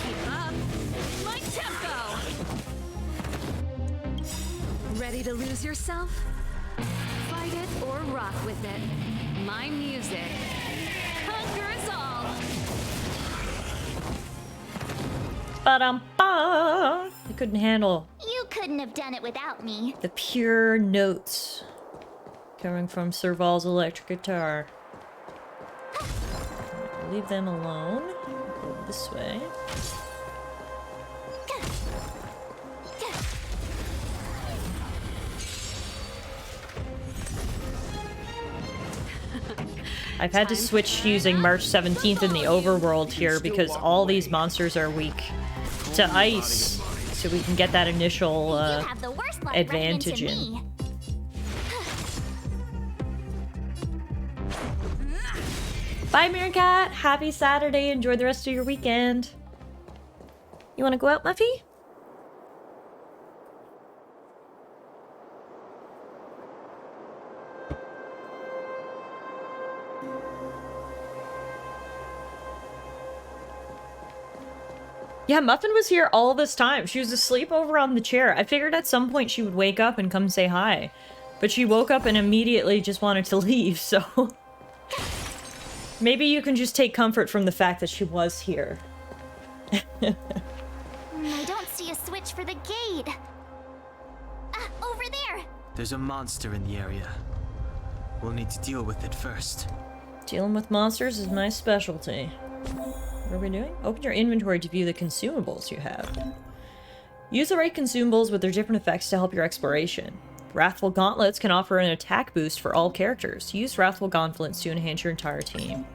Keep up my tempo. Ready to lose yourself? Fight it or rock with it. My music conquers all. Ba-dum-ba! I couldn't handle You couldn't have done it without me. the pure notes coming from Serval's electric guitar. Leave them alone. Go this way. I've had to switch using March 17th in the overworld here because all these monsters are weak to ice, so we can get that initial advantage in. Bye, Meerkat. Happy Saturday. Enjoy the rest of your weekend. You want to go out, Muffy? Yeah, Muffin was here all this time. She was asleep over on the chair. I figured at some point she would wake up and come say hi. But she woke up and immediately just wanted to leave, so... Maybe you can just take comfort from the fact that she was here. I don't see a switch for the gate. Over there. There's a monster in the area. We'll need to deal with it first. Dealing with monsters is my specialty. What are we doing? Open your inventory to view the consumables you have. Use the right consumables with their different effects to help your exploration. Wrathful Gauntlets can offer an attack boost for all characters. Use Wrathful Gauntlets to enhance your entire team.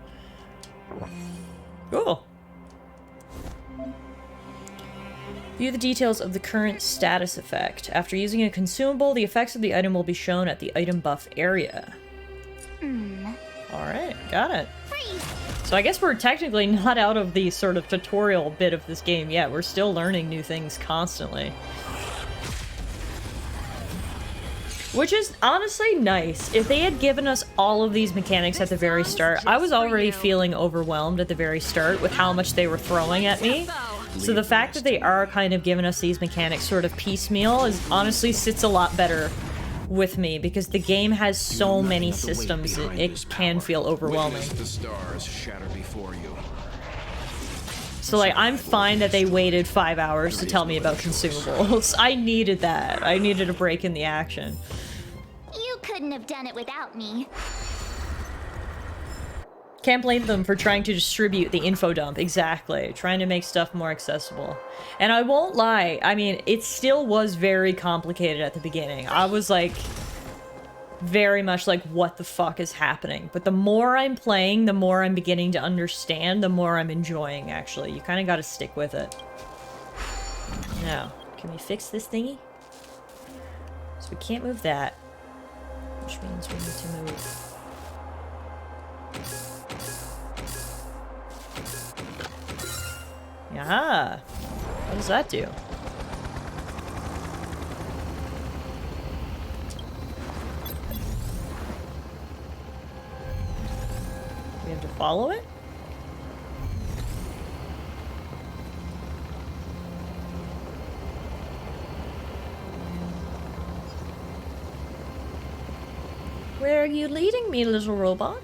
Cool. View the details of the current status effect. After using a consumable, the effects of the item will be shown at the item buff area. Alright, got it. So I guess we're technically not out of the sort of tutorial bit of this game yet. We're still learning new things constantly. Which is honestly nice. If they had given us all of these mechanics at the very start, I was already feeling overwhelmed at the very start with how much they were throwing at me. So the fact that they are kind of giving us these mechanics sort of piecemeal is honestly sits a lot better with me, because the game has so many systems it can feel overwhelming. The stars shatter before you. So like, I'm fine that they waited 5 hours to tell me about consumables. I needed that. I needed a break in the action. You couldn't have done it without me. Can't blame them for trying to distribute the info dump. Exactly. Trying to make stuff more accessible. And I won't lie, I mean, it still was very complicated at the beginning. I was like, very much like, what the fuck is happening? But the more I'm playing, the more I'm beginning to understand, the more I'm enjoying, actually. You kind of got to stick with it. Now, can we fix this thingy? So we can't move that. Which means we need to move... Aha! What does that do? We have to follow it? Where are you leading me, little robot?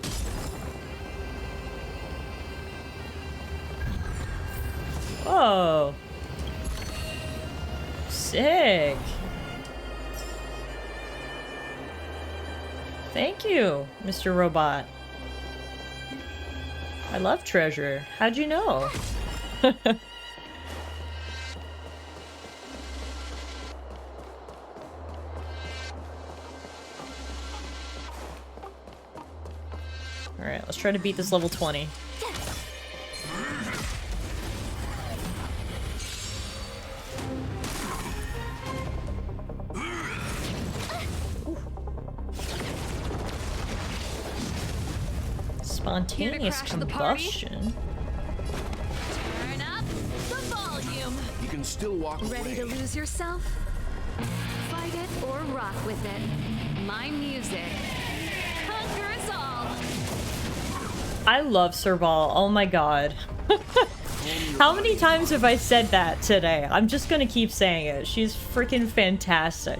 Whoa. Sick. Thank you, Mr. Robot. I love treasure. How'd you know? Alright, let's try to beat this level 20. Spontaneous combustion. Turn up the volume. You can still walk away. Ready to lose yourself? Fight it or rock with it. My music conquers all. I love Serval. Oh my god. How many times have I said that today? I'm just gonna keep saying it. She's freaking fantastic.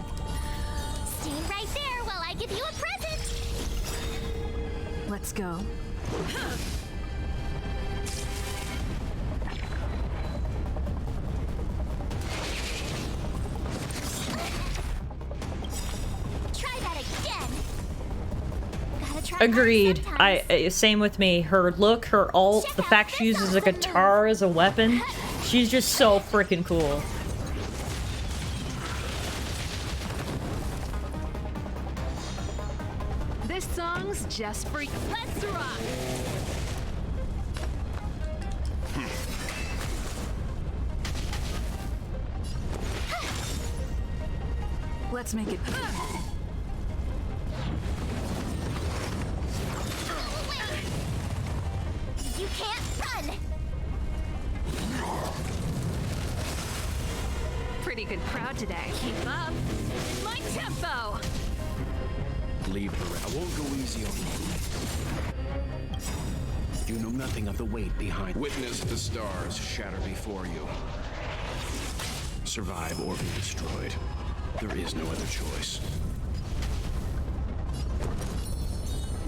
Stand right there while I give you a present. Let's go. Try that again. Gotta try Agreed. Same with me. Her look, her ult, the fact she uses a guitar as a weapon. She's just so freaking cool. This song's just for you. Let's rock. Let's make it. You can't run. Pretty good crowd today. Keep up. My tempo. Leave her. I won't go easy on you. You know nothing of the weight behind. Witness the stars shatter before you. Survive or be destroyed. There is no other choice.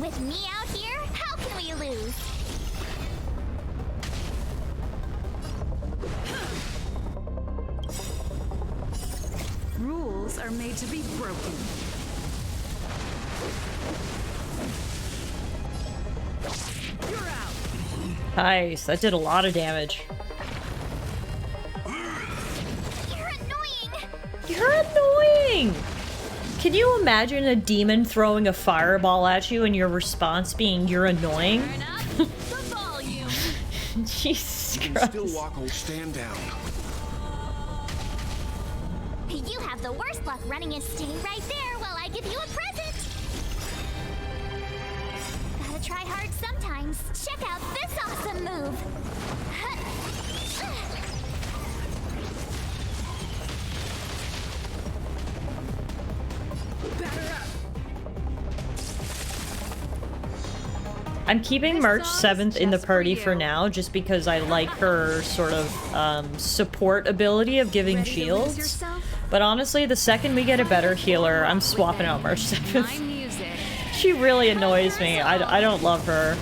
With me out here, how can we lose? Rules are made to be broken. You're out. Nice. That did a lot of damage. You're annoying. You're annoying! Can you imagine a demon throwing a fireball at you and your response being, you're annoying? Turn up the volume. Jesus You can Christ. still walk or stand down. You have the worst luck running and stay right there while I give you a present. Gotta try hard sometimes. Check out this awesome move. I'm keeping March 7th in the party for now, just because I like her sort of support ability of giving shields. But honestly, the second we get a better healer, I'm swapping out March 7th. She really annoys me. I don't love her.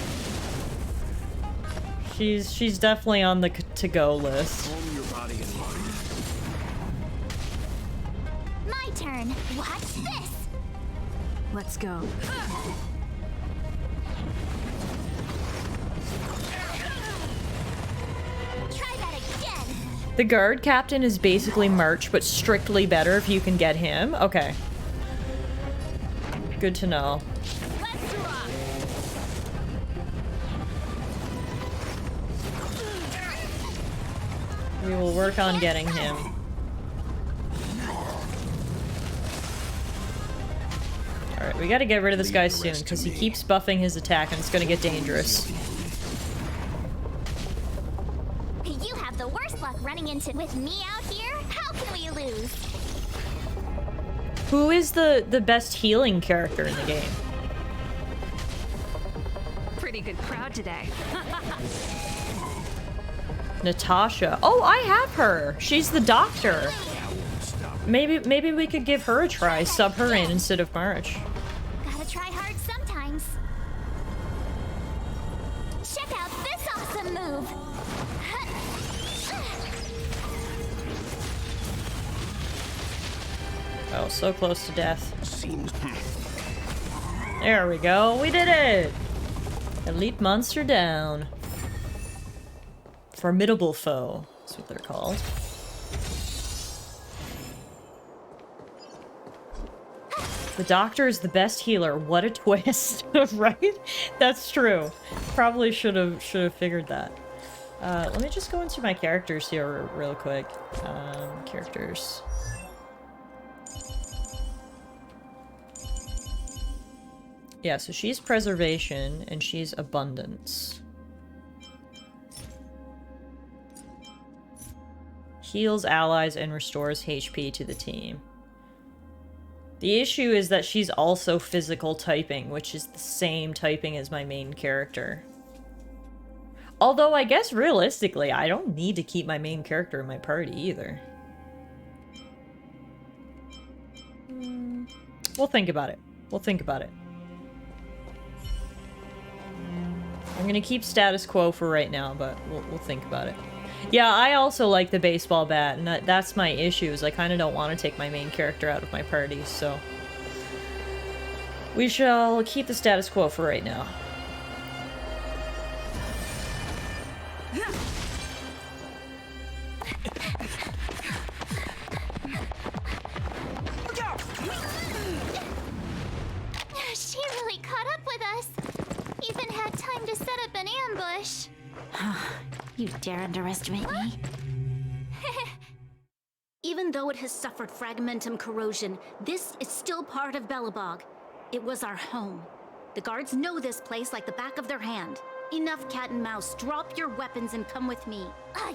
She's definitely on the to-go list. My turn. Watch this. Let's go. Try that again. The guard captain is basically March, but strictly better if you can get him. Okay. Good to know. We will work on getting him. Alright, we gotta get rid of this guy soon, because he keeps buffing his attack and it's gonna get dangerous. You have the worst luck running into with me out here. How can we lose? Who is the best healing character in the game? Pretty good crowd today. Natasha. Oh, I have her. She's the doctor. Maybe we could give her a try. Sub her in instead of March. Gotta try hard sometimes. Check out this awesome move. Oh, so close to death. There we go. We did it. Elite monster down. Formidable foe. That's what they're called. The doctor is the best healer. What a twist, right? That's true. Probably should have figured that. Let me just go into my characters here real quick. Characters. Yeah, so she's preservation and she's abundance. Heals allies and restores HP to the team. The issue is that she's also physical typing, which is the same typing as my main character. Although, I guess realistically, I don't need to keep my main character in my party either. We'll think about it. We'll think about it. I'm gonna keep status quo for right now, but we'll think about it. Yeah, I also like the baseball bat, and that's my issue, is I kind of don't want to take my main character out of my party, so... we shall keep the status quo for right now. She really caught up with us. Even had time to set up an ambush. You dare underestimate me? Even though it has suffered fragmentum corrosion, this is still part of Belobog. It was our home. The guards know this place like the back of their hand. Enough cat and mouse. Drop your weapons and come with me.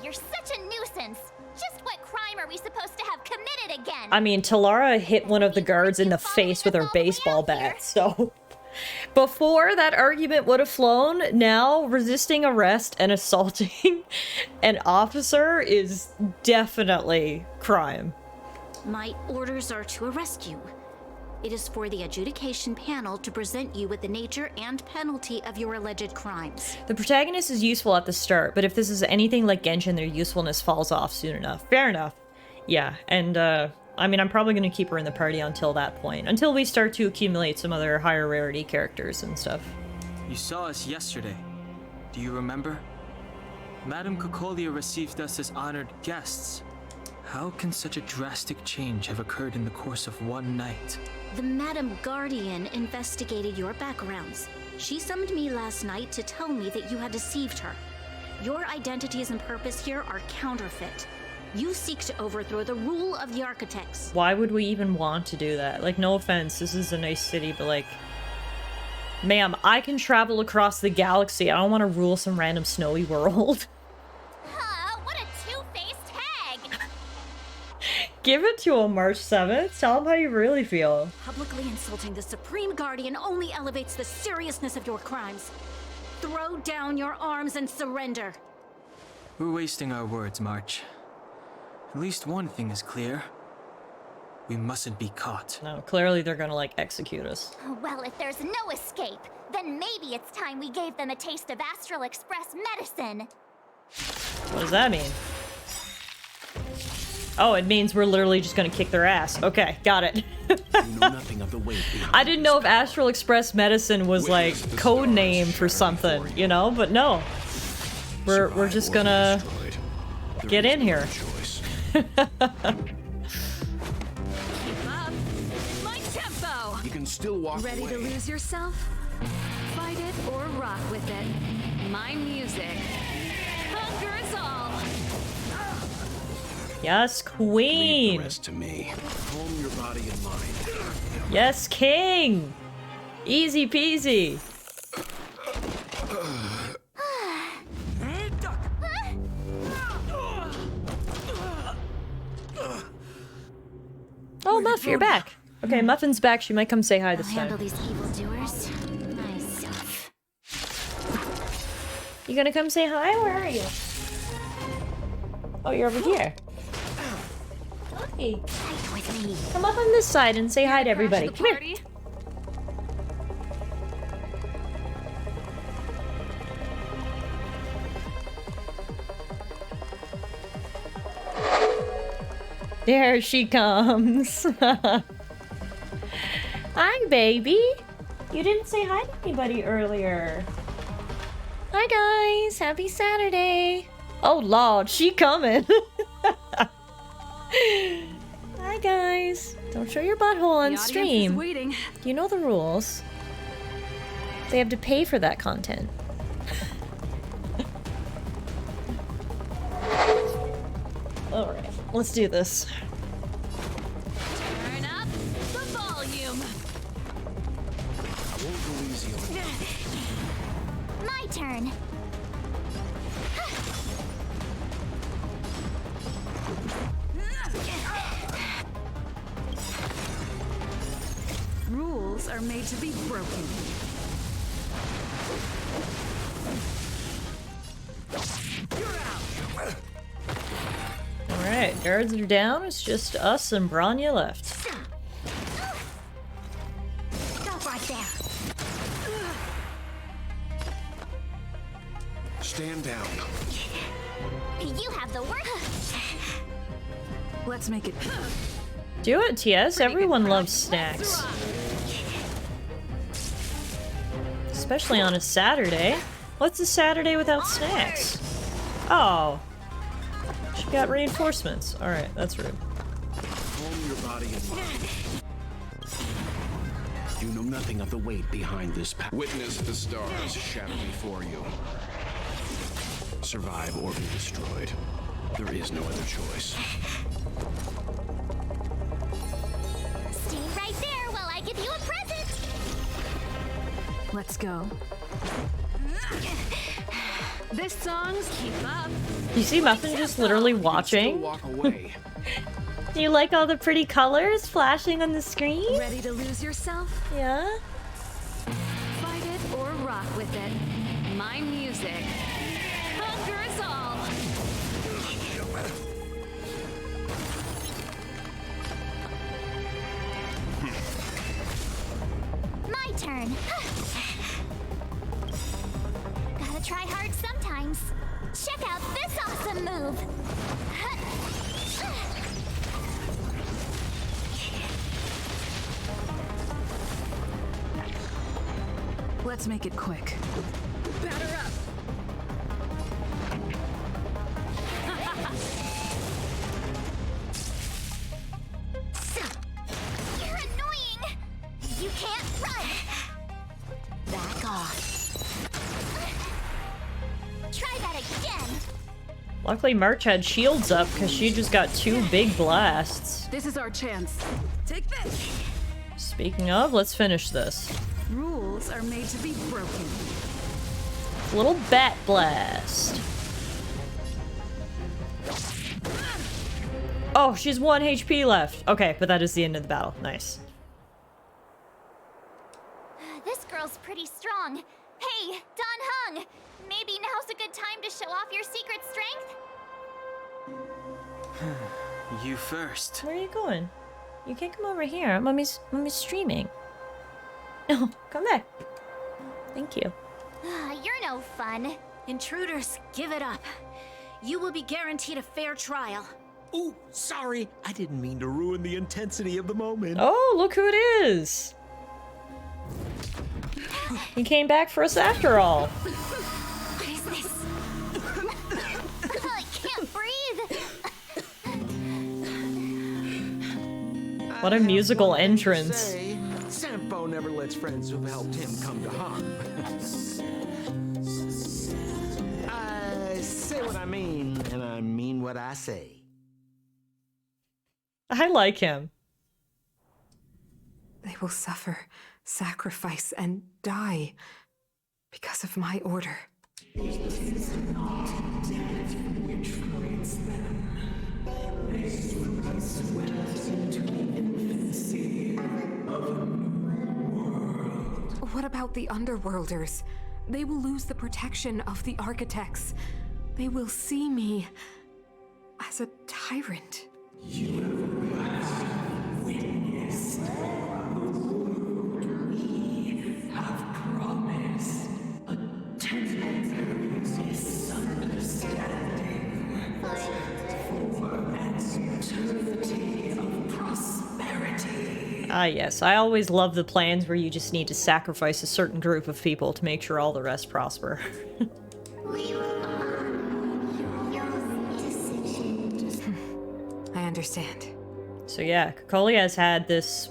You're such a nuisance. Just what crime are we supposed to have committed again? I mean, Tallara hit one of the guards in the face with her baseball bat, so... Before, that argument would have flown. Now, resisting arrest and assaulting an officer is definitely crime. My orders are to arrest you. It is for the adjudication panel to present you with the nature and penalty of your alleged crimes. The protagonist is useful at the start, but if this is anything like Genshin, their usefulness falls off soon enough. Fair enough. Yeah, and I mean, I'm probably going to keep her in the party until that point. Until we start to accumulate some other higher rarity characters and stuff. You saw us yesterday. Do you remember? Madame Cocolia received us as honored guests. How can such a drastic change have occurred in the course of one night? The Madam Guardian investigated your backgrounds. She summoned me last night to tell me that you had deceived her. Your identities and purpose here are counterfeit. You seek to overthrow the rule of the architects. Why would we even want to do that? Like, no offense, this is a nice city, but like... Ma'am, I can travel across the galaxy. I don't want to rule some random snowy world. What a two-faced hag! Give it to him, March 7th. Tell him how you really feel. Publicly insulting the Supreme Guardian only elevates the seriousness of your crimes. throw down your arms and surrender. We're wasting our words, March. At least one thing is clear. We mustn't be caught. No, clearly they're gonna, like, execute us. Well, if there's no escape, then maybe it's time we gave them a taste of Astral Express medicine. What does that mean? Oh, it means we're literally just gonna kick their ass. Okay, got it. Nothing of the weight behind I didn't know if Astral Express medicine was, like, code name for something, you know? But no. We're just gonna get in here. My tempo! You can still walk Ready away. to lose yourself? Fight it or rock with it. My music. Conquers all! Yes, queen. Rest to me. Calm your body and mind. Yes, king. Easy peasy. Oh, Muff, you're back. Okay, Muffin's back. She might come say hi this Handle time. these evildoers myself. You gonna come say hi? Where are you? Oh, you're over here. Hi. With me. Come up on this side and say hi to everybody. Come here. There she comes. Hi, baby. You didn't say hi to anybody earlier. Hi, guys. Happy Saturday. Oh, Lord, she coming. Hi, guys. Don't show your butthole on stream. Waiting. You know the rules. They have to pay for that content. Alright, let's do this. Turn up the volume. I won't go easy on you. My turn. Rules are made to be broken. Alright, guards are down. It's just us and Branya left. Stop right there. Stand down. You have the work. Let's make it. Do it, TS. Everyone loves snacks. Especially on a Saturday. What's a Saturday without snacks? Oh. She got reinforcements. Alright, that's rude. Calm your body and mind. You know nothing of the weight behind this path. Witness the stars shadow before you. Survive or be destroyed. There is no other choice. Stay right there while I give you a present. Let's go. This song's keep up. You see Muffin just literally watching? Walk away. Do you like all the pretty colors flashing on the screen? Ready to lose yourself? Yeah? Fight it or rock with it. My music. Conquers all. My turn. Gotta try hard sometimes. Check out this awesome move. Let's make it quick. Batter up. You're annoying. You can't run. Back off. Try that again. Luckily March had shields up because she just got 2 big blasts. This is our chance. Take this. Speaking of, let's finish this. Rules are made to be broken. Little bat blast. Oh, she's 1 HP left. Okay, but that is the end of the battle. Nice. This girl's pretty strong. Hey, Don wrong! Maybe now's a good time to show off your secret strength? You first. Where are you going? You can't come over here. Mommy's streaming. No, come back. Thank you. You're no fun. Intruders, give it up. You will be guaranteed a fair trial. Ooh, sorry. I didn't mean to ruin the intensity of the moment. Oh, look who it is. He came back for us after all. What is this? I can't breathe. What a musical entrance. Say, Sampo never lets friends who've helped him come to harm. I say what I mean, and I mean what I say. I like him. They will suffer, sacrifice, and die because of my order. What about the Underworlders? They will lose the protection of the Architects. They will see me as a tyrant. You have witnessed we have promised a temporary misunderstanding for an eternity of prosperity. Ah, yes. I always love the plans where you just need to sacrifice a certain group of people to make sure all the rest prosper. I understand. So yeah, Kokoli has had this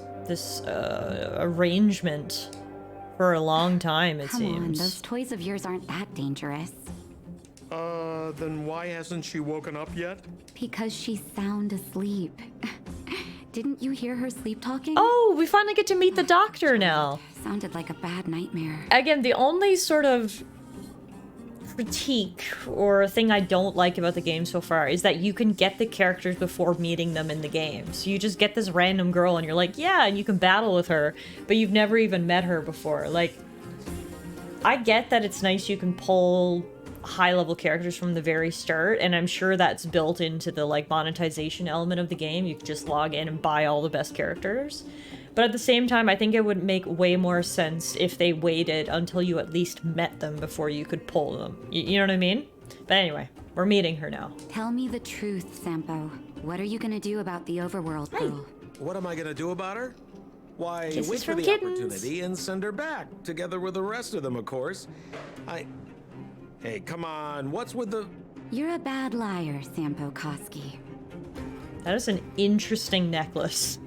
arrangement for a long time, it Come seems. on, those toys of yours aren't that dangerous. Then why hasn't she woken up yet? Because she's sound asleep. Didn't you hear her sleep talking? Oh, we finally get to meet the doctor now. Sounded like a bad nightmare. Again, the only sort of critique or thing I don't like about the game so far is that you can get the characters before meeting them in the game. So you just get this random girl and you're like, yeah, and you can battle with her, but you've never even met her before. Like, I get that it's nice you can pull high-level characters from the very start, and I'm sure that's built into the, like, monetization element of the game. You can just log in and buy all the best characters. But at the same time, I think it would make way more sense if they waited until you at least met them before you could pull them. You know what I mean? But anyway, we're meeting her now. Tell me the truth, Sampo. What are you gonna do about the overworld girl? What am I gonna do about her? Why, Kisses wait for from the kittens. opportunity and send her back, together with the rest of them, of course. Hey, come on, what's with the... You're a bad liar, Sampo Koski. That is an interesting necklace.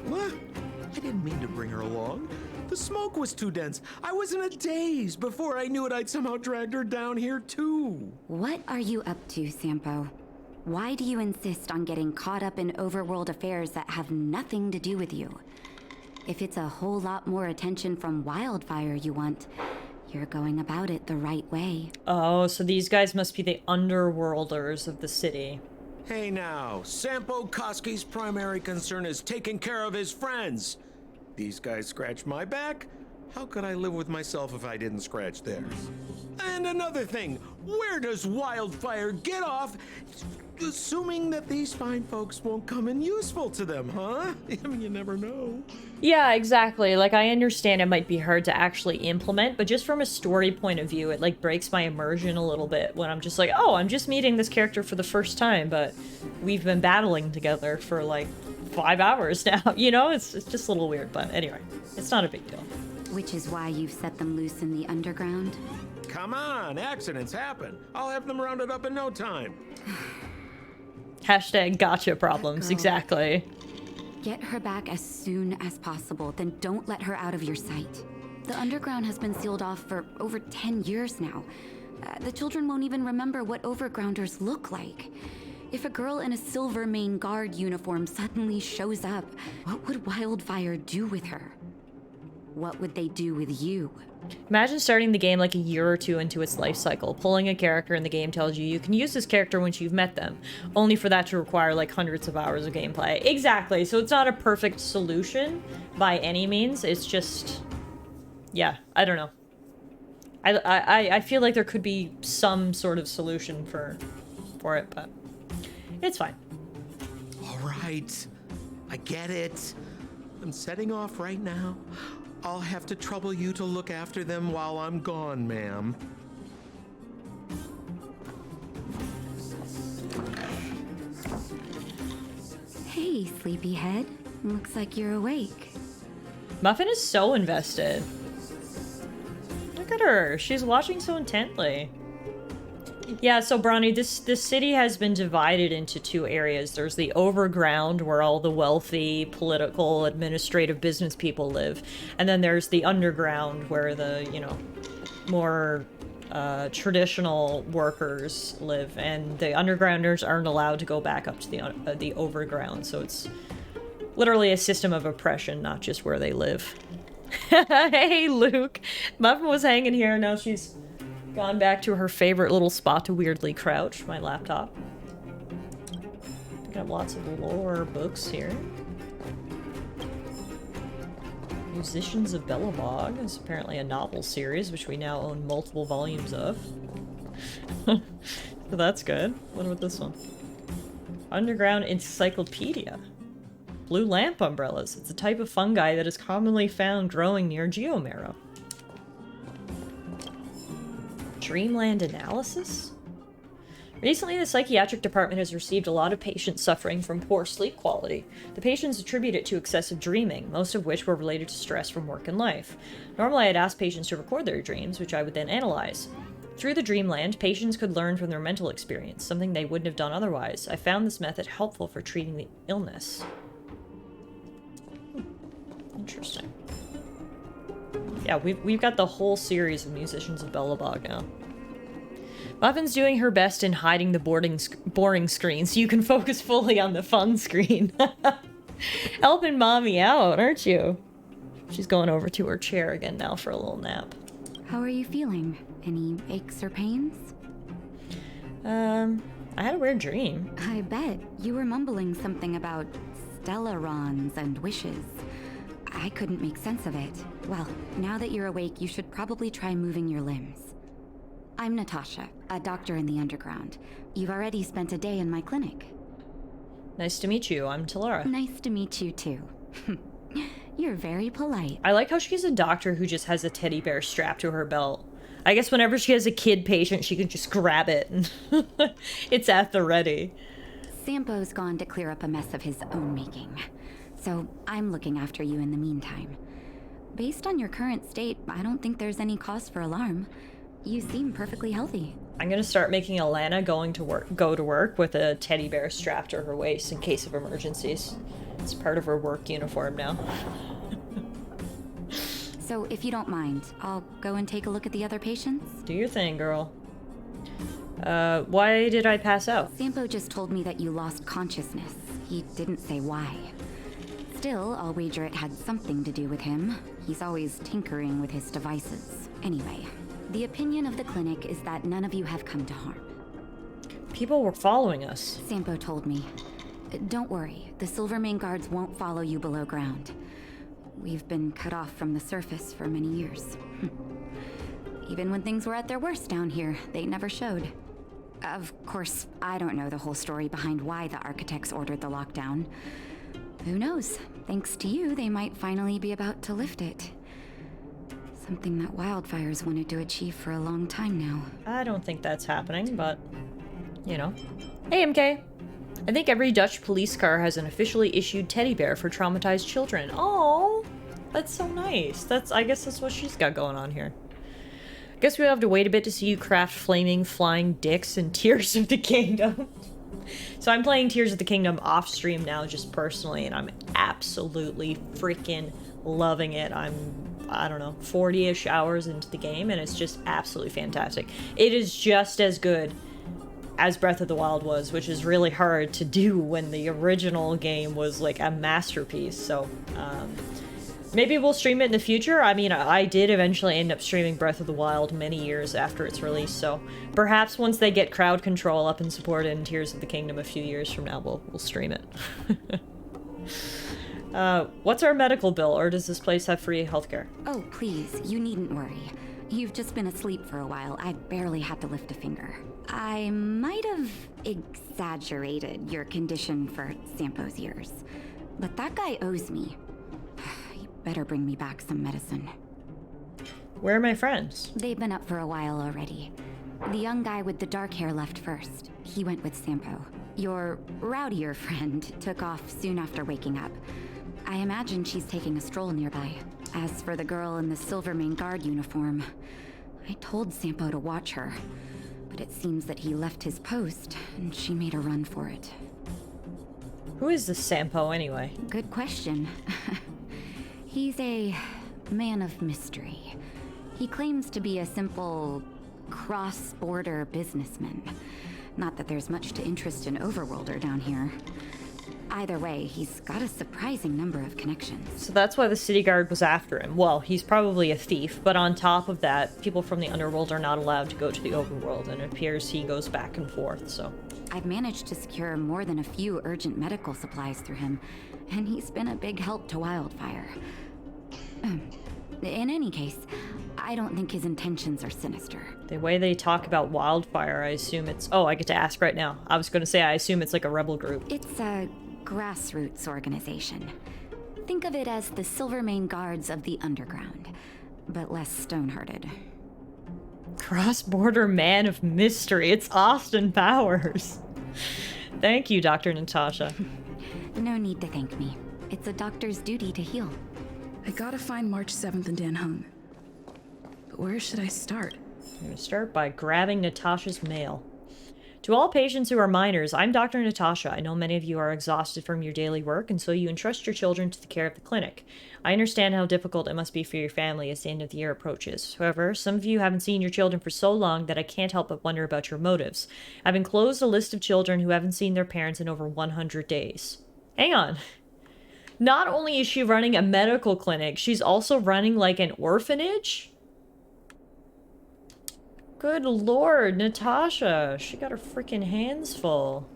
What? I didn't mean to bring her along. The smoke was too dense. I was in a daze. Before I knew it, I'd somehow dragged her down here, too. What are you up to, Sampo? Why do you insist on getting caught up in overworld affairs that have nothing to do with you? If it's a whole lot more attention from Wildfire you want, you're going about it the right way. Oh, so these guys must be the underworlders of the city. Hey now, Sampo Koski's primary concern is taking care of his friends. These guys scratch my back. How could I live with myself if I didn't scratch theirs? And another thing, where does Wildfire get off assuming that these fine folks won't come in useful to them, huh? I mean, you never know. Yeah, exactly. Like, I understand it might be hard to actually implement, but just from a story point of view, it, like, breaks my immersion a little bit when I'm just like, oh, I'm just meeting this character for the first time, but we've been battling together for, like, 5 hours now. You know? It's just a little weird, but anyway, it's not a big deal. Which is why you've set them loose in the underground? Come on, accidents happen. I'll have them rounded up in no time. Hashtag gotcha problems, exactly. Get her back as soon as possible, then don't let her out of your sight. The underground has been sealed off for over 10 years now. The children won't even remember what overgrounders look like. If a girl in a Silvermane Guard uniform suddenly shows up, what would Wildfire do with her? What would they do with you? Imagine starting the game like a year or two into its life cycle. Pulling a character in the game tells you can use this character once you've met them, only for that to require like hundreds of hours of gameplay. Exactly, so it's not a perfect solution by any means. It's just, yeah, I don't know. I feel like there could be some sort of solution for it, but it's fine. All right. I get it. I'm setting off right now. I'll have to trouble you to look after them while I'm gone, ma'am. Hey, sleepyhead. Looks like you're awake. Muffin is so invested. Look at her. She's watching so intently. Yeah, so Bronny, this city has been divided into two areas. There's the overground, where all the wealthy, political, administrative business people live. And then there's the underground, where the, you know, more traditional workers live. And the undergrounders aren't allowed to go back up to the overground. So it's literally a system of oppression, not just where they live. Hey, Luke. Muffin was hanging here, now she's gone back to her favorite little spot to weirdly crouch, my laptop. Picking up lots of lore books here. Musicians of Belobog is apparently a novel series, which we now own multiple volumes of. So that's good. What about this one? Underground Encyclopedia. Blue lamp umbrellas. It's a type of fungi that is commonly found growing near geomarrow. Dreamland analysis? Recently, the psychiatric department has received a lot of patients suffering from poor sleep quality. The patients attribute it to excessive dreaming, most of which were related to stress from work and life. Normally, I'd ask patients to record their dreams, which I would then analyze. Through the Dreamland, patients could learn from their mental experience, something they wouldn't have done otherwise. I found this method helpful for treating the illness. Interesting. Yeah, we've got the whole series of Musicians of Belobog now. Muffin's doing her best in hiding the boring screen so you can focus fully on the fun screen. Helping mommy out, aren't you? She's going over to her chair again now for a little nap. How are you feeling? Any aches or pains? I had a weird dream. I bet. You were mumbling something about stellarons and wishes. I couldn't make sense of it. Well, now that you're awake, you should probably try moving your limbs. I'm Natasha, a doctor in the underground. You've already spent a day in my clinic. Nice to meet you. I'm Tallara. Nice to meet you, too. You're very polite. I like how she's a doctor who just has a teddy bear strapped to her belt. I guess whenever she has a kid patient, she can just grab it and it's at the ready. Sampo's gone to clear up a mess of his own making. So I'm looking after you in the meantime. Based on your current state, I don't think there's any cause for alarm. You seem perfectly healthy. I'm gonna start making Alana go to work with a teddy bear strapped to her waist in case of emergencies. It's part of her work uniform now. So if you don't mind, I'll go and take a look at the other patients. Do your thing, girl. Why did I pass out? Sampo just told me that you lost consciousness. He didn't say why. Still, I'll wager it had something to do with him. He's always tinkering with his devices. Anyway, the opinion of the clinic is that none of you have come to harm. People were following us. Sampo told me. Don't worry, the Silvermane guards won't follow you below ground. We've been cut off from the surface for many years. Even when things were at their worst down here, they never showed. Of course, I don't know the whole story behind why the architects ordered the lockdown. Who knows? Thanks to you, they might finally be about to lift it. Something that wildfires wanted to achieve for a long time now. I don't think that's happening, but, you know. Hey, MK. I think every Dutch police car has an officially issued teddy bear for traumatized children. Oh, that's so nice. I guess that's what she's got going on here. Guess we'll have to wait a bit to see you craft flaming flying dicks and Tears of the Kingdom. So I'm playing Tears of the Kingdom off stream now, just personally, and I'm absolutely freaking loving it. I don't know, 40-ish hours into the game, and it's just absolutely fantastic. It is just as good as Breath of the Wild was, which is really hard to do when the original game was like a masterpiece. So maybe we'll stream it in the future. I mean, I did eventually end up streaming Breath of the Wild many years after its release, so perhaps once they get crowd control up and support in Tears of the Kingdom a few years from now, we'll stream it. What's our medical bill, or does this place have free healthcare? Oh, please, you needn't worry. You've just been asleep for a while. I barely had to lift a finger. I might have exaggerated your condition for Sampo's years, but that guy owes me. You better bring me back some medicine. Where are my friends? They've been up for a while already. The young guy with the dark hair left first. He went with Sampo. Your rowdier friend took off soon after waking up. I imagine she's taking a stroll nearby. As for the girl in the Silvermane Guard uniform, I told Sampo to watch her, but it seems that he left his post and she made a run for it. Who is this Sampo anyway? Good question. He's a man of mystery. He claims to be a simple cross-border businessman. Not that there's much to interest an overworlder down here. Either way, he's got a surprising number of connections. So that's why the city guard was after him. Well, he's probably a thief, but on top of that, people from the underworld are not allowed to go to the overworld, and it appears he goes back and forth, so... I've managed to secure more than a few urgent medical supplies through him, and he's been a big help to Wildfire. In any case, I don't think his intentions are sinister. The way they talk about Wildfire, I assume it's... Oh, I get to ask right now. I was gonna say, I assume it's like a rebel group. It's a grassroots organization. Think of it as the Silvermane Guards of the Underground, but less stone-hearted. Cross-border man of mystery. It's Austin Powers. Thank you, Dr. Natasha. No need to thank me. It's a doctor's duty to heal. I gotta find March 7th and Dan Hung. But where should I start? I'm gonna start by grabbing Natasha's mail. To all patients who are minors, I'm Dr. Natasha. I know many of you are exhausted from your daily work, and so you entrust your children to the care of the clinic. I understand how difficult it must be for your family as the end of the year approaches. However, some of you haven't seen your children for so long that I can't help but wonder about your motives. I've enclosed a list of children who haven't seen their parents in over 100 days. Hang on. Not only is she running a medical clinic, she's also running like an orphanage? Good lord, Natasha. She got her freaking hands full.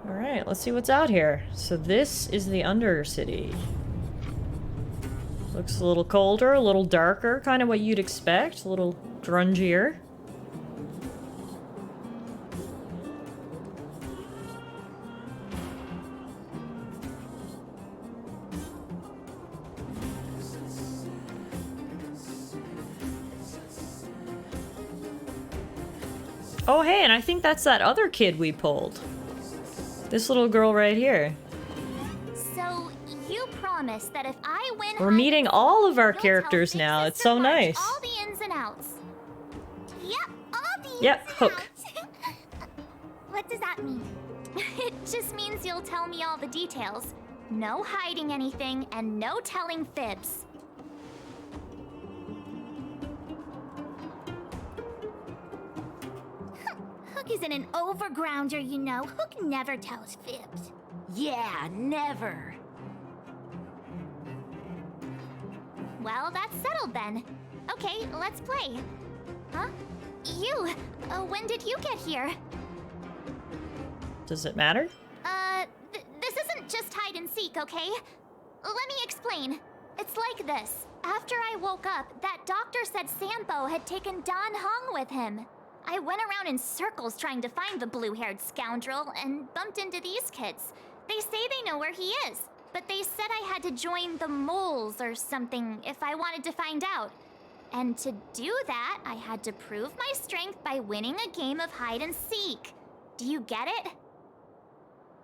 Alright, let's see what's out here. So this is the Undercity. Looks a little colder, a little darker, kind of what you'd expect. A little grungier. Oh, hey, and I think that's that other kid we pulled. This little girl right here. So, you promise that if I win... We're meeting all of our characters now. It's so nice. All the ins and outs. Yep, all the ins Yep, and Hook. outs. What does that mean? It just means you'll tell me all the details. No hiding anything, and no telling fibs. Hook isn't an overgrounder, you know. Hook never tells fibs. Yeah, never. Well, that's settled then. Okay, let's play. Huh? You, when did you get here? Does it matter? This isn't just hide and seek, okay? Let me explain. It's like this. After I woke up, that doctor said Sampo had taken Dan Hung with him. I went around in circles trying to find the blue-haired scoundrel and bumped into these kids. They say they know where he is, but they said I had to join the moles or something if I wanted to find out. And to do that, I had to prove my strength by winning a game of hide and seek. Do you get it?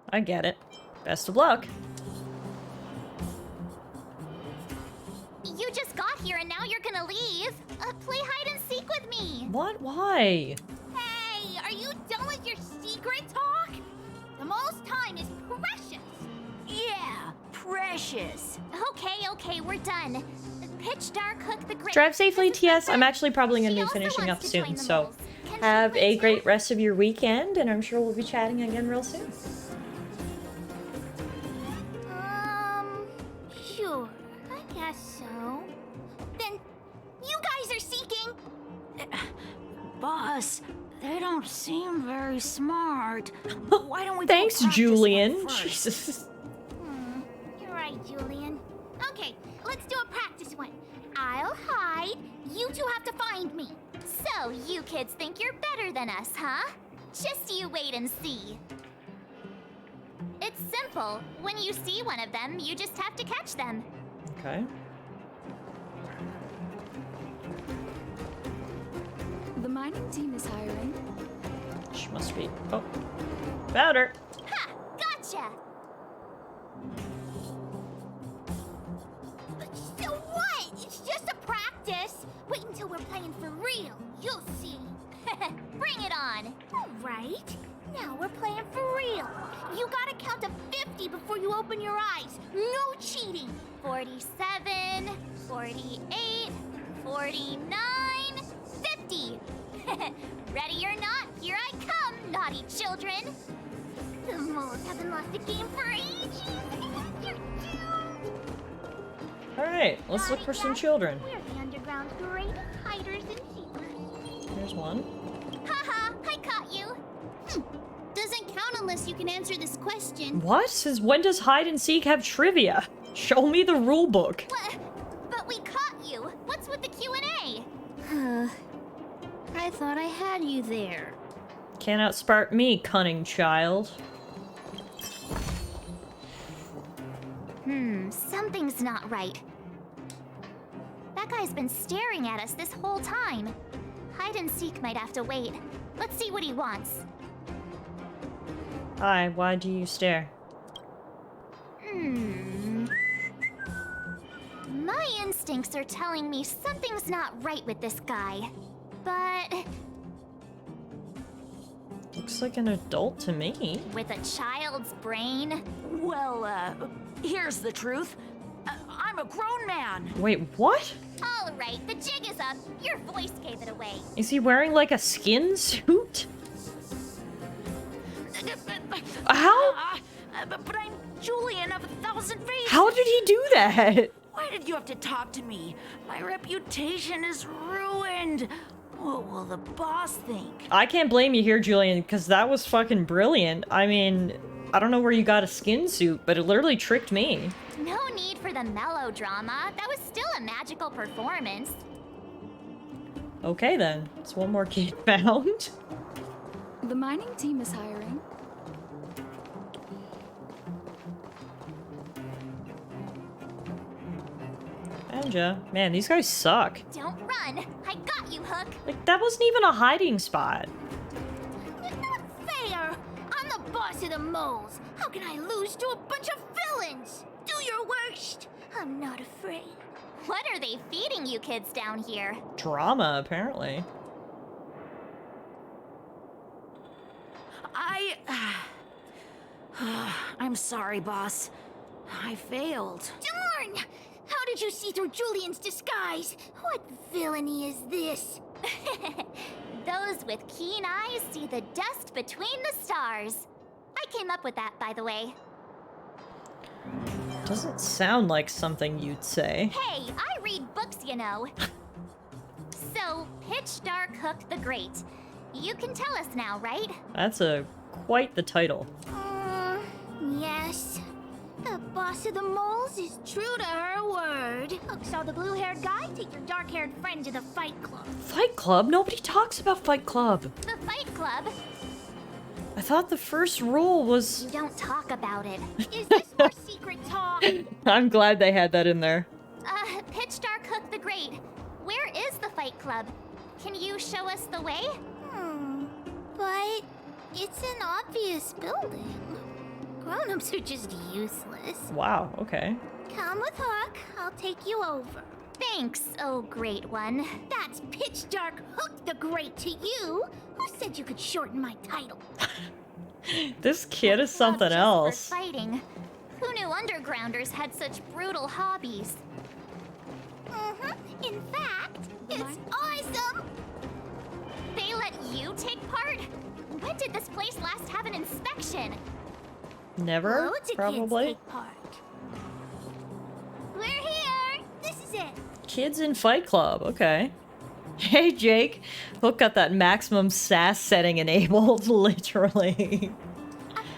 I get it. Best of luck. You just got here and now you're gonna leave. Play hide and seek with me. What? Why? Hey, are you done with your secret talk? The most time is precious. Yeah, precious. Okay, we're done. Pitch Dark, Hook the Great. Drive safely, TS. I'm actually probably going to be finishing up soon, so have a great rest of your weekend, and I'm sure we'll be chatting again real soon. Sure. I guess so. Then, you guys are seeking... Boss, they don't seem very smart. Why don't we Thanks, Julian. Jesus. You're right, Julian. Okay, let's do a practice one. I'll hide. You two have to find me. So, you kids think you're better than us, huh? Just you wait and see. It's simple. When you see one of them, you just have to catch them. Okay. The mining team is hiring. She must be. Oh. Found her. Ha! Gotcha! So what? It's just a practice. Wait until we're playing for real. You'll see. Bring it on. All right. Now we're playing for real. You gotta count to 50 before you open your eyes. No cheating. 47, 48, 49, 50. Ready or not, here I come, naughty children. The moles haven't lost a game for ages. Alright, let's look for some children. We're the underground's greatest hiders and seekers. Here's one. Haha, I caught you. Doesn't count unless you can answer this question. What? Since when does hide and seek have trivia? Show me the rule book. What? But we caught you. What's with the Q&A? I thought I had you there. Can't outsmart me, cunning child. Something's not right. That guy's been staring at us this whole time. Hide and seek might have to wait. Let's see what he wants. Hi, why do you stare? My instincts are telling me something's not right with this guy. But Looks like an adult to me. with a child's brain? Well, here's the truth. I'm a grown man. Wait, what? All right, the jig is up. Your voice gave it away. Is he wearing like a skin suit? How? But I'm Julian of 1,000 Faces. How did he do that? Why did you have to talk to me? My reputation is ruined. What will the boss think? I can't blame you here, Julian, because that was fucking brilliant. I mean, I don't know where you got a skin suit, but it literally tricked me. No need for the melodrama. That was still a magical performance. Okay then, it's one more kid found. The mining team is hiring. Anja, man, these guys suck. Don't run. I got you, Hook. Like, that wasn't even a hiding spot. Not fair. I'm the boss of the moles. How can I lose to a bunch of villains? Do your worst. I'm not afraid. What are they feeding you kids down here? Drama, apparently. I'm sorry, boss. I failed. Darn! How did you see through Julian's disguise? What villainy is this? Those with keen eyes see the dust between the stars. I came up with that, by the way. Doesn't sound like something you'd say. Hey, I read books, you know. So, Pitch Dark Hook the Great. You can tell us now, right? That's quite the title. Yes. The boss of the moles is true to her word. Hook saw the blue-haired guy take your dark-haired friend to the Fight Club. Fight Club? Nobody talks about Fight Club. The Fight Club? I thought the first rule was... You don't talk about it. Is this more secret talk? I'm glad they had that in there. Pitch Dark Hook the Great. Where is the Fight Club? Can you show us the way? But it's an obvious building. Grown-ups are just useless. Wow, okay. Come with Hook. I'll take you over. Thanks, oh great one. That's Pitch Dark Hook the Great to you. Who said you could shorten my title? This kid is something else. For fighting. Who knew undergrounders had such brutal hobbies? In fact, it's awesome! They let you take part? When did this place last have an inspection? Never, Loads of probably. Kids take part. We're here! This is it! Kids in Fight Club, okay. Hey, Jake. Hook got that maximum sass setting enabled, literally.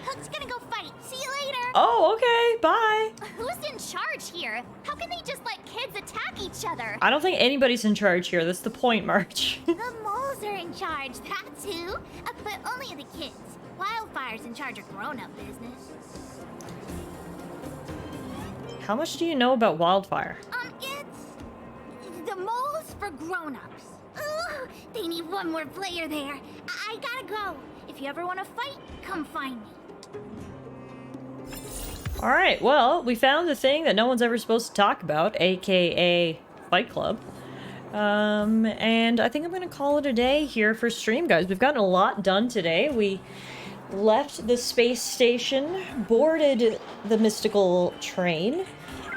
Hook's gonna go fight. See you later! Oh, okay, bye. Who's in charge here? How can they just let kids attack each other. I don't think anybody's in charge here. That's the point, March. The moles are in charge, that's who. But only the kids. Wildfire's in charge of grown-up business. How much do you know about Wildfire? It's the moles for grown-ups. Ooh, they need one more player there. I gotta go. If you ever want to fight, come find me. Alright, well, we found the thing that no one's ever supposed to talk about, aka Fight Club. And I think I'm gonna call it a day here for stream, guys. We've gotten a lot done today. We left the space station, boarded the mystical train,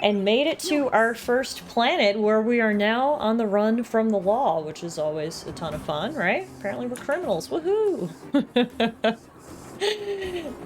and made it to our first planet, where we are now on the run from the law, which is always a ton of fun, right? Apparently we're criminals. Woohoo!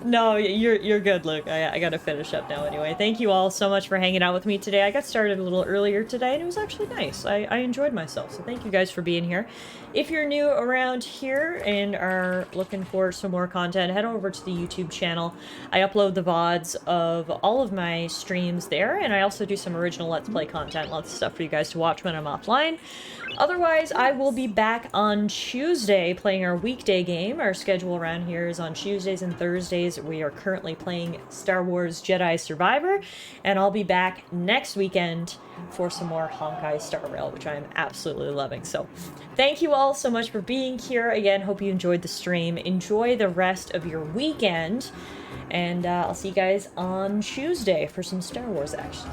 No, you're good, Luke. I gotta finish up now anyway. Thank you all so much for hanging out with me today. I got started a little earlier today, and it was actually nice. I enjoyed myself, so thank you guys for being here. If you're new around here and are looking for some more content, head over to the YouTube channel. I upload the VODs of all of my streams there, and I also do some original Let's Play content, lots of stuff for you guys to watch when I'm offline. Otherwise, I will be back on Tuesday playing our weekday game. Our schedule around here is on Tuesdays and Thursdays. We are currently playing Star Wars Jedi Survivor, and I'll be back next weekend for some more Honkai Star Rail, which I am absolutely loving. So thank you all so much for being here. Again, hope you enjoyed the stream. Enjoy the rest of your weekend, and I'll see you guys on Tuesday for some Star Wars action.